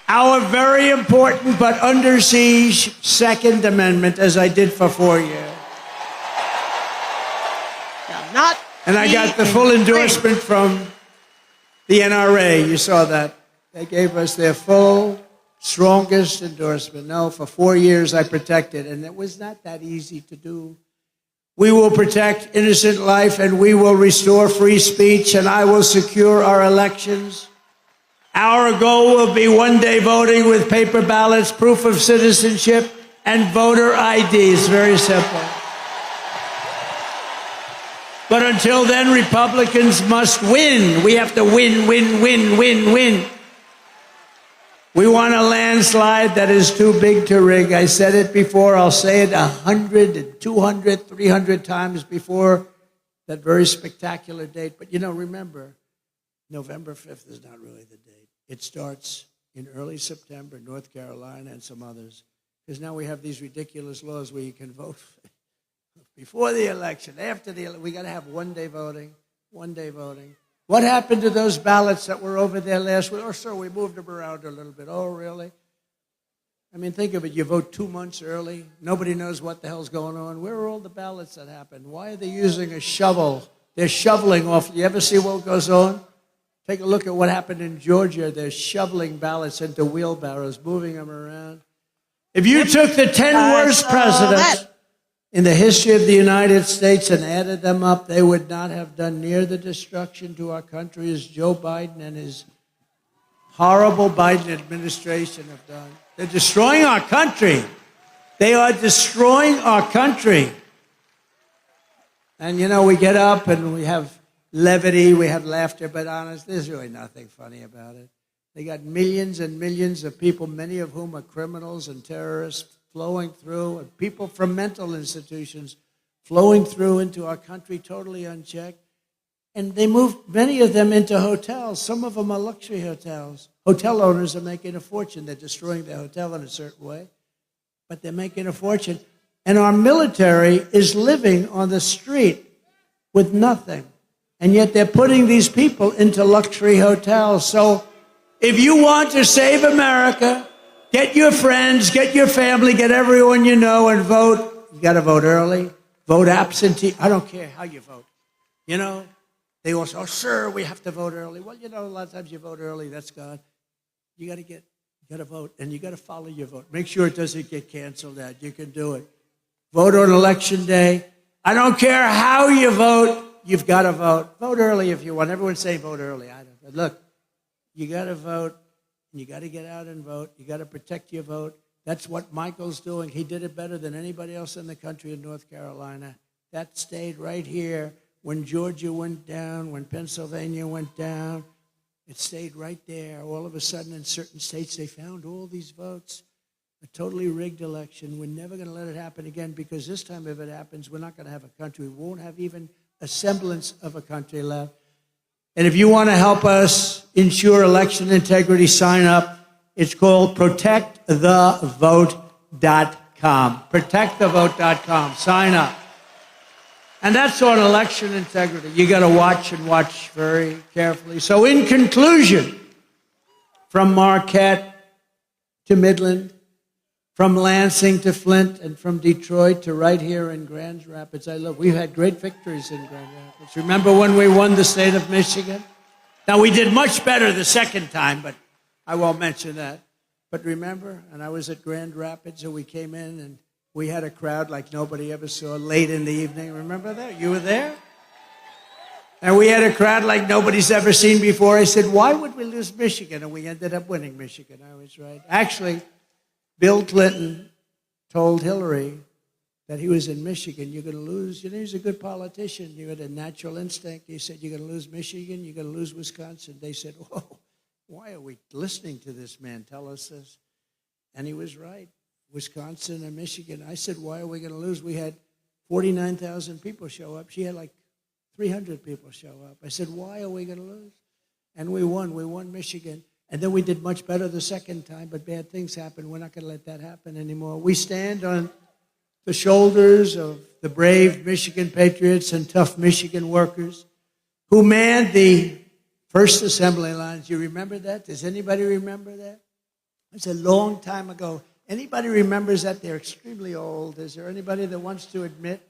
our very important but under siege Second Amendment, as I did for 4 years. And I got the full endorsement from the NRA. You saw that. They gave us their full, strongest endorsement. No, for 4 years I protected, and it was not that easy to do. We will protect innocent life, and we will restore free speech, and I will secure our elections. Our goal will be one-day voting with paper ballots, proof of citizenship, and voter ID. It's very simple. But until then, Republicans must win. We have to win, win, win, win, win. We want a landslide that is too big to rig. I said it before. I'll say it 100, 200, 300 times before that very spectacular date. But, remember, November 5th is not really the date. It starts in early September, North Carolina and some others. Because now we have these ridiculous laws where you can vote before the election, after the election. We got to have one-day voting, one-day voting. What happened to those ballots that were over there last week? Oh, sir, we moved them around a little bit. Oh, really? I mean, think of it. You vote 2 months early. Nobody knows what the hell's going on. Where are all the ballots that happened? Why are they using a shovel? They're shoveling off. You ever see what goes on? Take a look at what happened in Georgia. They're shoveling ballots into wheelbarrows, moving them around. If you took the 10 worst presidents in the history of the United States and added them up, they would not have done near the destruction to our country as Joe Biden and his horrible Biden administration have done. They're destroying our country. They are destroying our country. And, we get up and we have levity, we have laughter, but honest, there's really nothing funny about it. They got millions and millions of people, many of whom are criminals and terrorists, flowing through, and people from mental institutions flowing through into our country totally unchecked. And they moved many of them into hotels. Some of them are luxury hotels. Hotel owners are making a fortune. They're destroying their hotel in a certain way, but they're making a fortune. And our military is living on the street with nothing. And yet they're putting these people into luxury hotels. So if you want to save America, get your friends, get your family, get everyone you know and vote. You got to vote early, vote absentee. I don't care how you vote. They all say, oh, sir, we have to vote early. Well, a lot of times you vote early, that's God. You got to vote, and you got to follow your vote. Make sure it doesn't get canceled out. You can do it. Vote on election day. I don't care how you vote. You've got to vote. Vote early if you want. Everyone's saying vote early. I don't. But look, you got to vote, and you got to get out and vote. You got to protect your vote. That's what Michael's doing. He did it better than anybody else in the country in North Carolina. That stayed right here when Georgia went down, when Pennsylvania went down. It stayed right there. All of a sudden, in certain states, they found all these votes. A totally rigged election. We're never going to let it happen again, because this time if it happens, we're not going to have a country. We won't have even a semblance of a country left. And if you want to help us ensure election integrity, sign up. It's called protectthevote.com. Protectthevote.com. Sign up. And that's on election integrity. You got to watch and watch very carefully. So in conclusion, from Marquette to Midland, from Lansing to Flint, and from Detroit to right here in Grand Rapids. We've had great victories in Grand Rapids. Remember when we won the state of Michigan? Now, we did much better the second time, but I won't mention that. But remember, and I was at Grand Rapids, and we came in, and we had a crowd like nobody ever saw late in the evening. Remember that? You were there? And we had a crowd like nobody's ever seen before. I said, why would we lose Michigan? And we ended up winning Michigan. I was right. Actually, Bill Clinton told Hillary that he was in Michigan. You're going to lose. He's a good politician. You had a natural instinct. He said, you're going to lose Michigan. You're going to lose Wisconsin. They said, whoa, why are we listening to this man tell us this? And he was right. Wisconsin and Michigan. I said, why are we going to lose? We had 49,000 people show up. She had like 300 people show up. I said, why are we going to lose? And we won. We won Michigan. And then we did much better the second time, but bad things happened. We're not going to let that happen anymore. We stand on the shoulders of the brave Michigan patriots and tough Michigan workers who manned the first assembly lines. You remember that? Does anybody remember that? It's a long time ago. Anybody remembers that? They're extremely old. Is there anybody that wants to admit?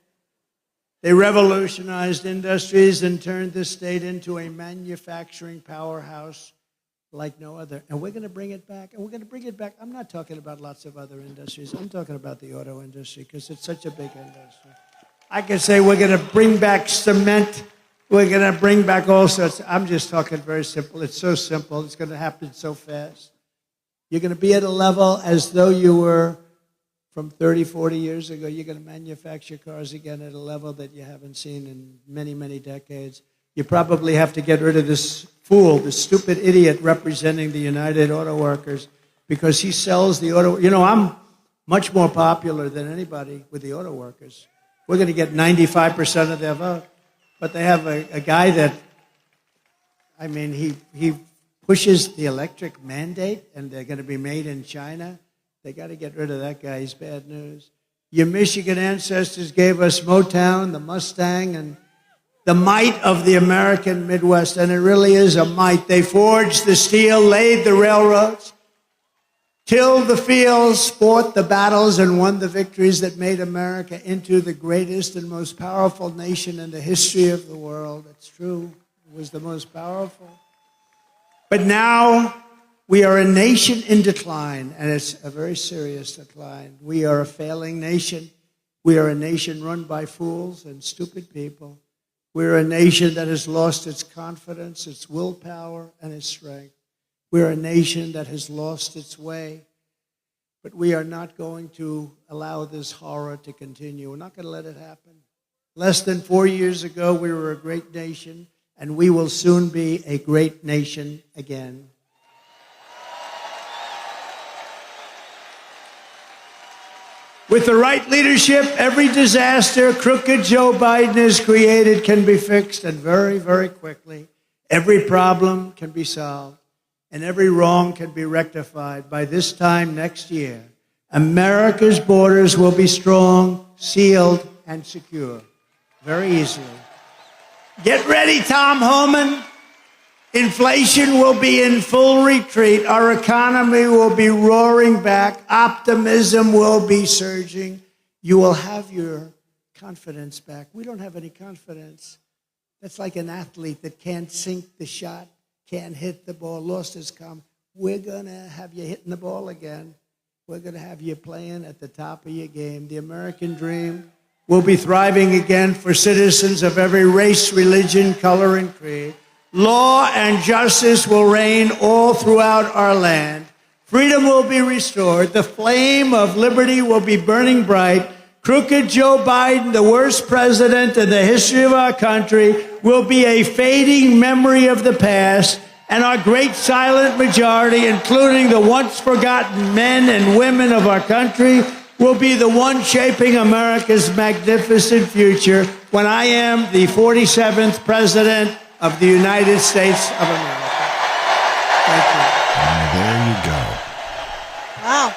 They revolutionized industries and turned this state into a manufacturing powerhouse like no other. And we're going to bring it back. And we're going to bring it back. I'm not talking about lots of other industries. I'm talking about the auto industry because it's such a big industry. I can say we're going to bring back cement. We're going to bring back all sorts. I'm just talking very simple. It's so simple. It's going to happen so fast. You're going to be at a level as though you were from 30, 40 years ago. You're going to manufacture cars again at a level that you haven't seen in many, many decades. You probably have to get rid of this fool, this stupid idiot representing the United Auto Workers, because he sells the auto. You know, I'm much more popular than anybody with the auto workers. We're going to get 95% of their vote. But they have a guy that, I mean, he pushes the electric mandate, and they're going to be made in China. They got to get rid of that guy. He's bad news. Your Michigan ancestors gave us Motown, the Mustang, and the might of the American Midwest, and it really is a might. They forged the steel, laid the railroads, tilled the fields, fought the battles, and won the victories that made America into the greatest and most powerful nation in the history of the world. It's true. It was the most powerful. But now we are a nation in decline, and it's a very serious decline. We are a failing nation. We are a nation run by fools and stupid people. We're a nation that has lost its confidence, its willpower, and its strength. We're a nation that has lost its way, but we are not going to allow this horror to continue. We're not going to let it happen. Less than 4 years ago, we were a great nation, and we will soon be a great nation again. With the right leadership, every disaster crooked Joe Biden has created can be fixed, and very, very quickly. Every problem can be solved, and every wrong can be rectified. By this time next year, America's borders will be strong, sealed, and secure. Very easily. Get ready, Tom Homan. Inflation will be in full retreat. Our economy will be roaring back. Optimism will be surging. You will have your confidence back. We don't have any confidence. That's like an athlete that can't sink the shot, can't hit the ball, lost his calm. We're going to have you hitting the ball again. We're going to have you playing at the top of your game. The American dream will be thriving again for citizens of every race, religion, color, and creed. Law and justice will reign all throughout our land. Freedom will be restored. The flame of liberty will be burning bright. Crooked Joe Biden, the worst president in the history of our country, will be a fading memory of the past, and our great silent majority, including the once forgotten men and women of our country, will be the one shaping America's magnificent future when I am the 47th president of the United States of America. Thank you. There you go. Wow.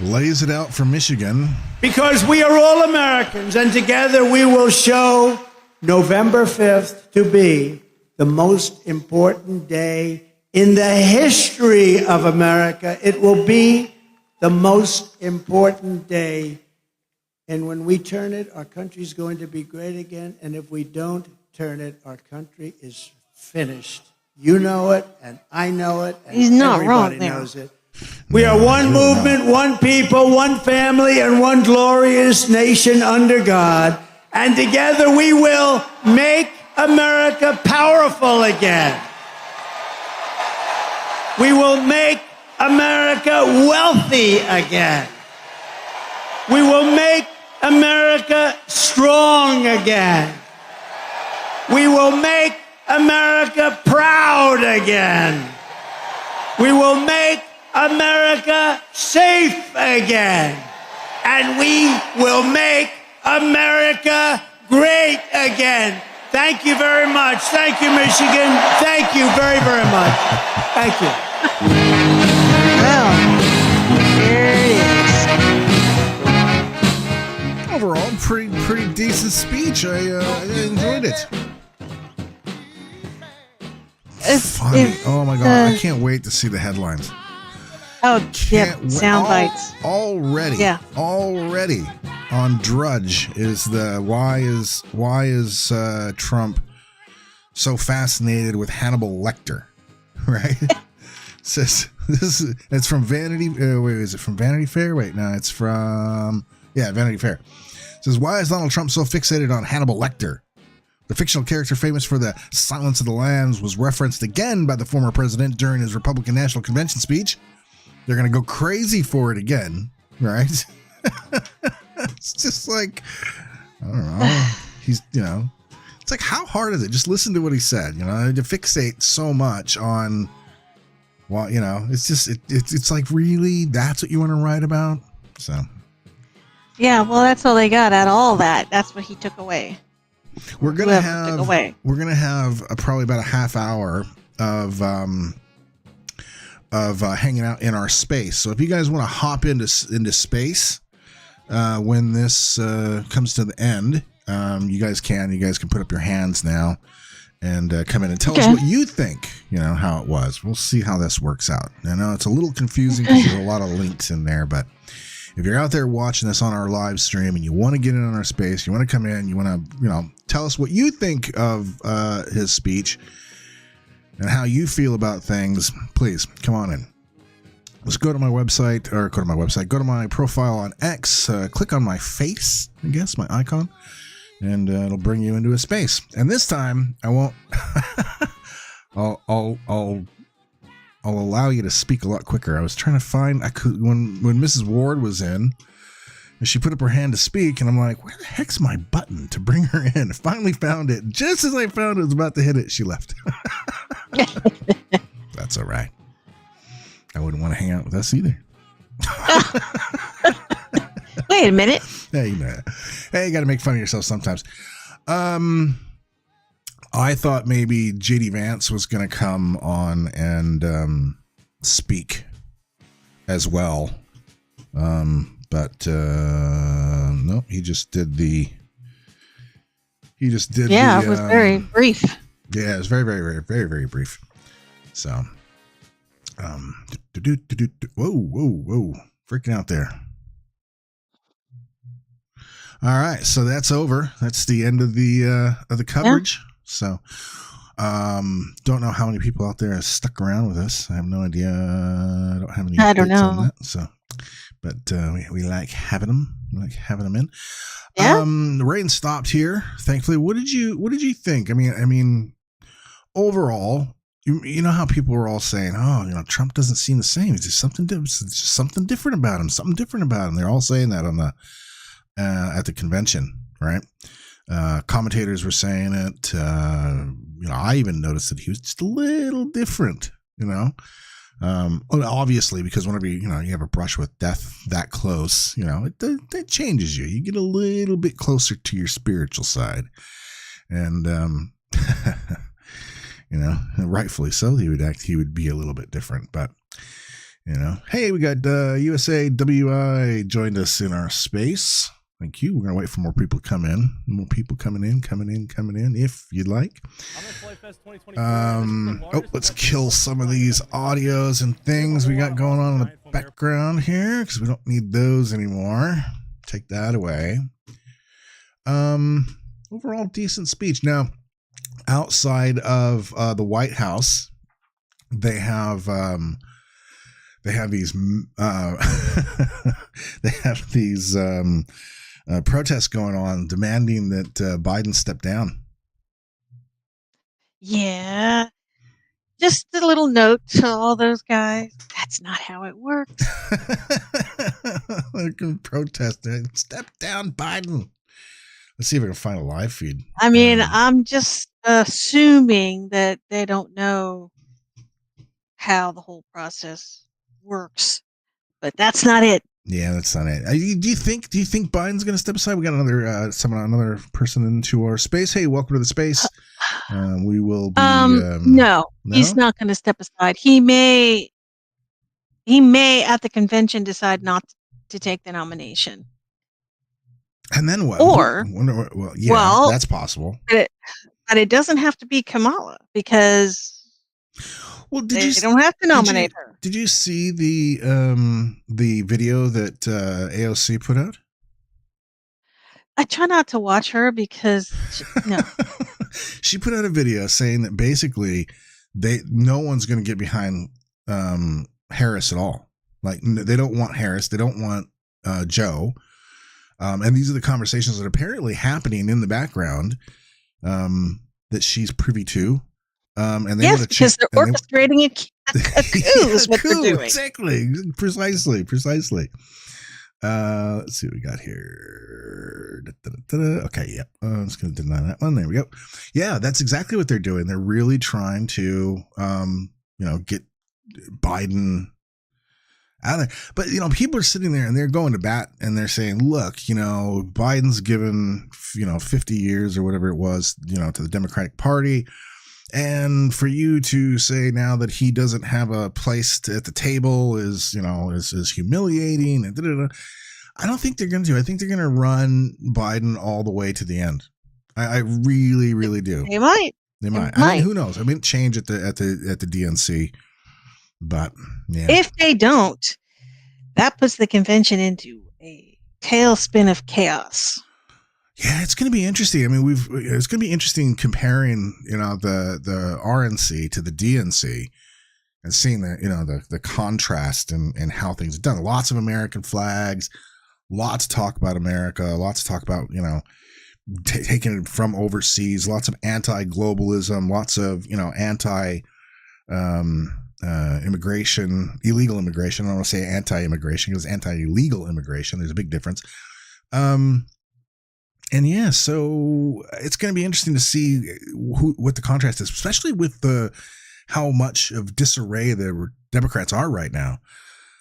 Lays it out for Michigan. Because we are all Americans, and together we will show November 5th to be the most important day in the history of America. It will be the most important day. And when we turn it, our country's going to be great again. And if we don't turn it, our country is finished. You know it, and I know it, and He's not everybody wrong there. knows it. We are one movement, one people, one family, and one glorious nation under God. And together we will make America powerful again. We will make America wealthy again. We will make America strong again. We will make America proud again. We will make America safe again. And we will make America great again. Thank you very much. Thank you, Michigan. Thank you very, very much. Thank you. Well, here it is. Overall, pretty decent speech. I enjoyed it. Funny. Oh my God, I can't wait to see the headlines. Oh, yeah, Can't sound bites. Already. Yeah. Already on Drudge is the why is Trump so fascinated with Hannibal Lecter, right? Says it's from Vanity. Wait, is it from Vanity Fair? Wait, no, it's from Yeah, Vanity Fair. It says, why is Donald Trump so fixated on Hannibal Lecter? The fictional character famous for the Silence of the Lambs was referenced again by the former president during his Republican National Convention speech. They're going to go crazy for it again, right? It's just like, I don't know. He's, it's like, how hard is it? Just listen to what he said, to fixate so much on, well, it's just, it's like, really, that's what you want to write about? So. Yeah, well, that's all they got out of all that. That's what he took away. We're gonna have probably about a half hour of hanging out in our space. So if you guys want to hop into space when this comes to the end, you guys can put up your hands now and come in and tell us what you think. How it was. We'll see how this works out. I know it's a little confusing because there's a lot of links in there, but if you're out there watching this on our live stream and you want to get in on our space, you want to come in, you want to, tell us what you think of his speech and how you feel about things, please come on in. Let's go to my website, go to my profile on X, click on my face, I guess, my icon, and it'll bring you into a space. And this time I won't, I'll allow you to speak a lot quicker. I was trying to find, when Mrs. Ward was in, and she put up her hand to speak, and I'm like, where the heck's my button to bring her in? I finally found it. Just as I found it, I was about to hit it, she left. That's all right. I wouldn't want to hang out with us either. Wait a minute. Hey, you got to make fun of yourself sometimes. I thought maybe JD Vance was going to come on and speak as well. But no, he just did Yeah, it was very brief. Yeah, it was very, very, very, very, very brief. So, whoa, freaking out there. All right, so that's over. That's the end of the coverage. Yeah. So, don't know how many people out there are stuck around with us. I have no idea. I don't have any updates on that. So, but we like having them. We like having them in. Yeah. The rain stopped here, thankfully. What did you think? I mean, overall, you know how people were all saying, "Oh, Trump doesn't seem the same. It's just something different about him. Something different about him." They're all saying that on the at the convention, right? Commentators were saying it. I even noticed that he was just a little different. Obviously, because whenever you have a brush with death that close, it changes you. You get a little bit closer to your spiritual side, and rightfully so. He would be a little bit different, but hey, we got USAWI joined us in our space. Thank you. We're going to wait for more people to come in. More people coming in, if you'd like. Let's kill some of these audios and things we got going on in the background here, because we don't need those anymore. Take that away. Overall, decent speech. Now, outside of the White House, they have these protests going on demanding that Biden step down. Yeah. Just a little note to all those guys. That's not how it works. They can protest it. Step down, Biden. Let's see if I can find a live feed. I mean, I'm just assuming that they don't know how the whole process works, but that's not it. Yeah, that's not it. Do you think Biden's going to step aside? We got another person into our space. Hey, welcome to the space. We will be. No, he's not going to step aside. He may at the convention decide not to take the nomination. And then what? That's possible. But it doesn't have to be Kamala, because they don't have to nominate her. Did you see the video that AOC put out? I try not to watch her because she put out a video saying that basically no one's going to get behind Harris at all. Like, they don't want Harris, they don't want Joe. And these are the conversations that are apparently happening in the background that she's privy to. And they yes, because they're orchestrating a coup is what they're doing. Exactly. Precisely. Let's see what we got here. Okay, yeah. I'm just going to deny that one. There we go. Yeah, that's exactly what they're doing. They're really trying to, get Biden out there. But, people are sitting there and they're going to bat and they're saying, look, Biden's given, 50 years or whatever it was, to the Democratic Party. And for you to say now that he doesn't have a place at the table is humiliating. And I don't think they're going to. I think they're going to run Biden all the way to the end. I really, really do. They might. I mean, who knows? I mean, change at the DNC, but yeah. If they don't, that puts the convention into a tailspin of chaos. Yeah, it's going to be interesting. I mean, it's going to be interesting comparing, the RNC to the DNC and seeing the contrast and how things are done. Lots of American flags, lots of talk about America, lots of talk about, taking it from overseas, lots of anti-globalism, lots of, immigration, illegal immigration. I don't want to say anti-immigration because anti-illegal immigration, there's a big difference. And yeah, so it's going to be interesting to see what the contrast is, especially with how much of disarray the Democrats are right now.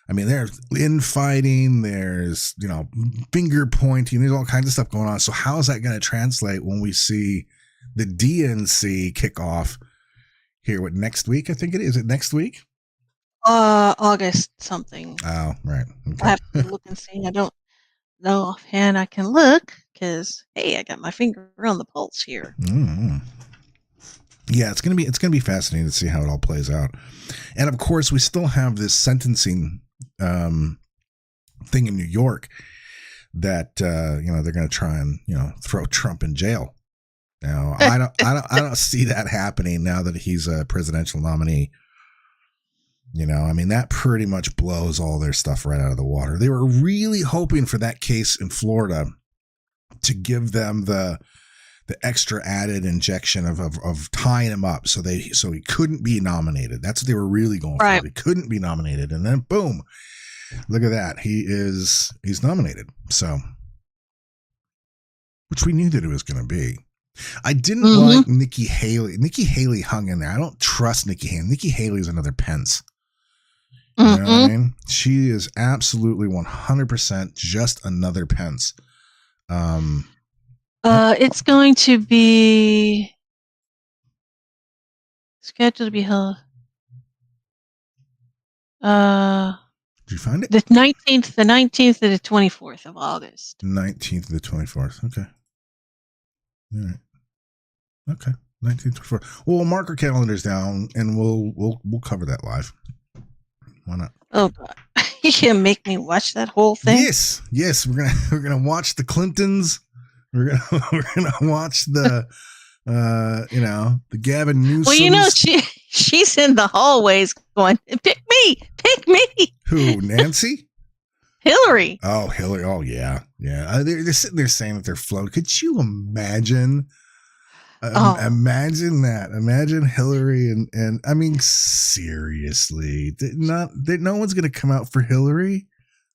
I mean, there's infighting, there's, finger pointing, there's all kinds of stuff going on. So how is that going to translate when we see the DNC kick off here? What, next week? I think it is. Is it next week? August something. Oh, right. Okay. I have to look and see. I don't know offhand. I can look because, hey, I got my finger on the pulse here. Mm-hmm. Yeah, it's gonna be fascinating to see how it all plays out. And of course, we still have this sentencing thing in New York that they're going to try and throw Trump in jail. Now, I don't see that happening now that he's a presidential nominee. I mean, that pretty much blows all their stuff right out of the water. They were really hoping for that case in Florida to give them the extra added injection of tying him up so he couldn't be nominated. That's what they were really going for. He couldn't be nominated. And then boom, look at that. He's nominated. So, which we knew that it was going to be. I didn't like Nikki Haley. Nikki Haley hung in there. I don't trust Nikki Haley. Nikki Haley is another Pence. You know what I mean? She is absolutely 100% just another Pence. It's going to be scheduled to be held. Did you find it? The 19th to the 24th of August. 19th to the 24th. Okay. All right. Okay. 19th to 24th. Well, we'll mark our calendars down and we'll cover that live. Why not? Oh God. You can make me watch that whole thing? Yes. We're gonna watch the Clintons. We're gonna watch the the Gavin Newsom. Well, she's in the hallways going, pick me. Who, Nancy? Hillary. Oh, Hillary. Oh, yeah. They're sitting there saying that they're floating. Could you imagine? Imagine that. Imagine Hillary and I mean, seriously, no one's gonna come out for Hillary.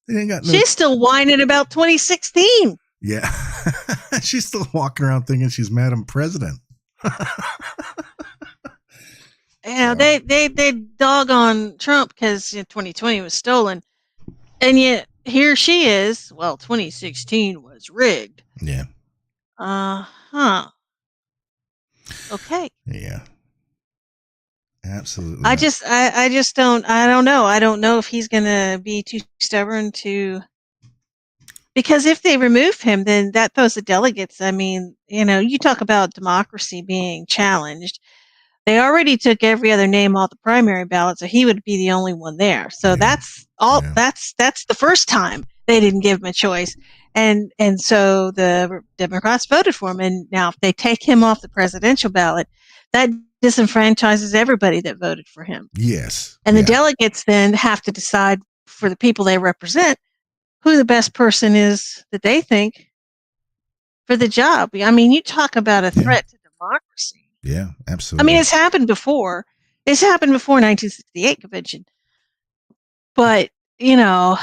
They ain't got no. She's still whining about 2016. Yeah, she's still walking around thinking she's Madam President. Yeah, they dog on Trump because 2020 was stolen, and yet here she is. Well, 2016 was rigged. Yeah. Okay. Yeah. Absolutely. I just don't know. I don't know if he's gonna be too stubborn to. Because if they remove him, then that throws the delegates. I mean, you talk about democracy being challenged. They already took every other name off the primary ballot, so he would be the only one there. So that's all. Yeah. That's the first time they didn't give him a choice, and so the Democrats voted for him. And now, if they take him off the presidential ballot, that disenfranchises everybody that voted for him. Yes, and the delegates then have to decide for the people they represent who the best person is that they think for the job. I mean, you talk about a threat to democracy. Yeah, absolutely. I mean, it's happened before. It's happened before 1968 convention. But, you know,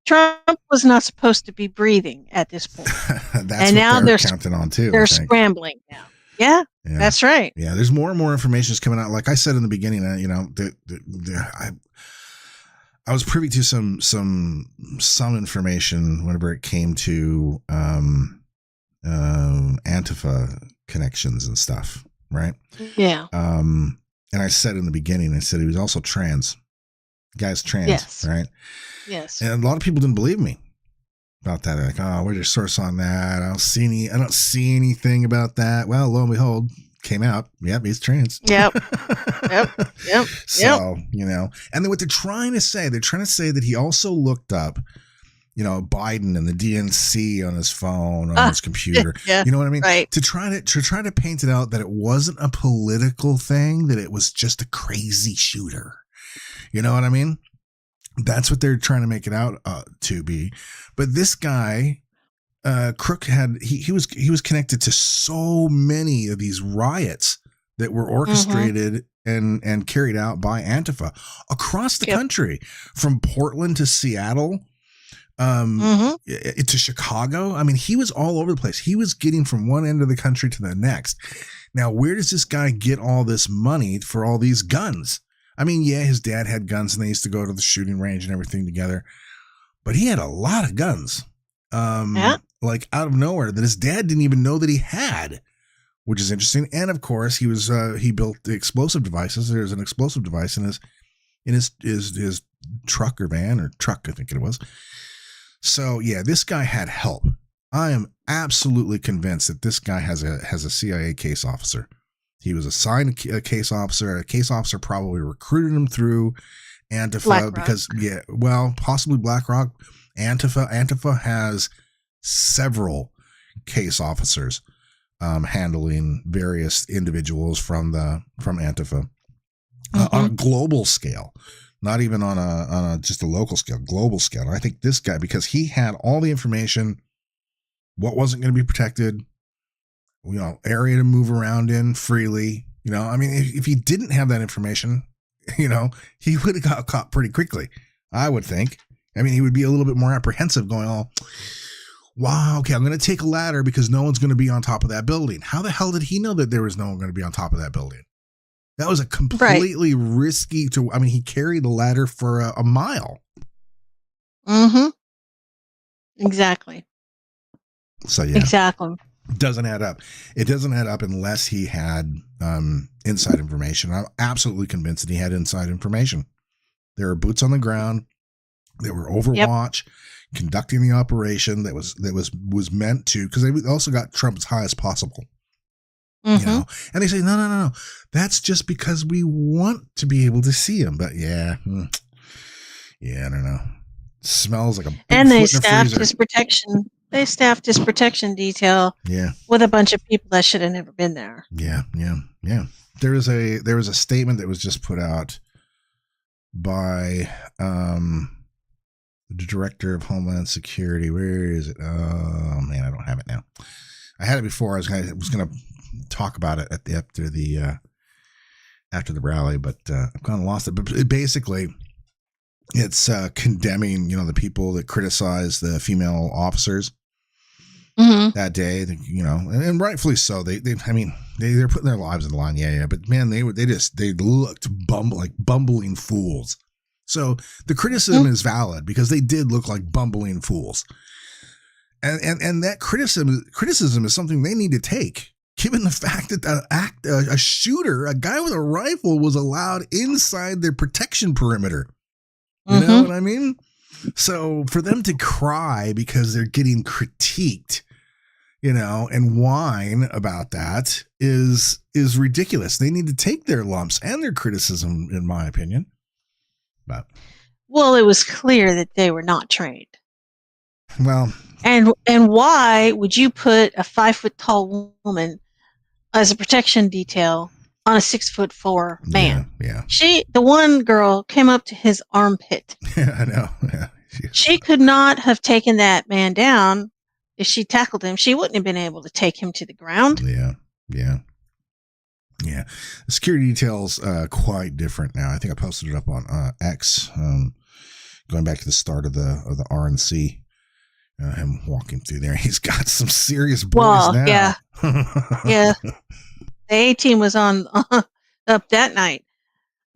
Trump was not supposed to be breathing at this point. That's and what now they're counting on too. They're scrambling now. Yeah, that's right. Yeah, there's more and more information is coming out. Like I said in the beginning, you know, I was privy to some information whenever it came to Antifa connections and stuff, right? Yeah. And I said in the beginning, I said he was also trans. The guy's trans, right? Yes. And a lot of people didn't believe me about that. They're like, oh, where's your source on that? I don't see anything about that. Well, lo and behold, came out. Yep, he's trans. Yep. So, you know, and then what they're trying to say that he also looked up, you know, Biden and the DNC on his phone, on his computer. Yeah, you know what I mean? Right. To try to paint it out that it wasn't a political thing, that it was just a crazy shooter. You know what I mean? That's what they're trying to make it out to be. But this guy, Crook, he was connected to so many of these riots that were orchestrated and carried out by Antifa across the country, from Portland to Seattle, to Chicago. I mean, he was all over the place. He was getting from one end of the country to the next. Now, where does this guy get all this money for all these guns? I mean, yeah, his dad had guns and they used to go to the shooting range and everything together, but he had a lot of guns, like out of nowhere, that his dad didn't even know that he had, which is interesting. And of course, he built the explosive devices. There's an explosive device in his truck or van or truck, I think it was. So yeah, this guy had help. I am absolutely convinced that this guy has a CIA case officer. He was assigned a case officer. A case officer probably recruited him through Antifa because, possibly BlackRock. Antifa has several case officers handling various individuals from Antifa on a global scale, not even on a just a local scale, global scale. And I think this guy, because he had all the information, what wasn't going to be protected, you know, area to move around in freely. You know, I mean, if he didn't have that information, you know, he would have got caught pretty quickly, I would think. I mean, he would be a little bit more apprehensive going, oh, wow, okay, I'm going to take a ladder because no one's going to be on top of that building. How the hell did he know that there was no one going to be on top of that building? That was a completely risky he carried the ladder for a mile. Mm-hmm. Exactly. So, yeah. Exactly. Doesn't add up. It doesn't add up unless he had inside information. I'm absolutely convinced that he had inside information. There are boots on the ground. There were Overwatch conducting the operation that was meant to, because they also got Trump as high as possible. You know, and they say no. That's just because we want to be able to see him. But yeah, I don't know. It smells like a big and they staffed his protection. They staffed his protection detail with a bunch of people that should have never been there. Yeah. There was a statement that was just put out by the director of Homeland Security. Where is it? Oh man, I don't have it now. I had it before. I was gonna talk about it after the rally, but I've kind of lost it. But basically, it's condemning, you know, the people that criticize the female officers that day, you know, and rightfully so. They're putting their lives on the line. Yeah. But man, they looked like bumbling fools. So the criticism is valid because they did look like bumbling fools. And that criticism is something they need to take, given the fact that a shooter, a guy with a rifle, was allowed inside their protection perimeter. You know what I mean? So for them to cry because they're getting critiqued, you know, and whine about that is ridiculous. They need to take their lumps and their criticism, in my opinion. But well, it was clear that they were not trained. Well, and why would you put a 5 foot tall woman as a protection detail on a 6'4" man. Yeah. The one girl came up to his armpit. Yeah, I know. Yeah. She could not have taken that man down if she tackled him. She wouldn't have been able to take him to the ground. Yeah. The security details quite different now. I think I posted it up on X, going back to the start of the RNC. Him walking through there, he's got some serious boys now. Yeah, yeah. The A-team was on up that night,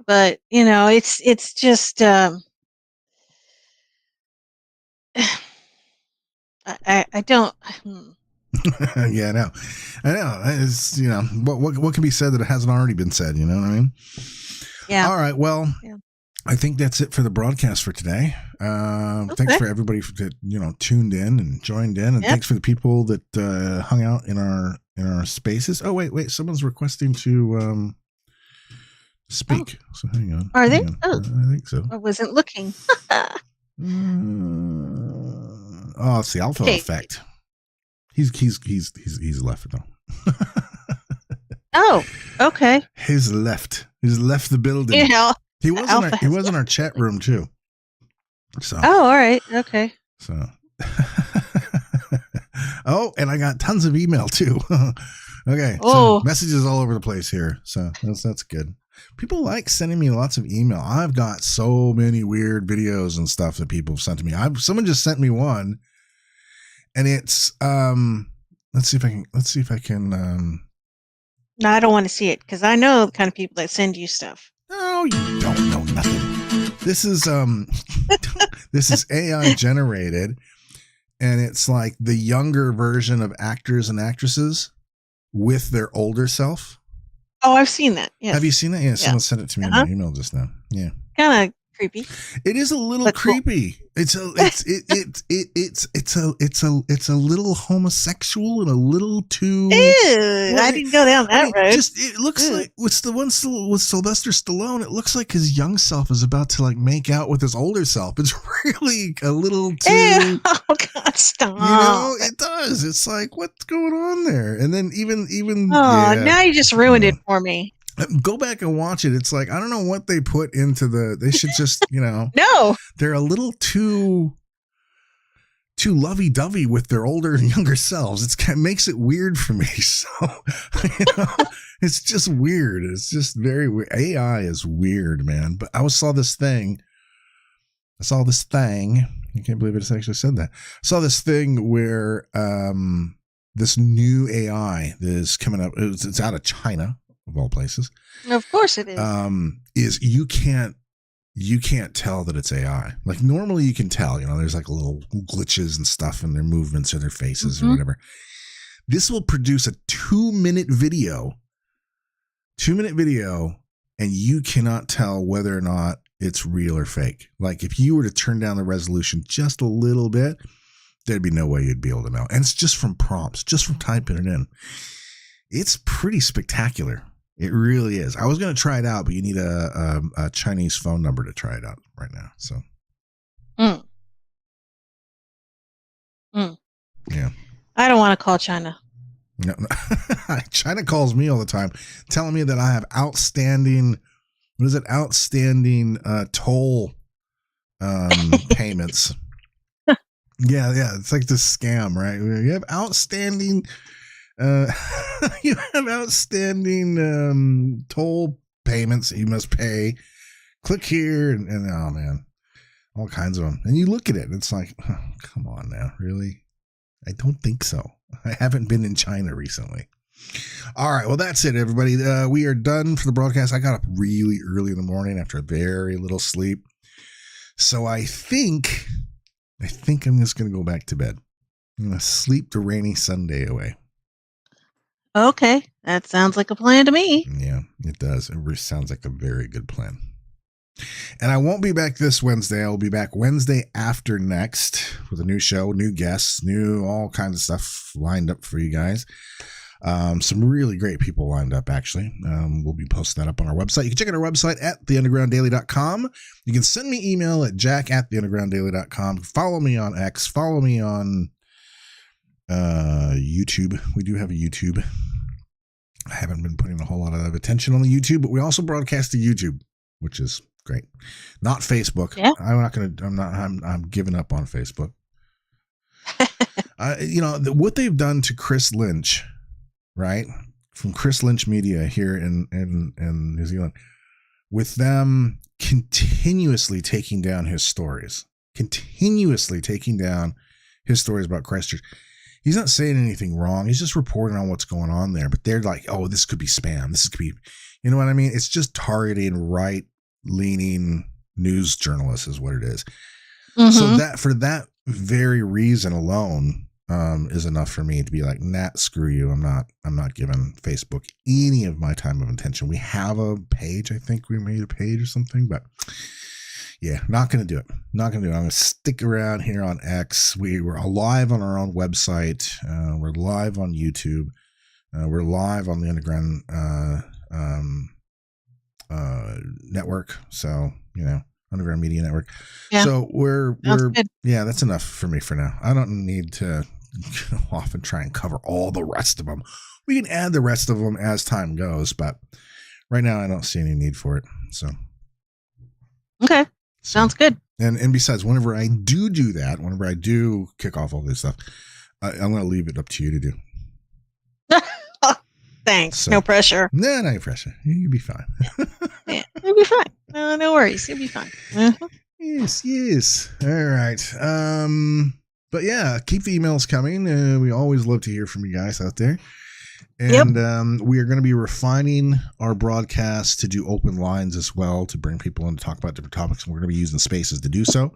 but it's just I don't. Yeah, I know. It's what can be said that it hasn't already been said. You know what I mean? Yeah. All right. Well, yeah. I think that's it for the broadcast for today. Okay. Thanks for everybody that tuned in and joined in, and thanks for the people that hung out in our spaces. Oh wait, someone's requesting to speak. Oh. So hang on. Are they? Oh, I think so. I wasn't looking. It's the alpha effect. He's left now. Oh, okay. He's left the building. Yeah. He was in our chat room too. So. Oh, all right. Okay. So. Oh, and I got tons of email too. Okay. Oh. So messages all over the place here. So that's good. People like sending me lots of email. I've got so many weird videos and stuff that people have sent to me. Someone just sent me one, and it's let's see if I can. No, I don't want to see it because I know the kind of people that send you stuff. No, you don't know nothing. This is this is AI generated, and it's like the younger version of actors and actresses with their older self. Oh, I've seen that. Yes. Have you seen that? Yeah, someone sent it to me in my email just now. Yeah. Kind of creepy. It is a little creepy. Cool. It's a little homosexual and a little too. Ew, I didn't go down that road. It looks like what's the one with Sylvester Stallone. It looks like his young self is about to like make out with his older self. It's really a little too. Ew. Oh God, stop! It does. It's like what's going on there? And then even. Oh, now you just ruined it for me. Go back and watch it. It's like I don't know what they put into they should just No, they're a little too lovey-dovey with their older and younger selves. It makes it weird for me. So it's just weird. It's just very weird. AI is weird, man. But I saw this thing. I can't believe I just actually said that. I saw this thing where this new AI that is coming up. It's out of China. Of all places, of course it is. Is you can't tell that it's AI. Like normally you can tell, there's like little glitches and stuff in their movements or their faces or whatever. This will produce a 2-minute video, and you cannot tell whether or not it's real or fake. Like if you were to turn down the resolution just a little bit, there'd be no way you'd be able to know. And it's just from prompts, just from typing it in. It's pretty spectacular. It really is. I was going to try it out, but you need a Chinese phone number to try it out right now. So, yeah. I don't want to call China. No. China calls me all the time, telling me that I have outstanding toll payments. Yeah. It's like this scam, right? You have outstanding. You have outstanding toll payments that you must pay. Click here and oh man, all kinds of them. And you look at it and it's like, oh, come on now, really? I don't think so. I haven't been in China recently. All right, well that's it, everybody. We are done for the broadcast. I got up really early in the morning after very little sleep, so I think I'm just gonna go back to bed. I'm gonna sleep the rainy Sunday away. Okay, that sounds like a plan to me. Yeah, it does. It sounds like a very good plan. And I won't be back this Wednesday. I'll be back Wednesday after next with a new show, new guests, new all kinds of stuff lined up for you guys. Some really great people lined up, actually. We'll be posting that up on our website. You can check out our website at theundergrounddaily.com. You can send me email at jack@theundergrounddaily.com. Follow me on X. Follow me on YouTube. We do have a YouTube. I haven't been putting a whole lot of attention on the YouTube, but we also broadcast to YouTube, which is great. Not Facebook. Yeah. I'm giving up on Facebook. What they've done to Chris Lynch, right? From Chris Lynch Media here in New Zealand, with them continuously taking down his stories about Christchurch. He's not saying anything wrong. He's just reporting on what's going on there. But they're like, oh, this could be spam. This could be, you know what I mean? It's just targeting right-leaning news journalists is what it is. Mm-hmm. So that for that very reason alone is enough for me to be like, nah, screw you. I'm not giving Facebook any of my time of attention. We have a page. I think we made a page or something, but yeah, not going to do it. I'm going to stick around here on X. We're live on our own website. We're live on YouTube. We're live on the Underground network. So, Underground Media Network. Yeah. So that's enough for me for now. I don't need to go off and try and cover all the rest of them. We can add the rest of them as time goes, but right now I don't see any need for it. So. Okay. Sounds good. And besides, whenever I do that, whenever I do kick off all this stuff, I'm going to leave it up to you to do. Thanks. So, no pressure. No pressure. You'll be fine. Yeah, you'll be fine. No worries. You'll be fine. Uh-huh. Yes. All right. But yeah, keep the emails coming. We always love to hear from you guys out there. And we are going to be refining our broadcast to do open lines as well, to bring people in to talk about different topics. And we're going to be using Spaces to do so.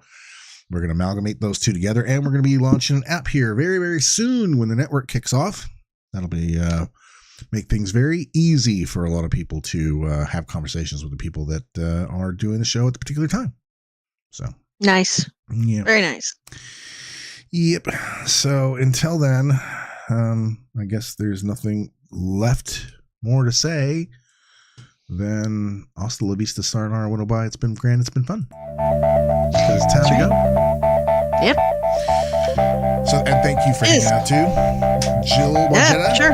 We're going to amalgamate those two together. And we're going to be launching an app here very, very soon when the network kicks off. That'll be make things very easy for a lot of people to have conversations with the people that are doing the show at the particular time. So nice. Yeah. Very nice. Yep. So until then, I guess there's nothing left more to say than hasta la vista, sayonara, goodbye. It's been grand. It's been fun. It's time to go. Yep. So, and thank you for hanging out too, Jill Bargetta. Yeah, sure.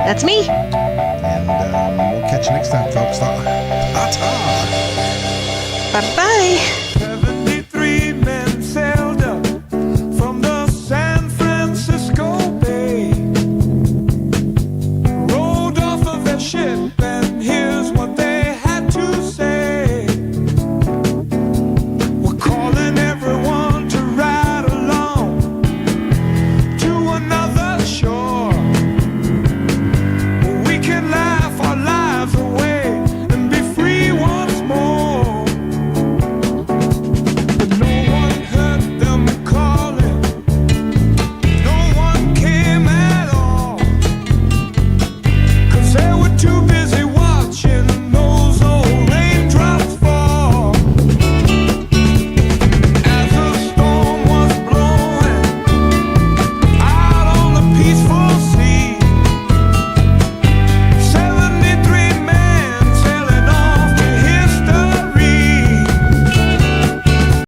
That's me. And we'll catch you next time, folks. Ta-ta. Bye-bye.